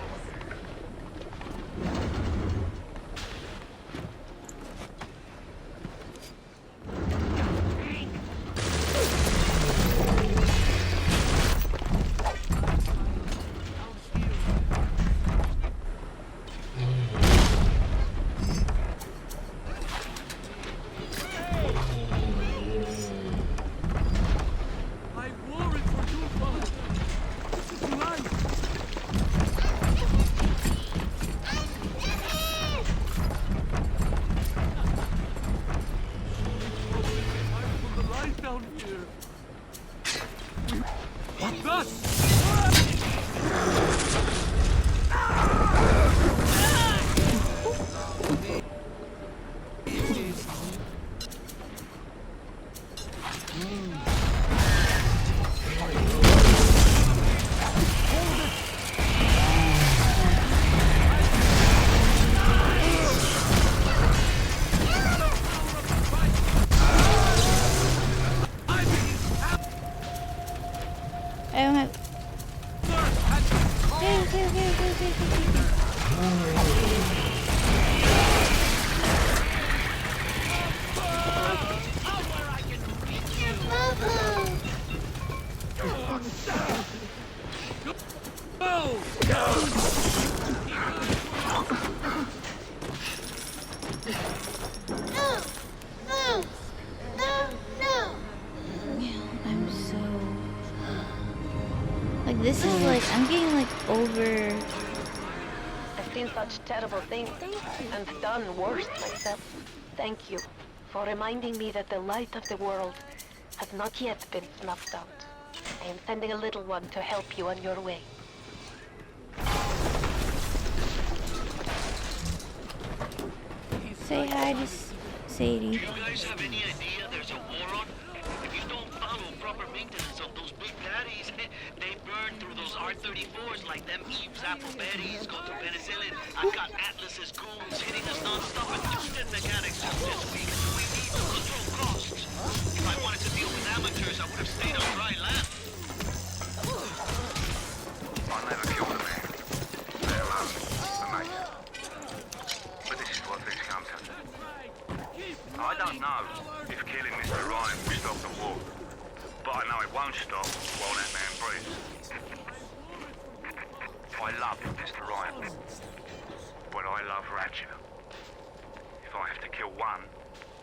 This is like, I'm getting like over... I've seen such terrible things and done worse myself. Thank you for reminding me that the light of the world has not yet been snuffed out. I am sending a little one to help you on your way. Say hi to Sadie. Do you guys have any idea there's a war on? If you don't follow proper maintenance of those big daddies, they burn through those R-34s like them Eve's apple berries go through penicillin. I've got Atlas's goons hitting us non-stop and Houston mechanics just this week. We need to control costs. If I wanted to deal with amateurs, I would have stayed on dry land. I never killed a man, let alone a mate. But this is what things come to. I don't know if killing Mr. Ryan will stop the war, but I know it won't stop while that man breathes. I love Mr. Ryan, but I love Ratchet. If I have to kill one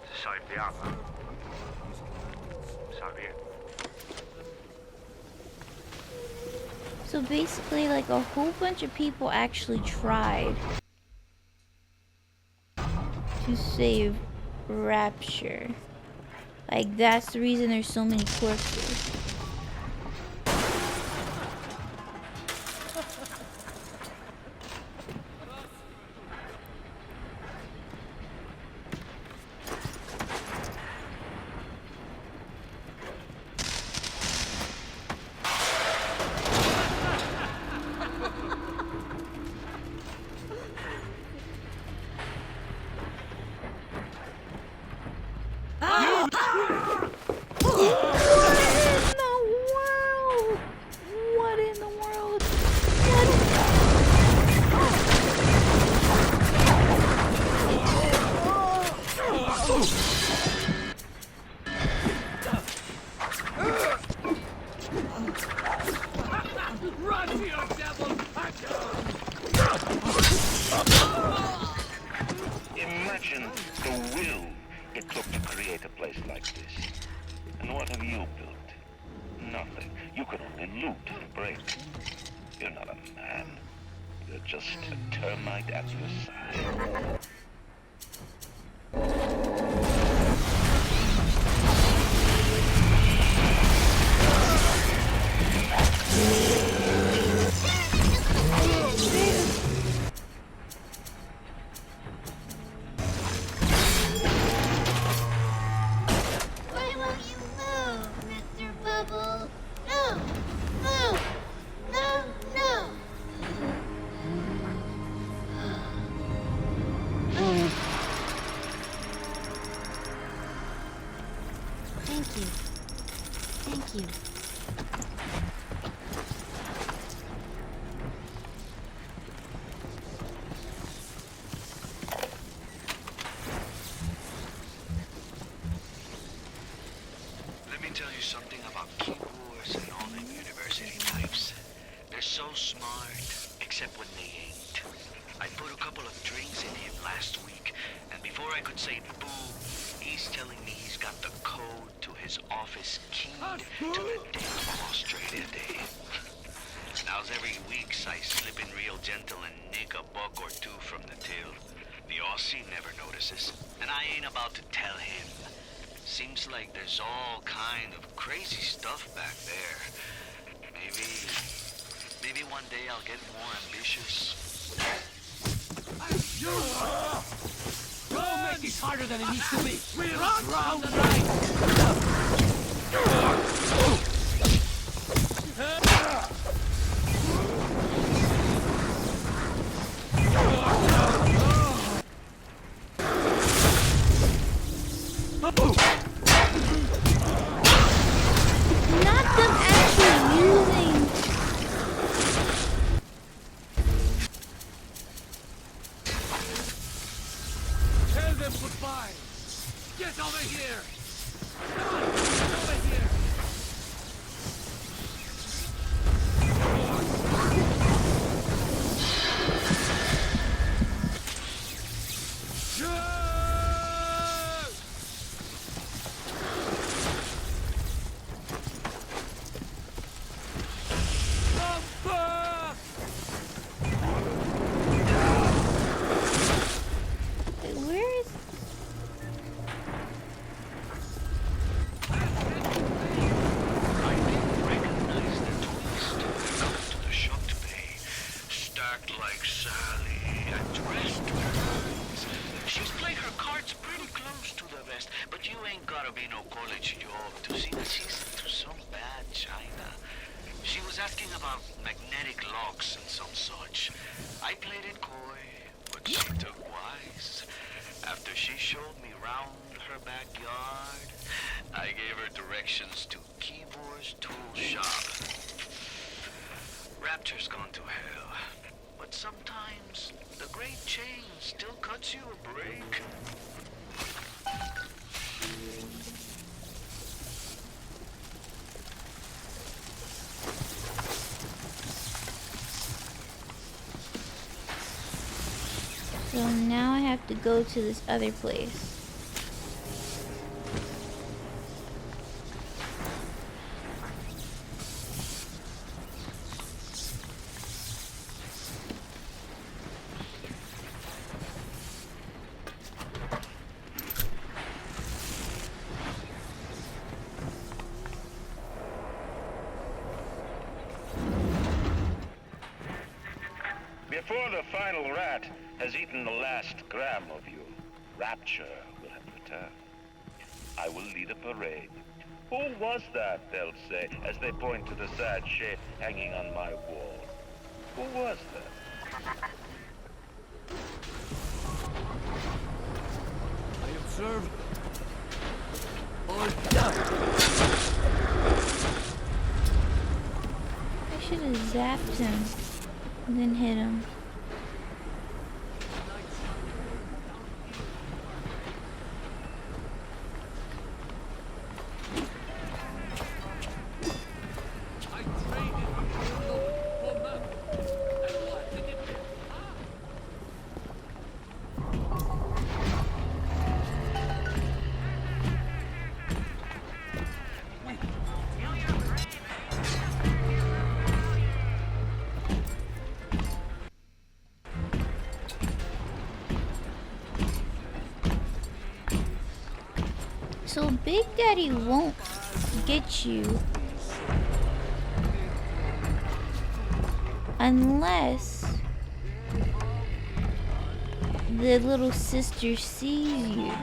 to save the other, so be it. So basically, like, a whole bunch of people actually tried to save Rapture. Like, that's the reason there's so many corpses. Imagine the will it took to create a place like this. And what have you built? Nothing. You could only loot and break. You're not a man. You're just a termite at your side. Why won't you move, Mr. Bubble? No! No! No! No! Thank you. Thank you. Let me tell you something about keyboards and all them university types. They're so smart, except when they ain't. I put a couple of drinks in him last week, and before I could say boo, he's telling me he's got the code to his office key to the day of Australia Day. Now's every weeks I slip in real gentle and nick a buck or two from the till. The Aussie never notices, and I ain't about to tell him. Seems like there's all kind of crazy stuff back there. Maybe one day I'll get more ambitious. Don't make this harder than it needs to be. We're on round the right. Not them actually using. Tell them goodbye. Get over here. Come on, get over here. Wait, where is? Recognize the twist. Come to the shocked bay, stacked like Sally, and dressed to the nines. She's played her cards pretty close to the vest, but you ain't gotta be no college job to see that she's into some bad china. She was asking about magnetic locks and some such. I played it coy, but she took wise. After she showed me round her backyard, I gave her directions to Kibor's tool shop. Rapture's gone to hell, but sometimes the great change still cuts you a break. So now I have to go to this other place. Before the final rat has eaten the last gram of you, Rapture will have returned. I will lead a parade. Who was that, they'll say, as they point to the sad shape hanging on my wall. Who was that? I observe or die. I should have zapped him and then hit him. So Big Daddy won't get you unless the little sister sees you.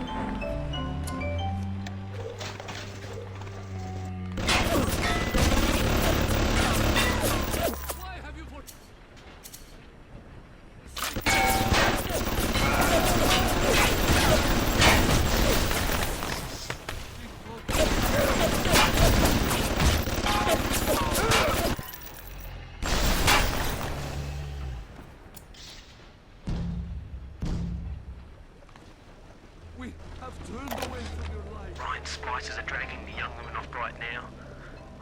We have turned away from your life. Ryan's spices are dragging the young woman off right now.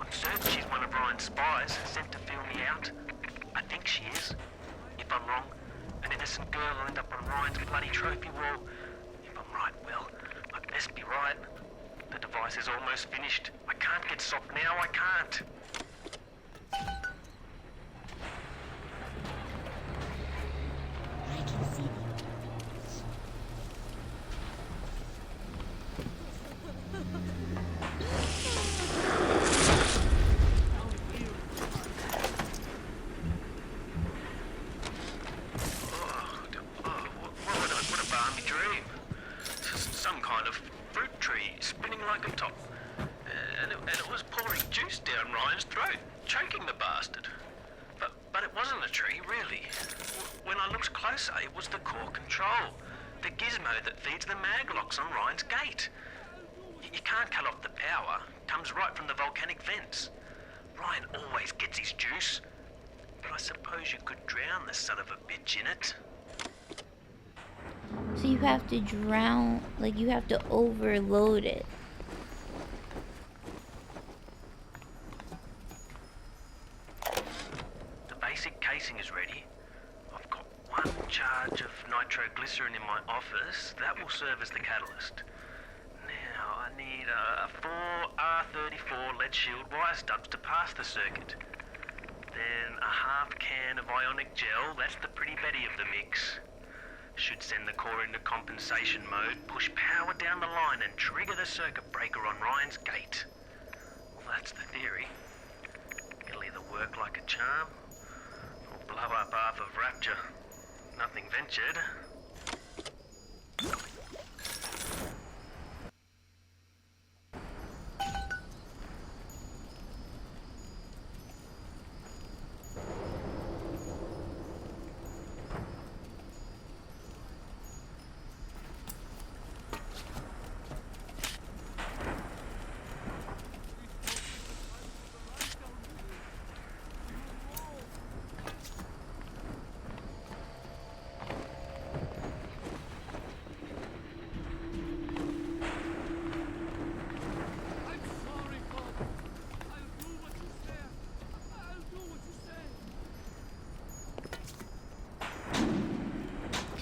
I'm certain she's one of Ryan's spies sent to fill me out. I think she is. If I'm wrong, an innocent girl will end up on Ryan's bloody trophy wall. If I'm right, well, I best be right. The device is almost finished. I can't get soft now, I can't. I can see them. What a balmy dream. Some kind of fruit tree spinning like a top. And it was pouring juice down Ryan's throat, choking the bastard. But it wasn't a tree, really. When I looked closer, it was the core control. The gizmo that feeds the mag locks on Ryan's gate. You can't cut off the power. Comes right from the volcanic vents. Ryan always gets his juice. But I suppose you could drown the son of a bitch in it. So you have to drown, like you have to overload it. The basic casing is ready. I've got one charge of nitroglycerin in my office. That will serve as the catalyst. Now I need a 4R34 lead shield wire stubs to pass the circuit. Then a half can of ionic gel. That's the pretty Betty of the mix. Should send the core into compensation mode, push power down the line and trigger the circuit breaker on Ryan's gate. Well, that's the theory. It'll either work like a charm, or blow up half of Rapture. Nothing ventured.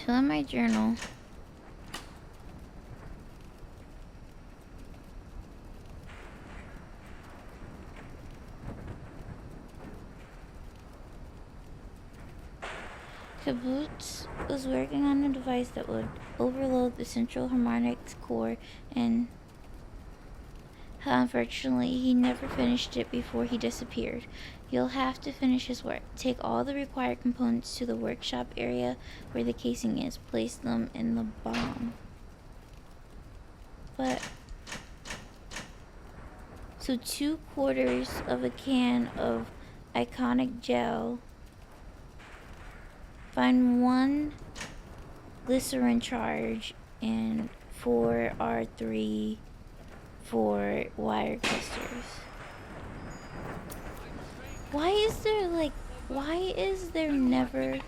Fill in my journal. Kibbutz was working on a device that would overload the central harmonics core, and unfortunately he never finished it before he disappeared. You'll have to finish his work. Take all the required components to the workshop area where the casing is. Place them in the bomb. But so 2/4 of a can of iconic gel. Find 1 glycerin charge and 4 R3 for wire clusters. Why is there never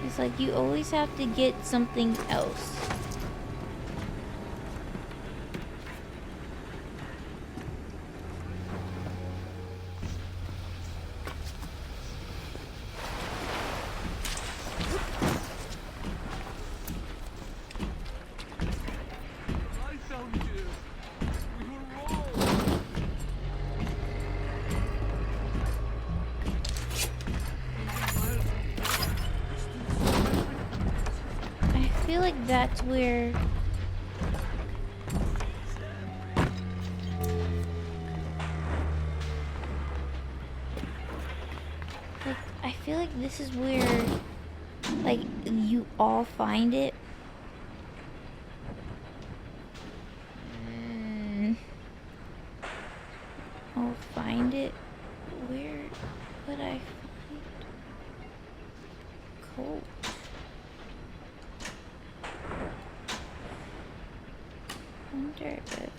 It's like you always have to get something else. I feel like that's where I feel like this is where like you all find it. I'll find it. Where would I find coal? Wonder if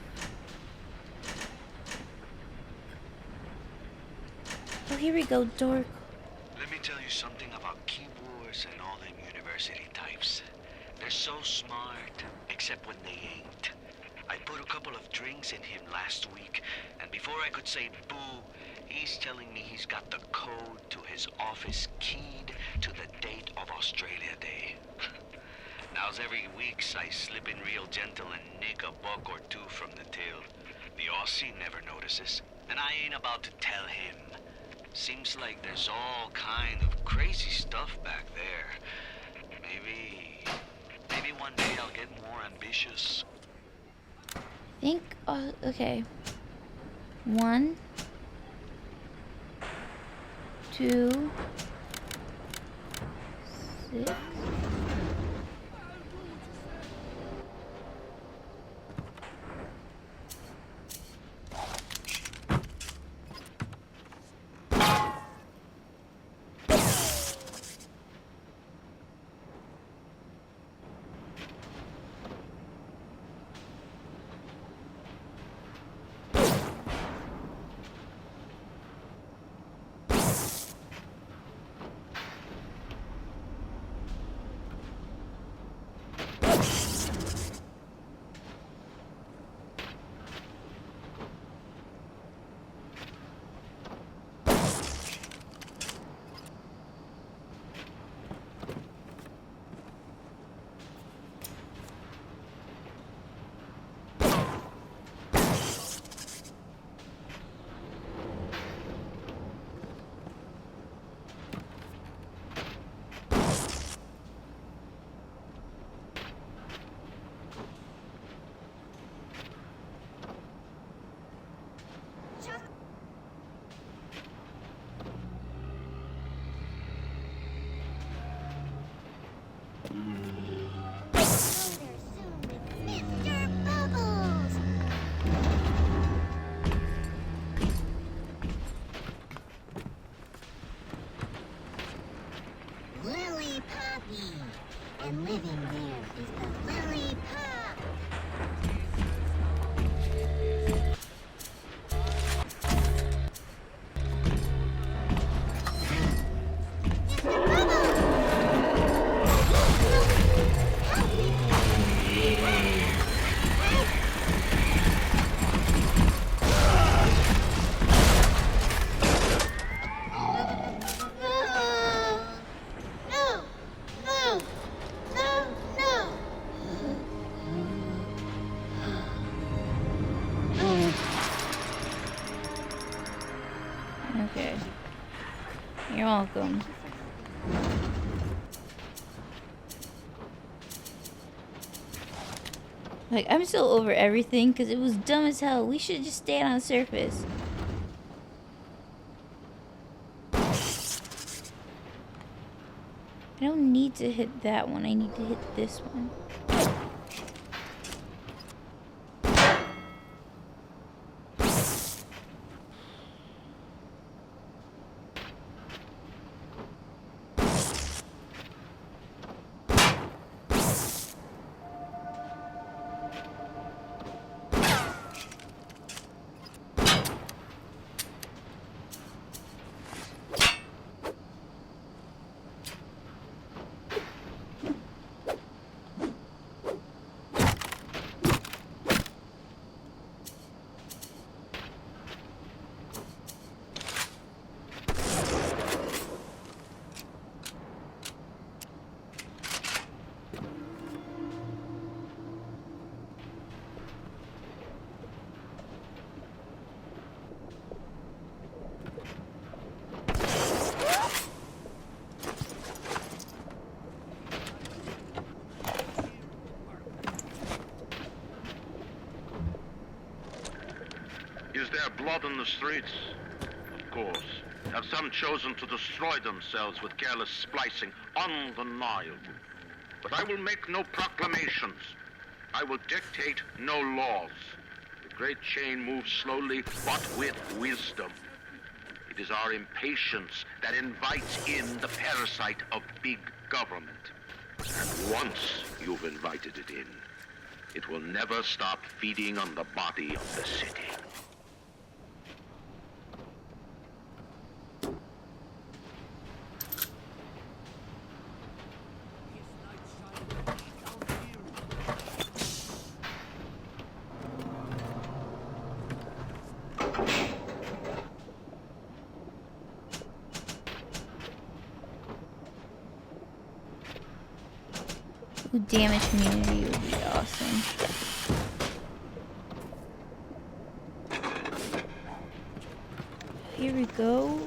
oh, here we go, dork. Let me tell you something about keyboards and all them university types. They're so smart, except when they ain't. I put a couple of drinks in him last week, and before I could say boo, he's telling me he's got the code to his office keyed to the date of Australia Day. Now's every weeks I slip in real gentle and nick a buck or two from the till. The Aussie never notices, and I ain't about to tell him. Seems like there's all kind of crazy stuff back there. Maybe one day I'll get more ambitious. Think, okay. 1, 2, 6. And living there is the lily pop. You're welcome. Like, I'm so over everything because it was dumb as hell. We should just stay on the surface. I don't need to hit that one. I need to hit this one. Is there blood in the streets? Of course. Have some chosen to destroy themselves with careless splicing? Undeniable. But I will make no proclamations. I will dictate no laws. The great chain moves slowly, but with wisdom. It is our impatience that invites in the parasite of big government. And once you've invited it in, it will never stop feeding on the body of the city. Ooh, damage community would be awesome. Here we go.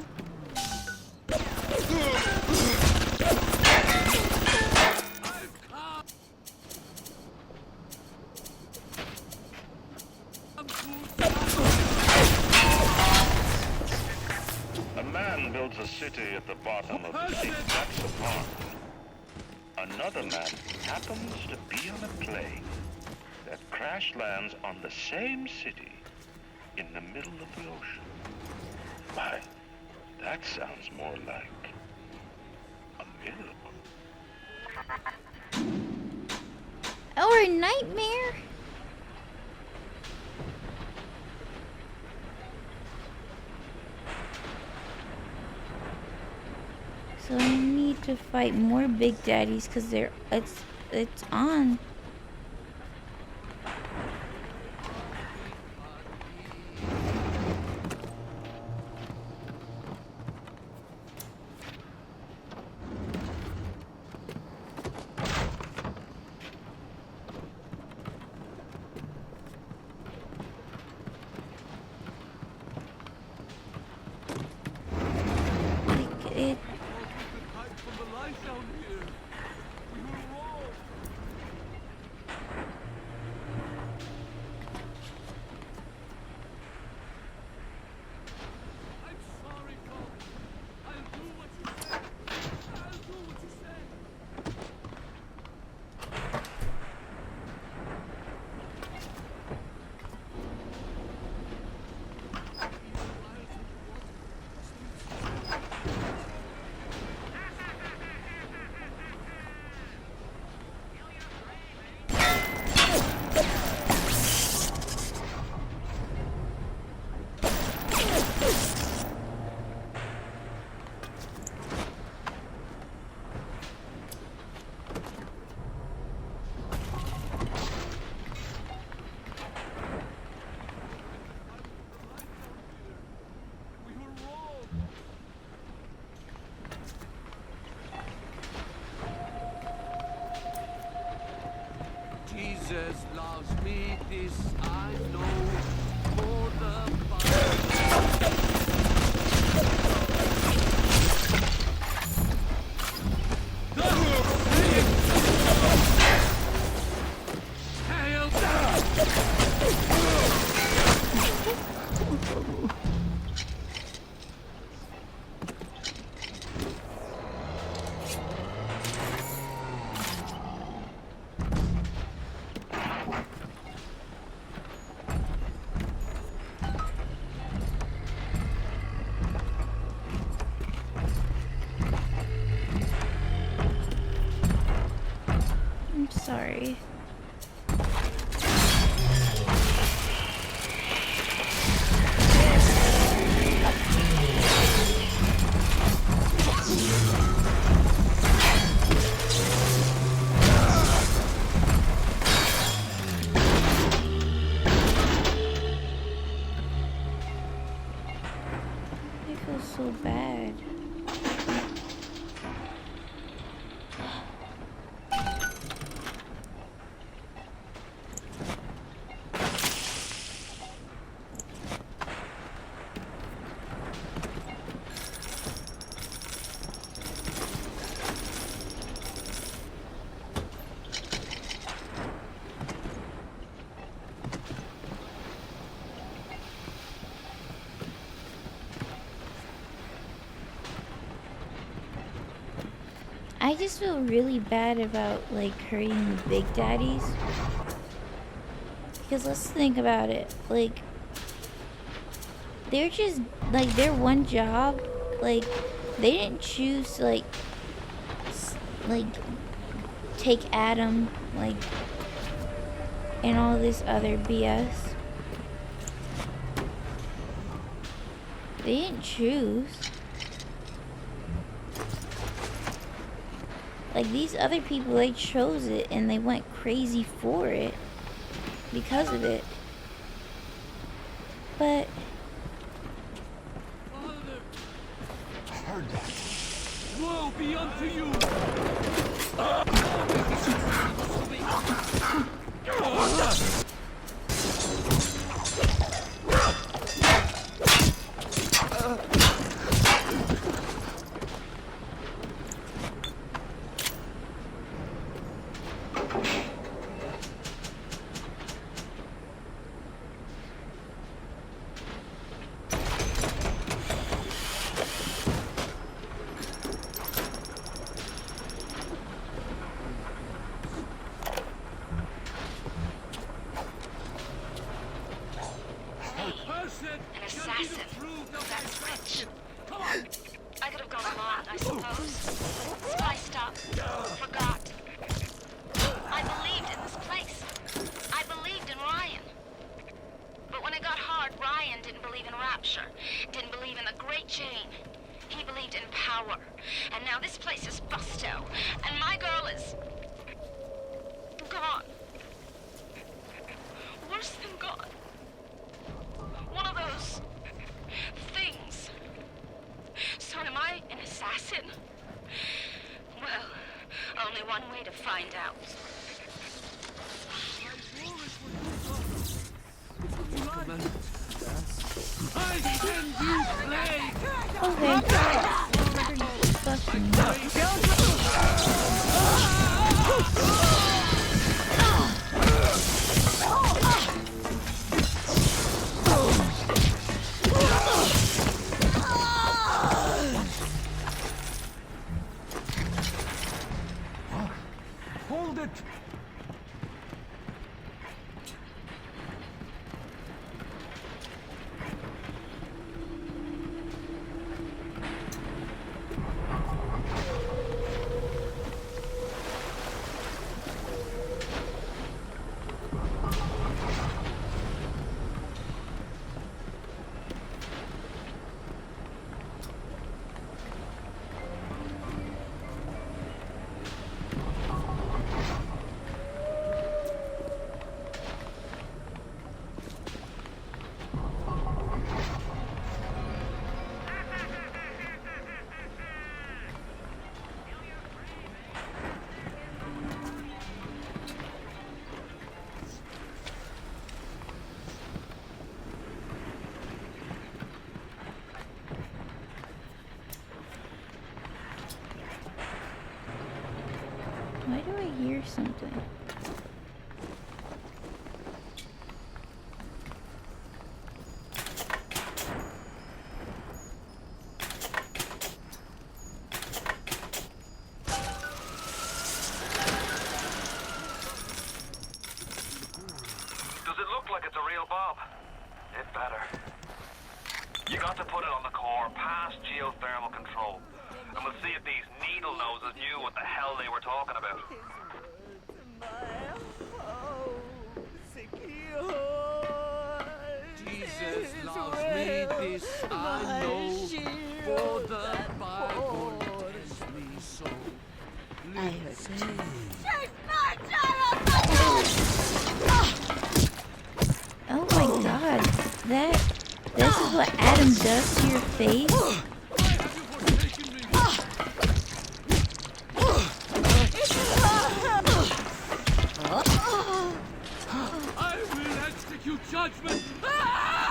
A man builds a city at the bottom of the sea. That's a mark. Another man happens to be on a plane that crash lands on the same city in the middle of the ocean. Why, that sounds more like a miracle. Or a nightmare? So I need to fight more big daddies because it's on. It Jesus loves me, this I know, for the Bible. sorry. I feel so bad. I just feel really bad about like hurting the big daddies. Because let's think about it. Like, they're just like their one job. Like, they didn't choose to like take Adam like and all this other BS. They didn't choose. Like, these other people, they chose it and they went crazy for it because of it. But I heard that. Woe be unto you! An assassin. That's rich. I could have gone along, I suppose. Spiced up. Forgot. I believed in this place. I believed in Ryan. But when it got hard, Ryan didn't believe in rapture. Didn't believe in the Great Chain. He believed in power. And now this place is busto. And my girl is gone. Worse than gone. One of those things. So am I an assassin? Well, only one way to find out. I send you plague! Hold it! why do I hear something? Does it look like it's a real bomb? It better. You got to put it on the core, past geothermal control. And we'll see if these needle noses knew what the hell they were talking about. this I know, for the Bible tells me so. Oh my god. This is what Adam does to your face? I will execute judgment. I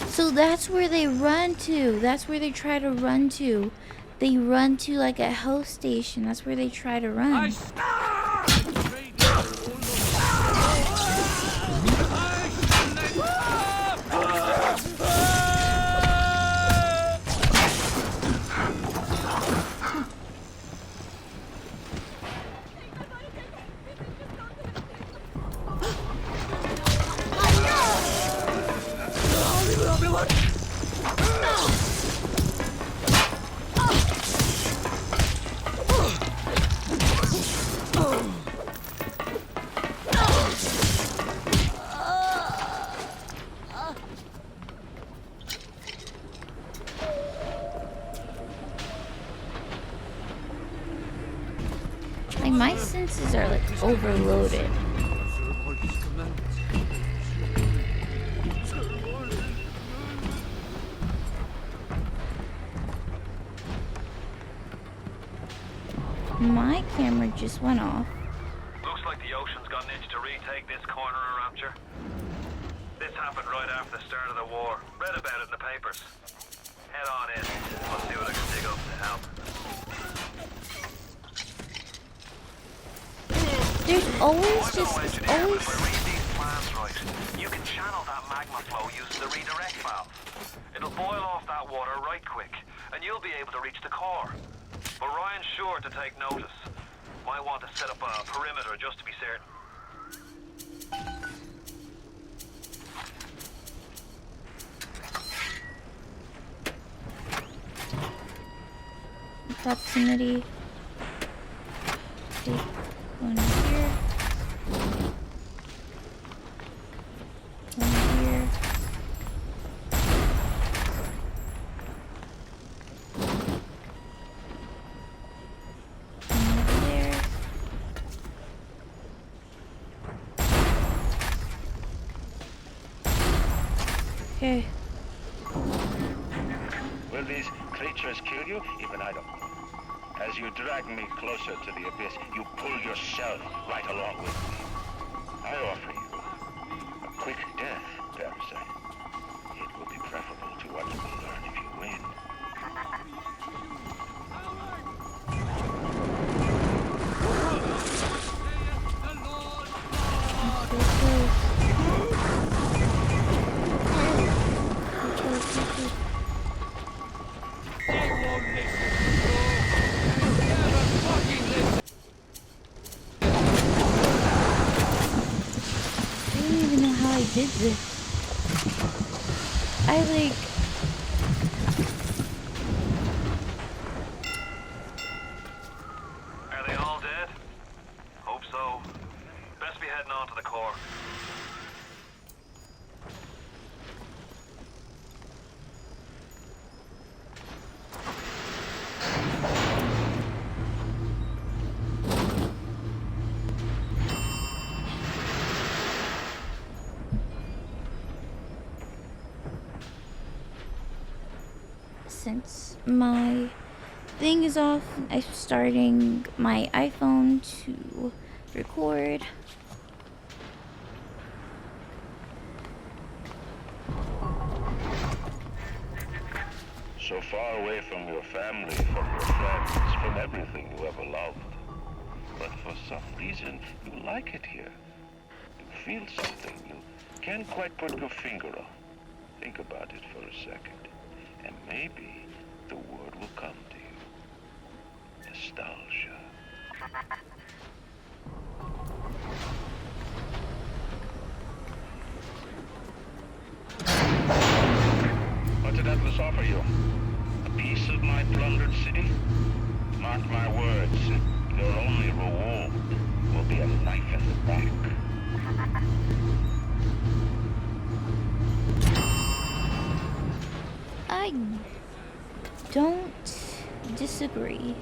So that's where they run to. That's where they try to run to. They run to like a health station. That's where they try to run. Like my senses are like overloaded. My camera just went off. Looks like the ocean's got an itch to retake this corner of Rapture. This happened right after the start of the war. Read about it in the papers. Head on in. I'll see what I can dig up to help. There's always just always. If I read these plans right, you can channel that magma flow using the redirect valve. It'll boil off that water right quick, and you'll be able to reach the core. But Ryan's sure to take notice. Might want to set up a perimeter just to be certain. Proximity. Take one here. One here. One there. Okay. Will these creatures kill you? Even I don't know. As you drag me closer to the abyss, you pull yourself right along with me. I offer you a quick death, Parasite. It will be preferable to what you will learn if you win. I don't even know how I did this. I like. Are they all dead? Hope so. Best be heading on to the core. Since my thing is off, I'm starting my iPhone to record. So far away from your family, from your friends, from everything you ever loved. But for some reason, you like it here. You feel something you can't quite put your finger on. Think about it for a second. And maybe the word will come to you. Nostalgia. What did Atlas offer you? A piece of my plundered city? Mark my words, your only reward will be a knife in the back. I don't disagree.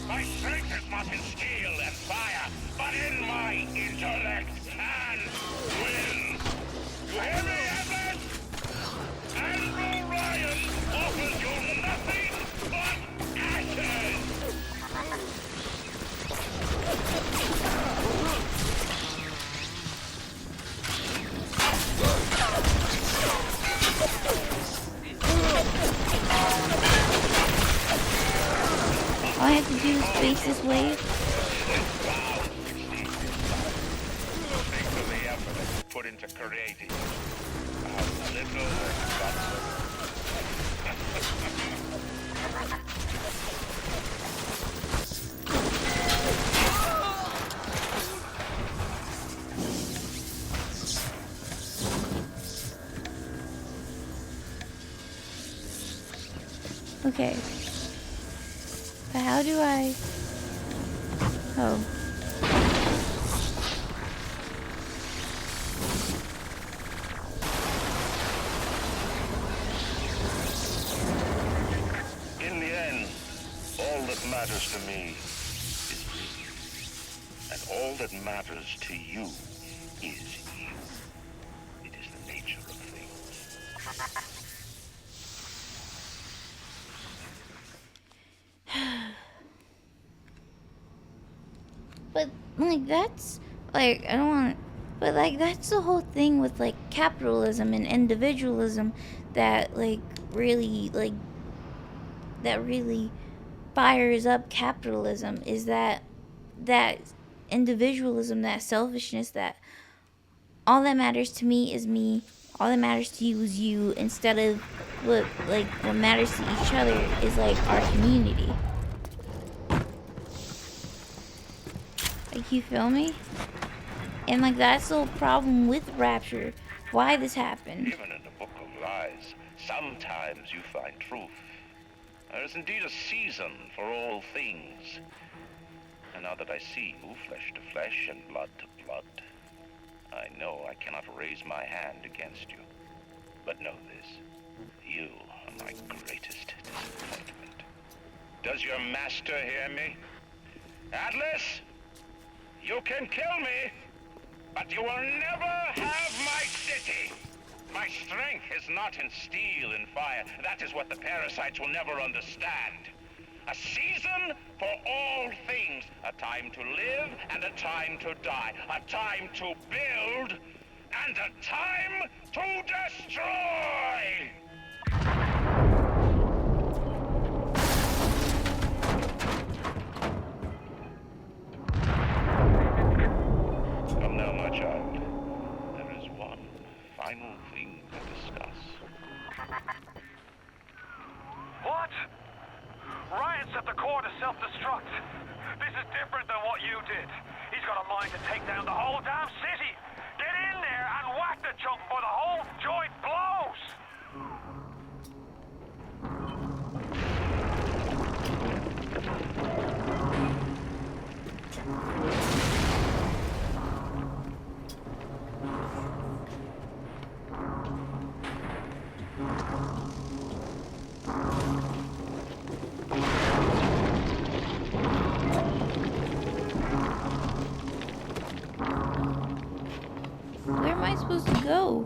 My strength is not in steel and fire, but in my intellect and will. You hear me, Atlas? Andrew Ryan offers you nothing but ashes! All I have to do is face this wave. Put into creating a little Okay. But how do I... Oh. In the end, all that matters to me is me. And all that matters to you is you. It is the nature of things. But, like, that's... Like, I don't want... But, like, that's the whole thing with, like, capitalism and individualism that, like, really, like... That really fires up capitalism is that individualism, that selfishness, that all that matters to me is me, all that matters to you is you, instead of what matters to each other is, like, our community. Like, you feel me? And, like, that's the whole problem with Rapture. Why this happened. Even in the book of lies, sometimes you find truth. There is indeed a season for all things. And now that I see you, flesh to flesh and blood to blood, I know I cannot raise my hand against you. But know this, you are my greatest disappointment. Does your master hear me? Atlas, you can kill me, but you will never have my city. My strength is not in steel and fire. That is what the parasites will never understand. A season for all things. A time to live and a time to die. A time to build and a time to destroy. Come now, my child. There is one final thing to discuss. What? Ryan set the core to self-destruct. This is different than what you did. He's got a mind to take down the whole damn city. Get in there and whack the chunk before the whole joint blows. supposed to go?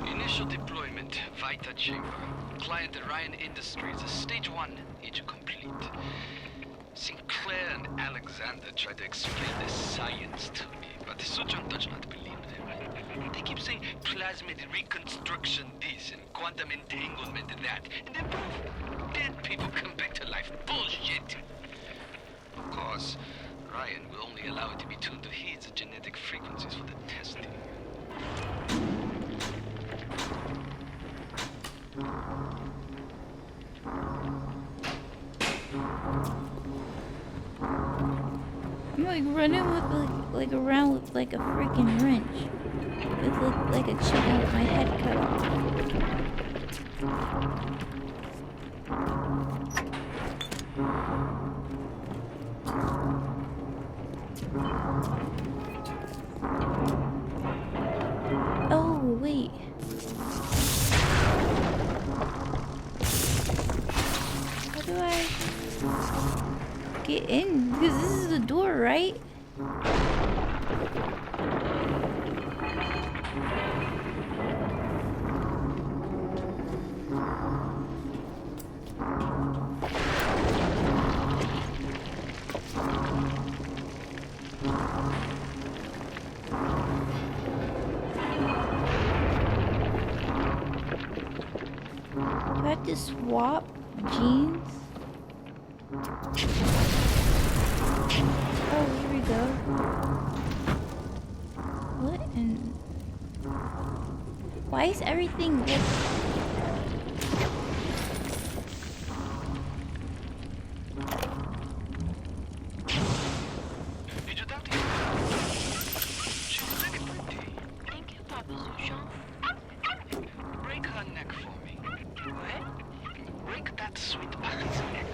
Initial deployment, Vita Chamber. Client Ryan Industries, stage 1, agent complete. Sinclair and Alexander tried to explain the science to me, but Suchong does not believe them. They keep saying plasmid reconstruction this and quantum entanglement that, and then poof, dead people come back to life. Bullshit! Of course, Ryan will only allow it to be tuned to his genetic frequencies for the testing. I'm like running with like around with like a freaking wrench. With like a chicken with my head cut off. Oh wait. How do I get in? Because this is the door, right? Do I have to swap jeans? Oh, here we go. What in... Why is everything like... Thank you, Papa Sushon. Break her neck for me. What? Break that sweet puppy's neck.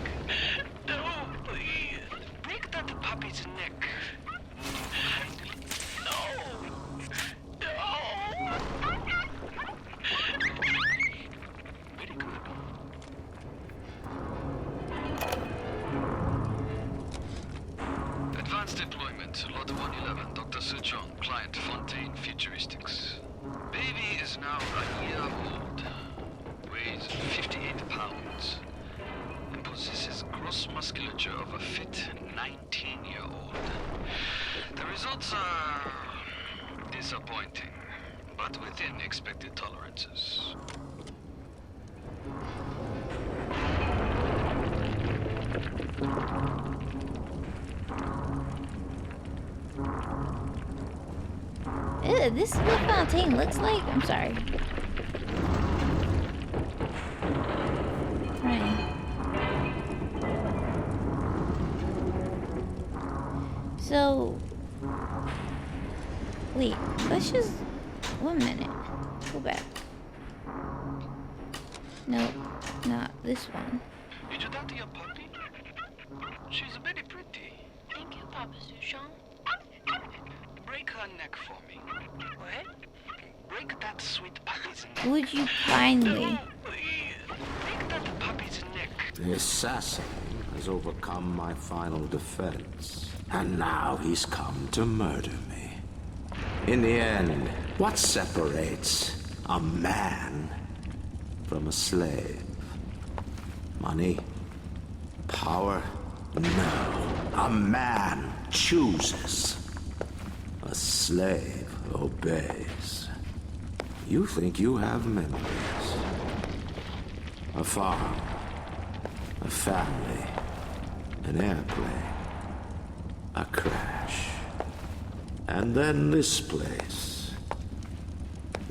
No, please. Break that puppy's neck. No. No. Very good. Advanced deployment, Lot 111, Dr. Suchong, client Fontaine Futuristics. Baby is now a year old, weighs 58 pounds, and possesses gross musculature of a fit 19-year-old. The results are disappointing, but within expected tolerances. Ew, this is what Fontaine looks like? I'm sorry. Right. So... Wait, let's just... 1 minute. Go back. Nope, not this one. Did you talk to your puppy? She's very pretty. Thank you, Papa Sushon. Break her neck for me. What? Break that sweet puppy's neck. Would you kindly? Break that puppy's neck. The assassin has overcome my final defense, and now he's come to murder me. In the end, what separates a man from a slave? Money? Power? No. A man chooses. A slave obeys. You think you have memories. A farm. A family. An airplane. A crash. And then this place.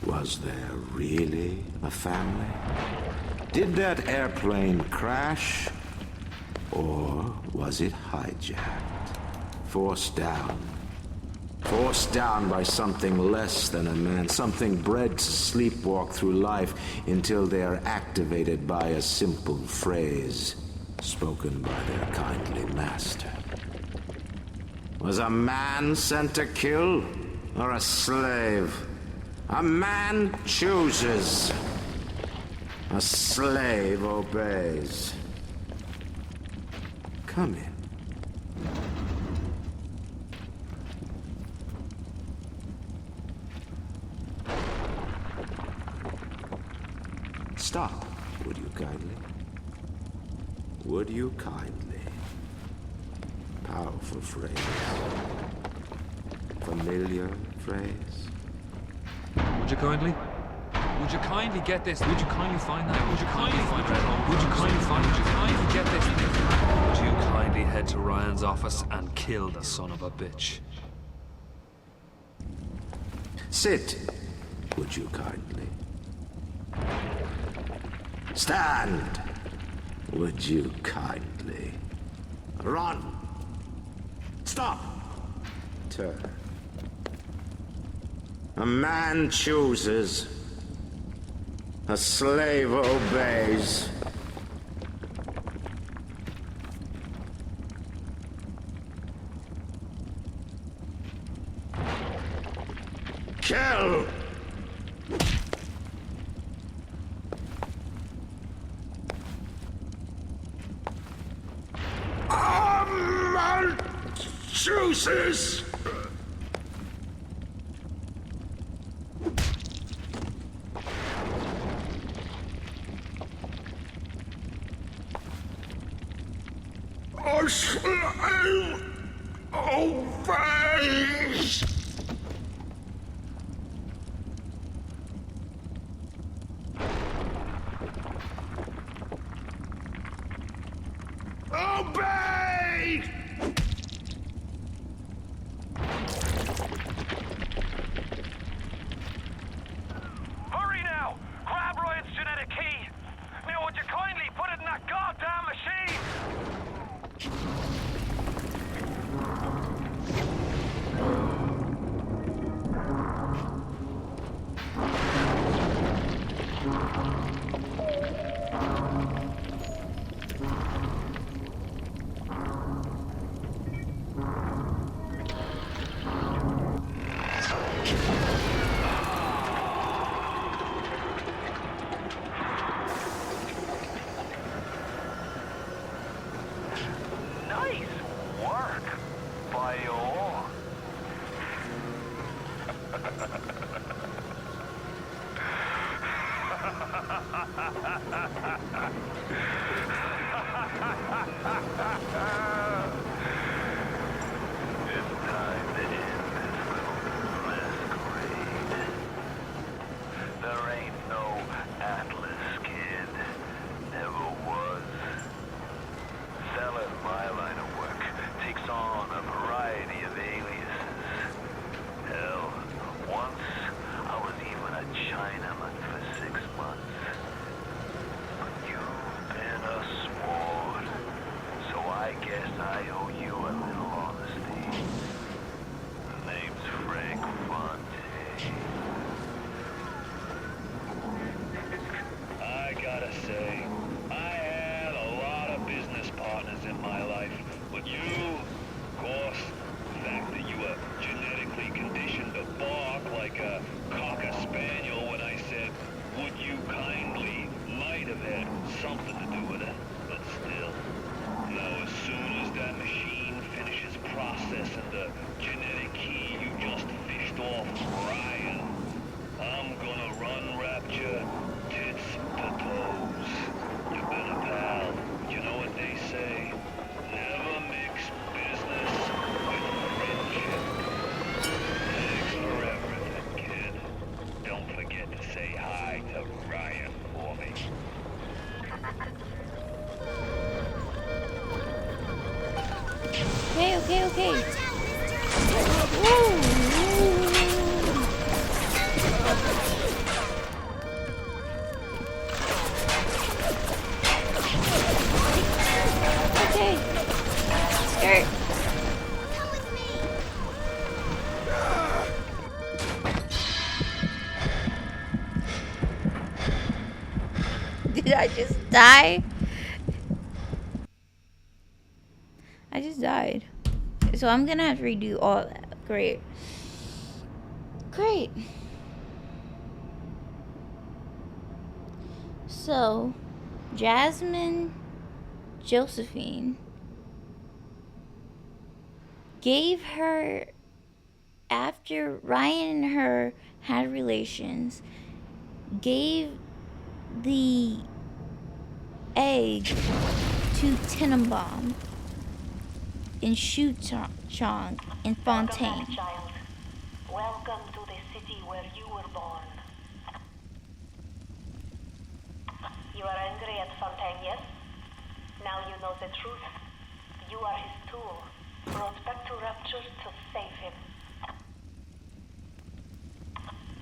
Was there really a family? Did that airplane crash? Or was it hijacked? Forced down Forced down by something less than a man, something bred to sleepwalk through life until they are activated by a simple phrase spoken by their kindly master. Was a man sent to kill or a slave? A man chooses. A slave obeys. Come in. Stop, would you kindly? Would you kindly? Powerful phrase. Familiar phrase. Would you kindly? Would you kindly get this? Would you kindly find that? Would you kindly find that? Would you kindly find? Would you kindly get this? Would you kindly head to Ryan's office and kill the son of a bitch? Sit, would you kindly? Stand, would you kindly? Run! Stop! Turn. A man chooses. A slave obeys. Kill! A man chooses. A slave obeys. Obey! Hurry now! Grab Ryan's genetic key! Now would you kindly put it in that goddamn machine? Nice work, Bio. It's time to end this little masquerade. There ain't no Atlas kid. Never was. Selling my line of work takes on a variety of aliases. Hell, once I was even a Chinaman for 6 months. But you've been a sport, so I guess I owe you a little honesty. The name's Frank Fonte. I gotta say, I had a lot of business partners in my life, but you, of course, the fact that you were genetically conditioned to bark like a cocker spaniel when I said, would you kindly, might have had something to do with it, but still. Now, as soon as that machine finishes processing the genetic key you just fished off Ryan, I'm gonna run Rapture tits to toes. You've been a pal. You know what they say? Never mix business with friendship. Thanks for everything, kid. Don't forget to say hi to Ryan for me. Okay. Woo! Okay. Skirt. Did I just die? I just died. So I'm gonna have to redo all that. Great. Great. So, Jasmine Josephine gave her, after Ryan and her had relations, gave the egg to Tenenbaum in Chong in Fontaine. Welcome back, child. Welcome to the city where you were born. You are angry at Fontaine, yes? Now you know the truth. You are his tool, brought back to Rapture to save him.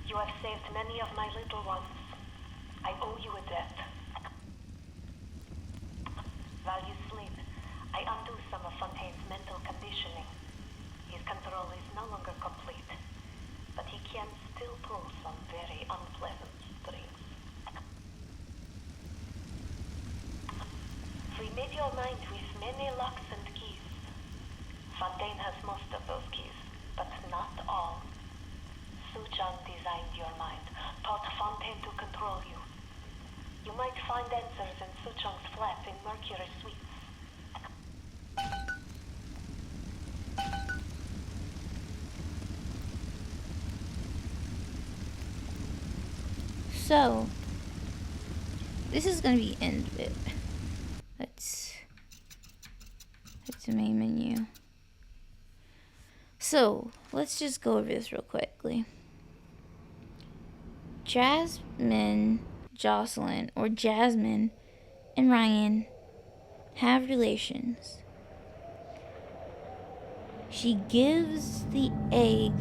You have saved many of my little ones. I owe you a debt. While you sleep, I undo some of Fontaine's mental conditioning. His control is no longer complete, but he can still pull some very unpleasant strings. Remade your mind with many locks and keys. Fontaine has most of those keys, but not all. Suchong designed your mind, taught Fontaine to control you. You might find answers in Suchong's flat in Mercury Suites. So, this is gonna be the end of it. That's the main menu. So, let's just go over this real quickly. Jasmine, Jocelyn, or Jasmine and Ryan have relations. She gives the egg,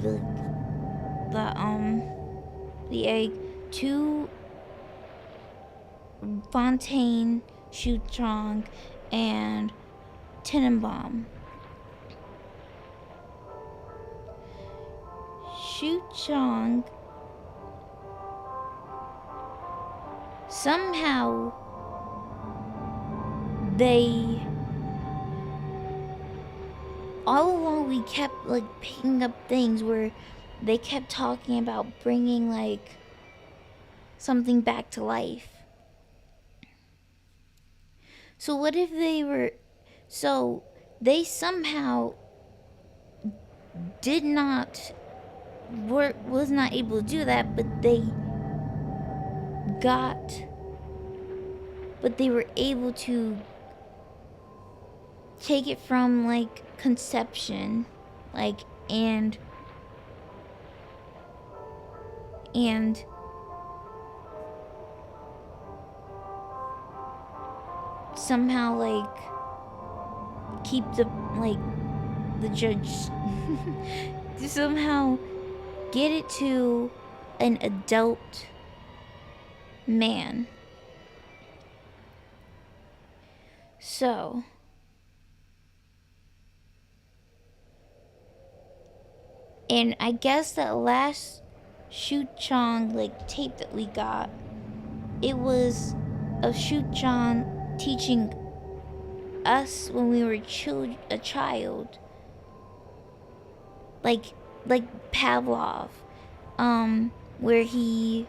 the egg to Fontaine, Shuchong, and Tenenbaum. Shuchong somehow all along we kept like picking up things where they kept talking about bringing like something back to life. So what if they somehow was not able to do that, but they were able to take it from like conception, like and somehow like keep the judge to somehow get it to an adult man. So and I guess that last Shuchong like tape that we got, it was of Shuchong teaching us when we were a child, like Pavlov, where he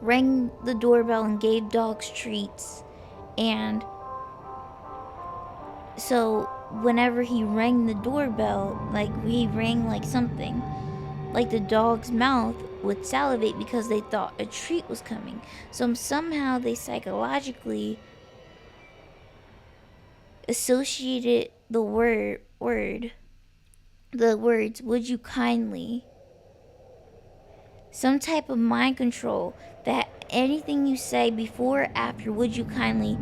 rang the doorbell and gave dogs treats, and so whenever he rang the doorbell, like he rang like something, like the dog's mouth would salivate because they thought a treat was coming. So somehow they psychologically associated the words, would you kindly, some type of mind control that anything you say before or after would you kindly,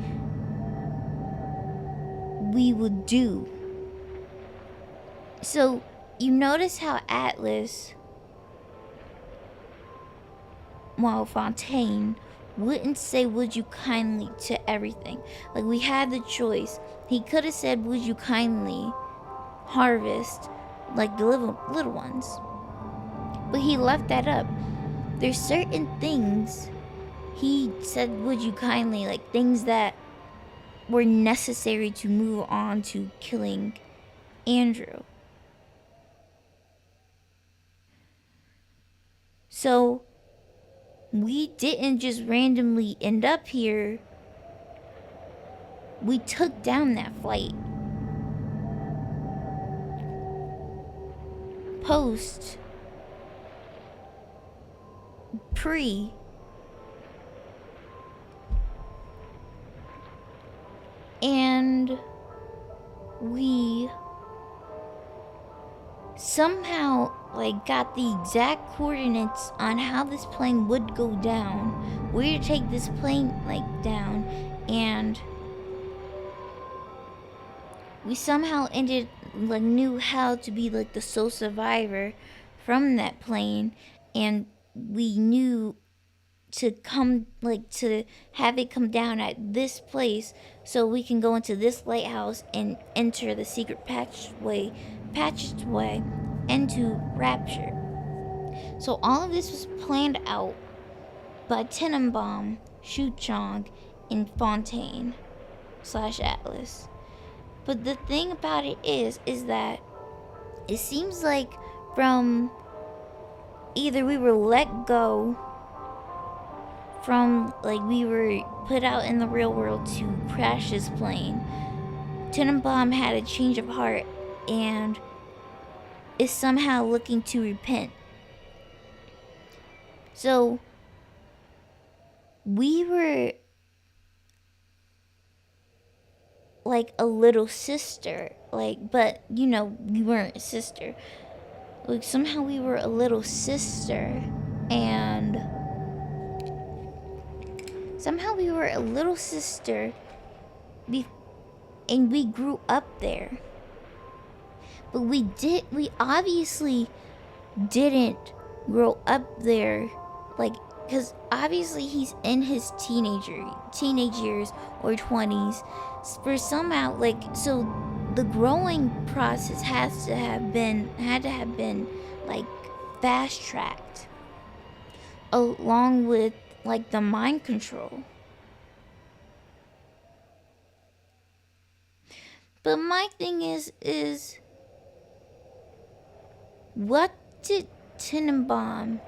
we would do. So you notice how Atlas, while Fontaine wouldn't say would you kindly to everything. Like we had the choice. He could have said would you kindly harvest like the little ones, but he left that up. There's certain things he said, would you kindly, like things that were necessary to move on to killing Andrew. So we didn't just randomly end up here. We took down that flight. Post. Pre. And we somehow like got the exact coordinates on how this plane would go down, where to take this plane like down, and we somehow knew how to be like the sole survivor from that plane, and we knew to have it come down at this place so we can go into this lighthouse and enter the secret passageway into Rapture. So all of this was planned out by Tenenbaum, Shu Chong, and Fontaine / Atlas. But the thing about it is that it seems like from either we were let go from, like, we were put out in the real world to crash this plane. Tenenbaum had a change of heart and is somehow looking to repent. So we were like a little sister, like, but you know, we weren't a sister. Like somehow we were a little sister, and somehow we were a little sister, and we grew up there. But we obviously didn't grow up there, like, because obviously he's in his teenage years or 20s. For somehow, like, so the growing process had to have been like fast tracked along with like the mind control. But my thing is what did Tenenbaum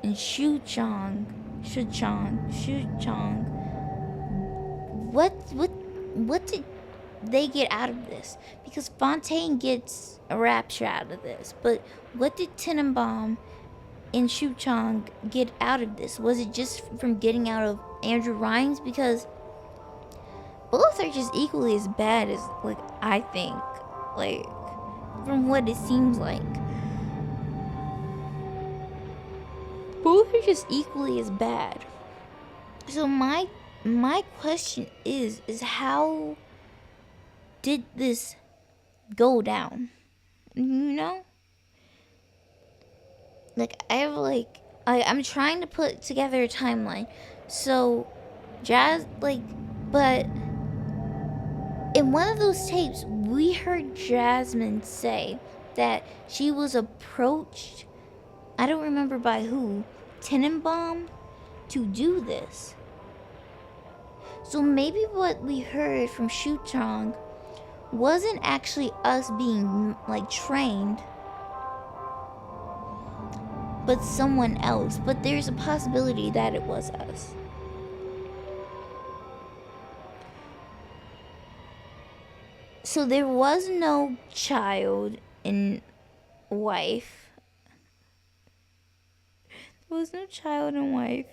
and Shu Chong, what did they get out of this? Because Fontaine gets a rapture out of this, but what did Tenenbaum and Shu Chong get out of this? Was it just from getting out of Andrew Ryan's? Because both are just equally as bad as, like, I think, like, from what it seems like. Both are just equally as bad. So my question is how did this go down? You know? Like, I'm trying to put together a timeline. So but in one of those tapes, we heard Jasmine say that she was approached, I don't remember by who, Tenenbaum, to do this. So maybe what we heard from Shu Chong wasn't actually us being, like, trained, but someone else. But there's a possibility that it was us. So there was no child and wife. There was no child and wife.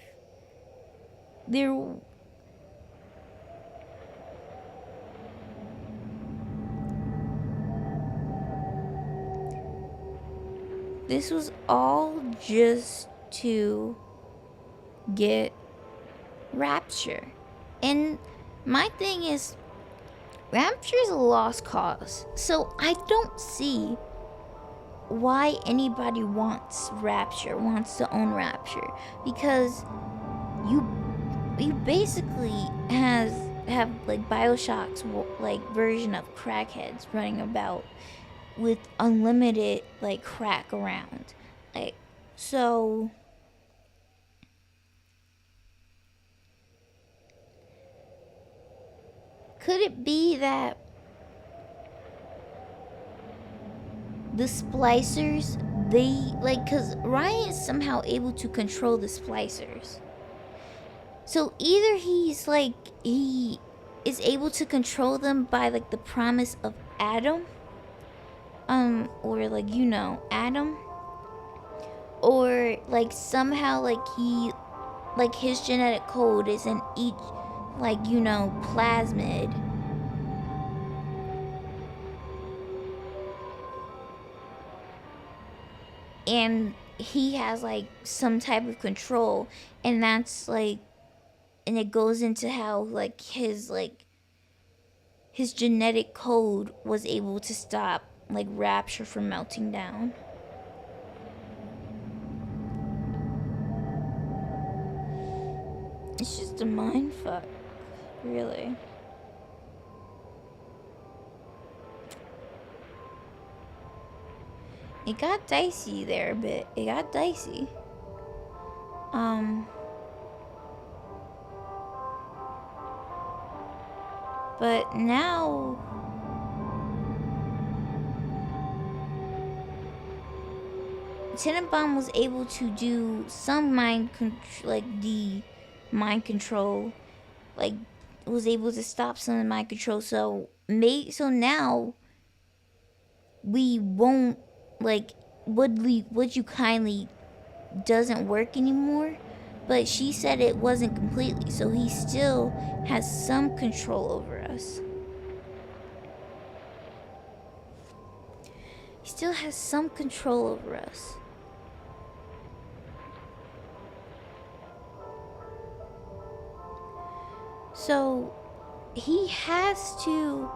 This was all just to get Rapture. And my thing is, Rapture is a lost cause. So I don't see why anybody wants to own Rapture. Because you basically have like Bioshock's like version of crackheads running about with unlimited like crack around. Like, so it be that the splicers, they like, cause Ryan is somehow able to control the splicers. So either he's like, he is able to control them by like the promise of Adam, or like, you know, Adam, or like somehow like he, like his genetic code is in each, like, you know, plasmid. And he has like some type of control, and that's like, and it goes into how like his genetic code was able to stop like Rapture from melting down. It's just a mind fuck, really. It got dicey there a bit. It got dicey. But now Tenenbaum was able to do some mind control, like was able to stop some of the mind control. So now we won't, like, would you kindly doesn't work anymore, but she said it wasn't completely, so he still has some control over us. He still has some control over us. So he has to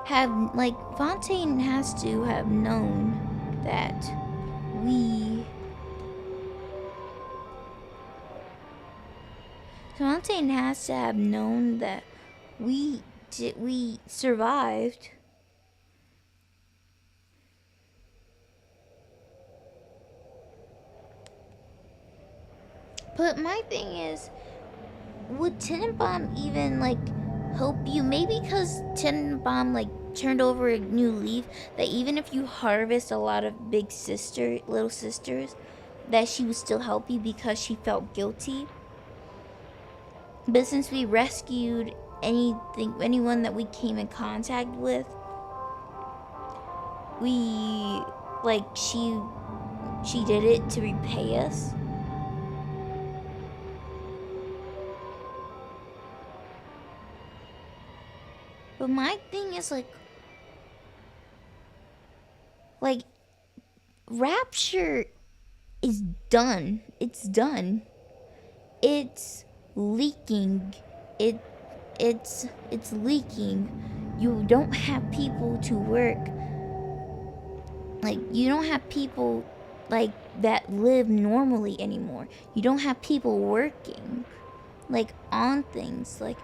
have, like, Fontaine has to have known that Fontaine has to have known that we survived. But my thing is, would Tenenbaum even like help you? Maybe because Tenenbaum like turned over a new leaf, that even if you harvest a lot of little sisters, that she would still help you because she felt guilty. But since we rescued anyone that we came in contact with, she did it to repay us. But my thing is like Rapture is done. It's done. It's leaking. It's leaking. You don't have people to work. Like, you don't have people like that live normally anymore. You don't have people working like on things. Like,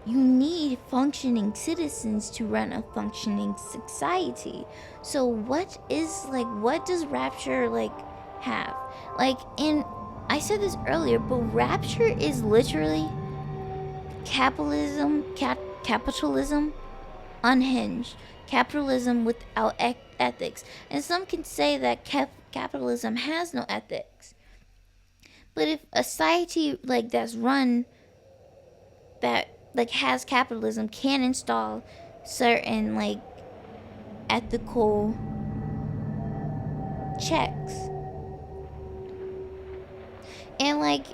you need functioning citizens to run a functioning society. So what does Rapture like have? Like, and I said this earlier, but Rapture is literally capitalism unhinged. Capitalism without ethics. And some can say that capitalism has no ethics. But if a society like that's run that like has capitalism can install certain like ethical checks, and like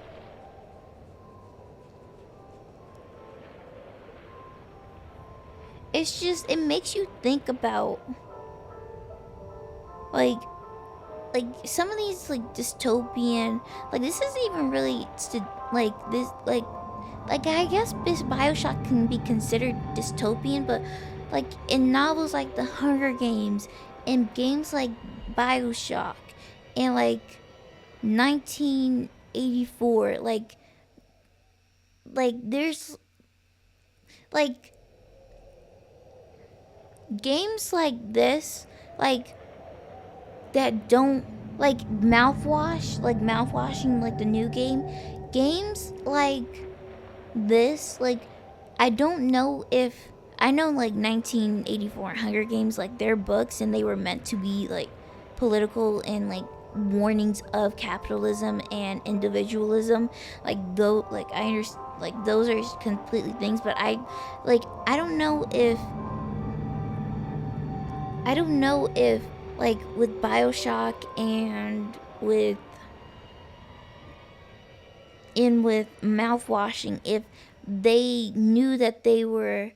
it's just, it makes you think about like some of these like dystopian, like this isn't even really like this like I guess this Bioshock can be considered dystopian, but like in novels like The Hunger Games and games like Bioshock and like 1984, like there's like games like this, like that don't like mouthwashing like the new games like this, like I don't know if I know like 1984 Hunger Games, like they're books and they were meant to be like political and like warnings of capitalism and individualism. Like though, like I understand, like those are completely things. But I don't know if like with Bioshock and with mouthwashing, if they knew that they were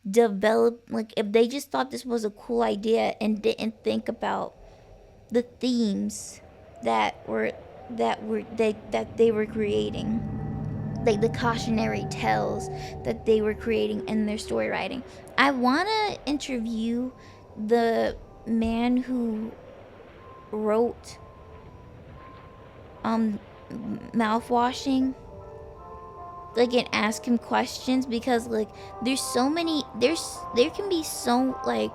developed, like if they just thought this was a cool idea and didn't think about the themes that they were creating, like the cautionary tales that they were creating in their story writing. I want to interview the man who wrote mouthwashing, like, and ask him questions, because like there's so many, there can be so like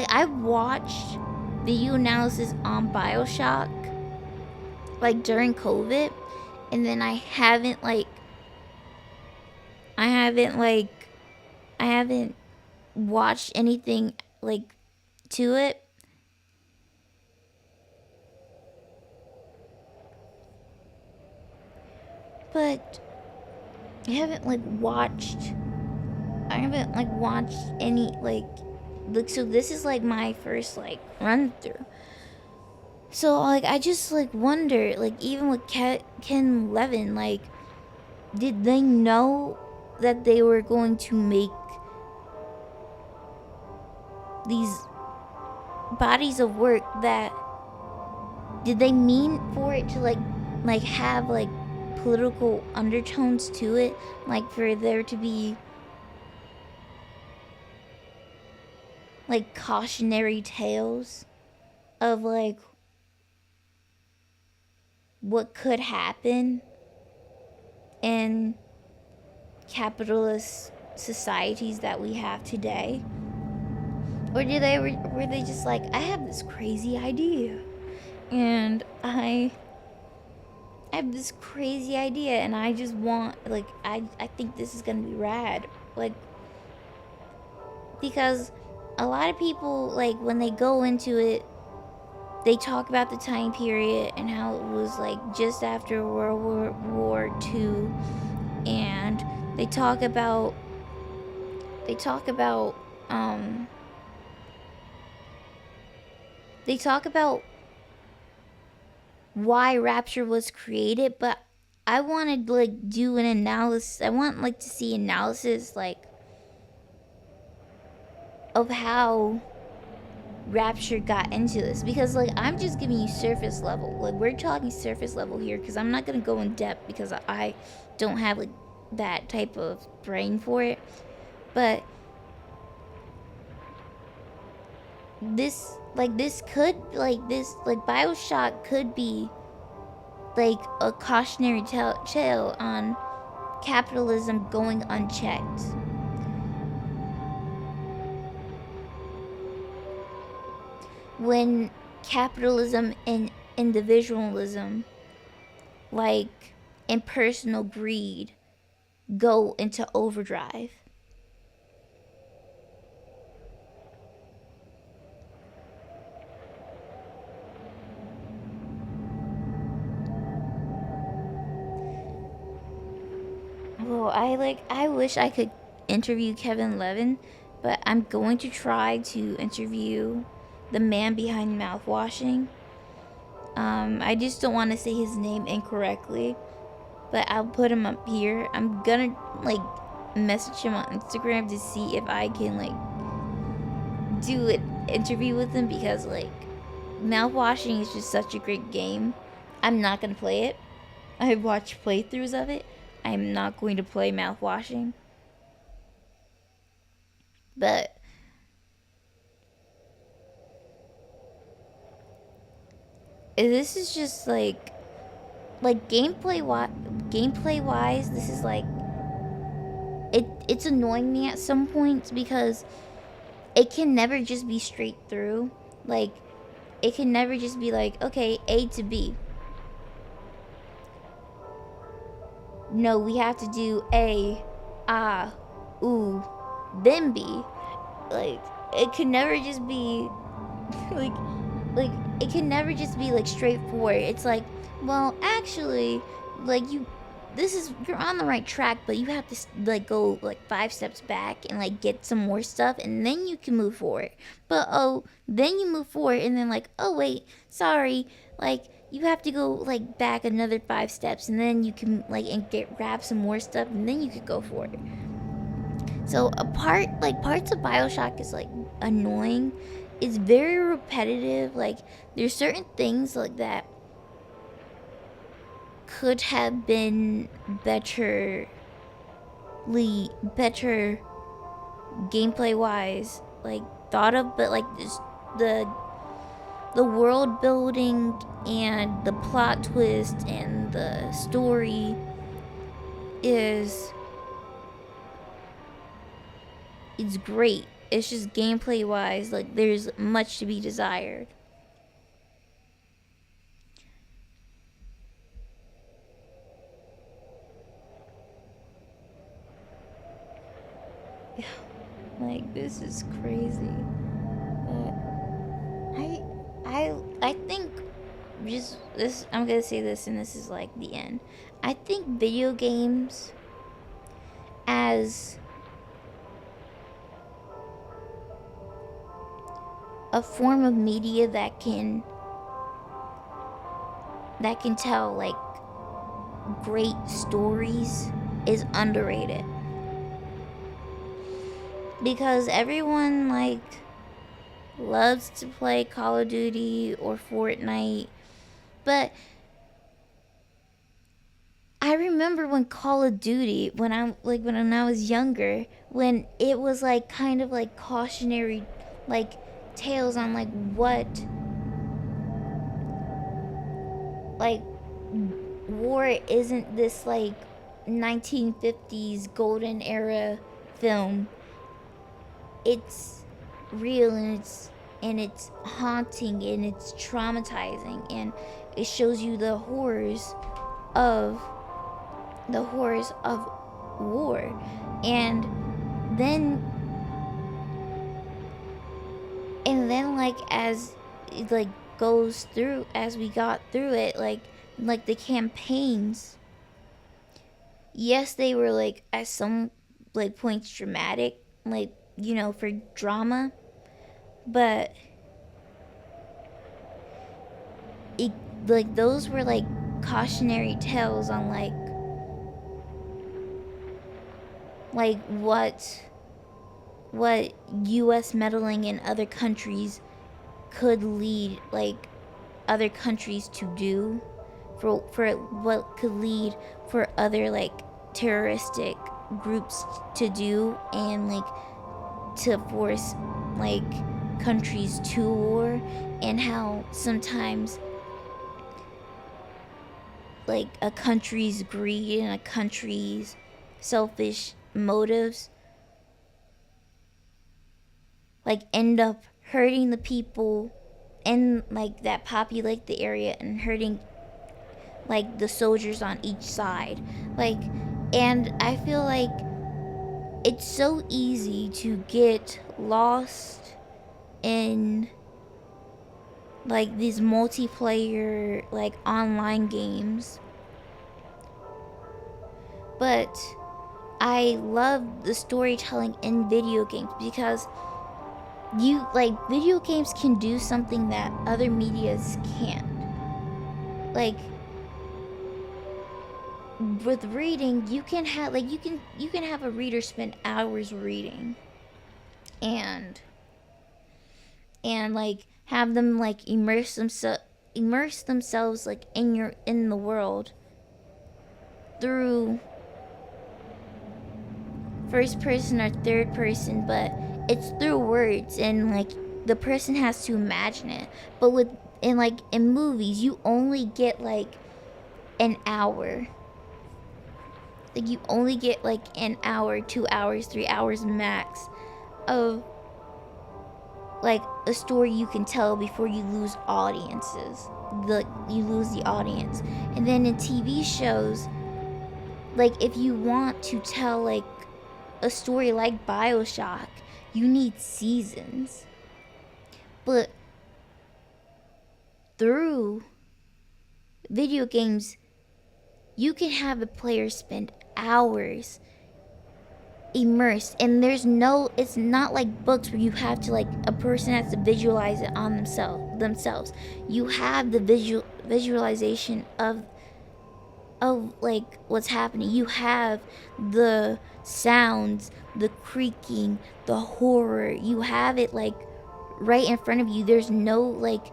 I watched video analysis on Bioshock like during COVID, and then I haven't watched anything like to it. But I haven't watched any like, so this is like my first like run through. So like I just like wonder, like even with Ken Levin, like did they know that they were going to make these bodies of work? That did they mean for it to like have like political undertones to it, like for there to be like cautionary tales of like what could happen in capitalist societies that we have today? Or were they just like, I have this crazy idea, and I have this crazy idea, and I just want like I think this is gonna be rad, like, because a lot of people, like when they go into it, they talk about the time period and how it was like just after World War II, and they talk about um they talk about why Rapture was created. But I want to like do an analysis. I want like to see analysis like of how Rapture got into this, because like I'm just giving you surface level, like we're talking surface level here, because I'm not gonna go in depth because I don't have like that type of brain for it. But this Bioshock could be like a cautionary tale on capitalism going unchecked. When capitalism and individualism, like, and personal greed go into overdrive. Well, I wish I could interview Kevin Levin, but I'm going to try to interview the man behind mouthwashing. I just don't want to say his name incorrectly, but I'll put him up here. I'm gonna like message him on Instagram to see if I can like do an interview with him, because like mouthwashing is just such a great game. I'm not gonna play it. I've watched playthroughs of it. I'm not going to play mouthwashing. But this is just like gameplay wise, this is like it's annoying me at some points, because it can never just be straight through. Like it can never just be like, okay, A to B. No, we have to do A, ooh, Bimby. Like, it could never just be like like it can never just be like straightforward. It's like, well, actually, like you're on the right track, but you have to like go like 5 steps back and like get some more stuff, and then you can move forward. But oh, then you move forward, and then like, oh wait, sorry, like you have to go like back another 5 steps, and then you can like and grab some more stuff, and then you could go forward. So parts of Bioshock is like annoying. It's very repetitive. Like there's certain things like that could have been better gameplay wise, like thought of, but like the the world building and the plot twist and the story is it's great. It's just gameplay wise, like there's much to be desired. Like this is crazy. But I think just this, I'm gonna say this, and this is like the end. I think video games as a form of media that can tell like great stories is underrated, because everyone like loves to play Call of Duty or Fortnite, but I remember when Call of Duty, when I was younger, when it was like kind of like cautionary like tales on like what like war isn't this like 1950s golden era film. It's real, and it's haunting, and it's traumatizing, and it shows you the horrors of war. And then like as it like goes through, as we got through it, like the campaigns, yes, they were like at some like points dramatic, like, you know, for drama, but it like those were like cautionary tales on like what US meddling in other countries could lead like other countries to do, for what could lead for other like terroristic groups to do, and like to force like countries to war, and how sometimes like a country's greed and a country's selfish motives like end up hurting the people and like that populate the area, and hurting like the soldiers on each side. Like, and I feel like it's so easy to get lost in like these multiplayer like online games, but I love the storytelling in video games, because you like video games can do something that other medias can't. Like with reading, you can have like you can have a reader spend hours reading, and like have them like immerse themselves like in the world through first person or third person, but it's through words, and like the person has to imagine it. But in movies, you only get like an hour. Like you only get like an hour, 2 hours, 3 hours max of like a story you can tell before you lose audiences. You lose the audience. And then in TV shows, like if you want to tell like a story like Bioshock, you need seasons. But through video games, you can have the player spend hours immersed, and it's not like books where you have to, like, a person has to visualize it on themselves. You have the visualization of like what's happening. You have the sounds, the creaking, the horror. You have it like right in front of you. There's no like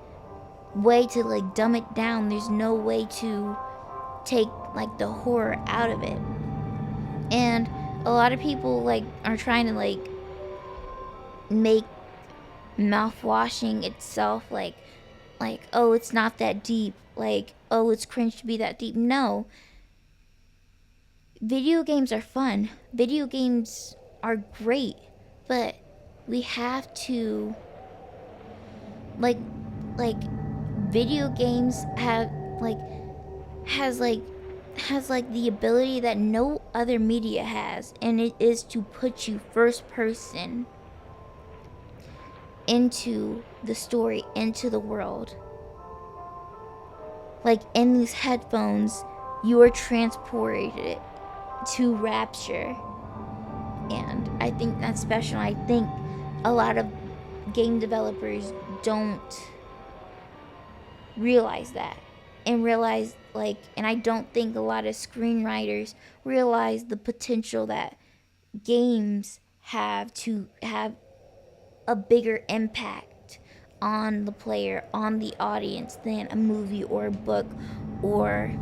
way to like dumb it down. There's no way to take like the horror out of it. And a lot of people like are trying to like make mouthwashing itself like oh, it's not that deep, like oh, it's cringe to be that deep. No, video games are fun, video games are great, but we have to like video games has the ability that no other media has, and it is to put you first person into the story, into the world. Like in these headphones, you are transported to Rapture. And I think that's special. I think a lot of game developers don't realize that. And realize and I don't think a lot of screenwriters realize the potential that games have to have a bigger impact on the player, on the audience, than a movie or a book or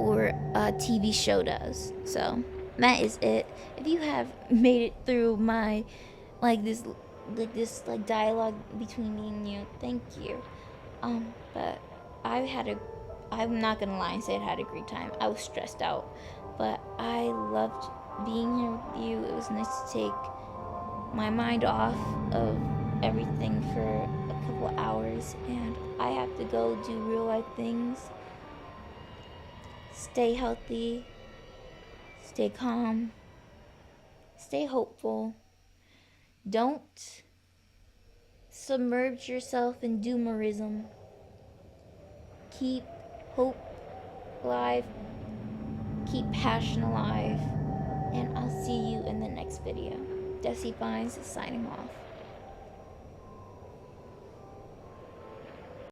a TV show does. So that is it. If you have made it through my this dialogue between me and you, thank you. But I'm not gonna lie and say I had a great time. I was stressed out, but I loved being here with you. It was nice to take my mind off of everything for a couple hours, and I have to go do real life things. Stay healthy, stay calm, stay hopeful. Don't submerge yourself in doomerism. Keep hope alive, keep passion alive, and I'll see you in the next video. Desi Vines signing off.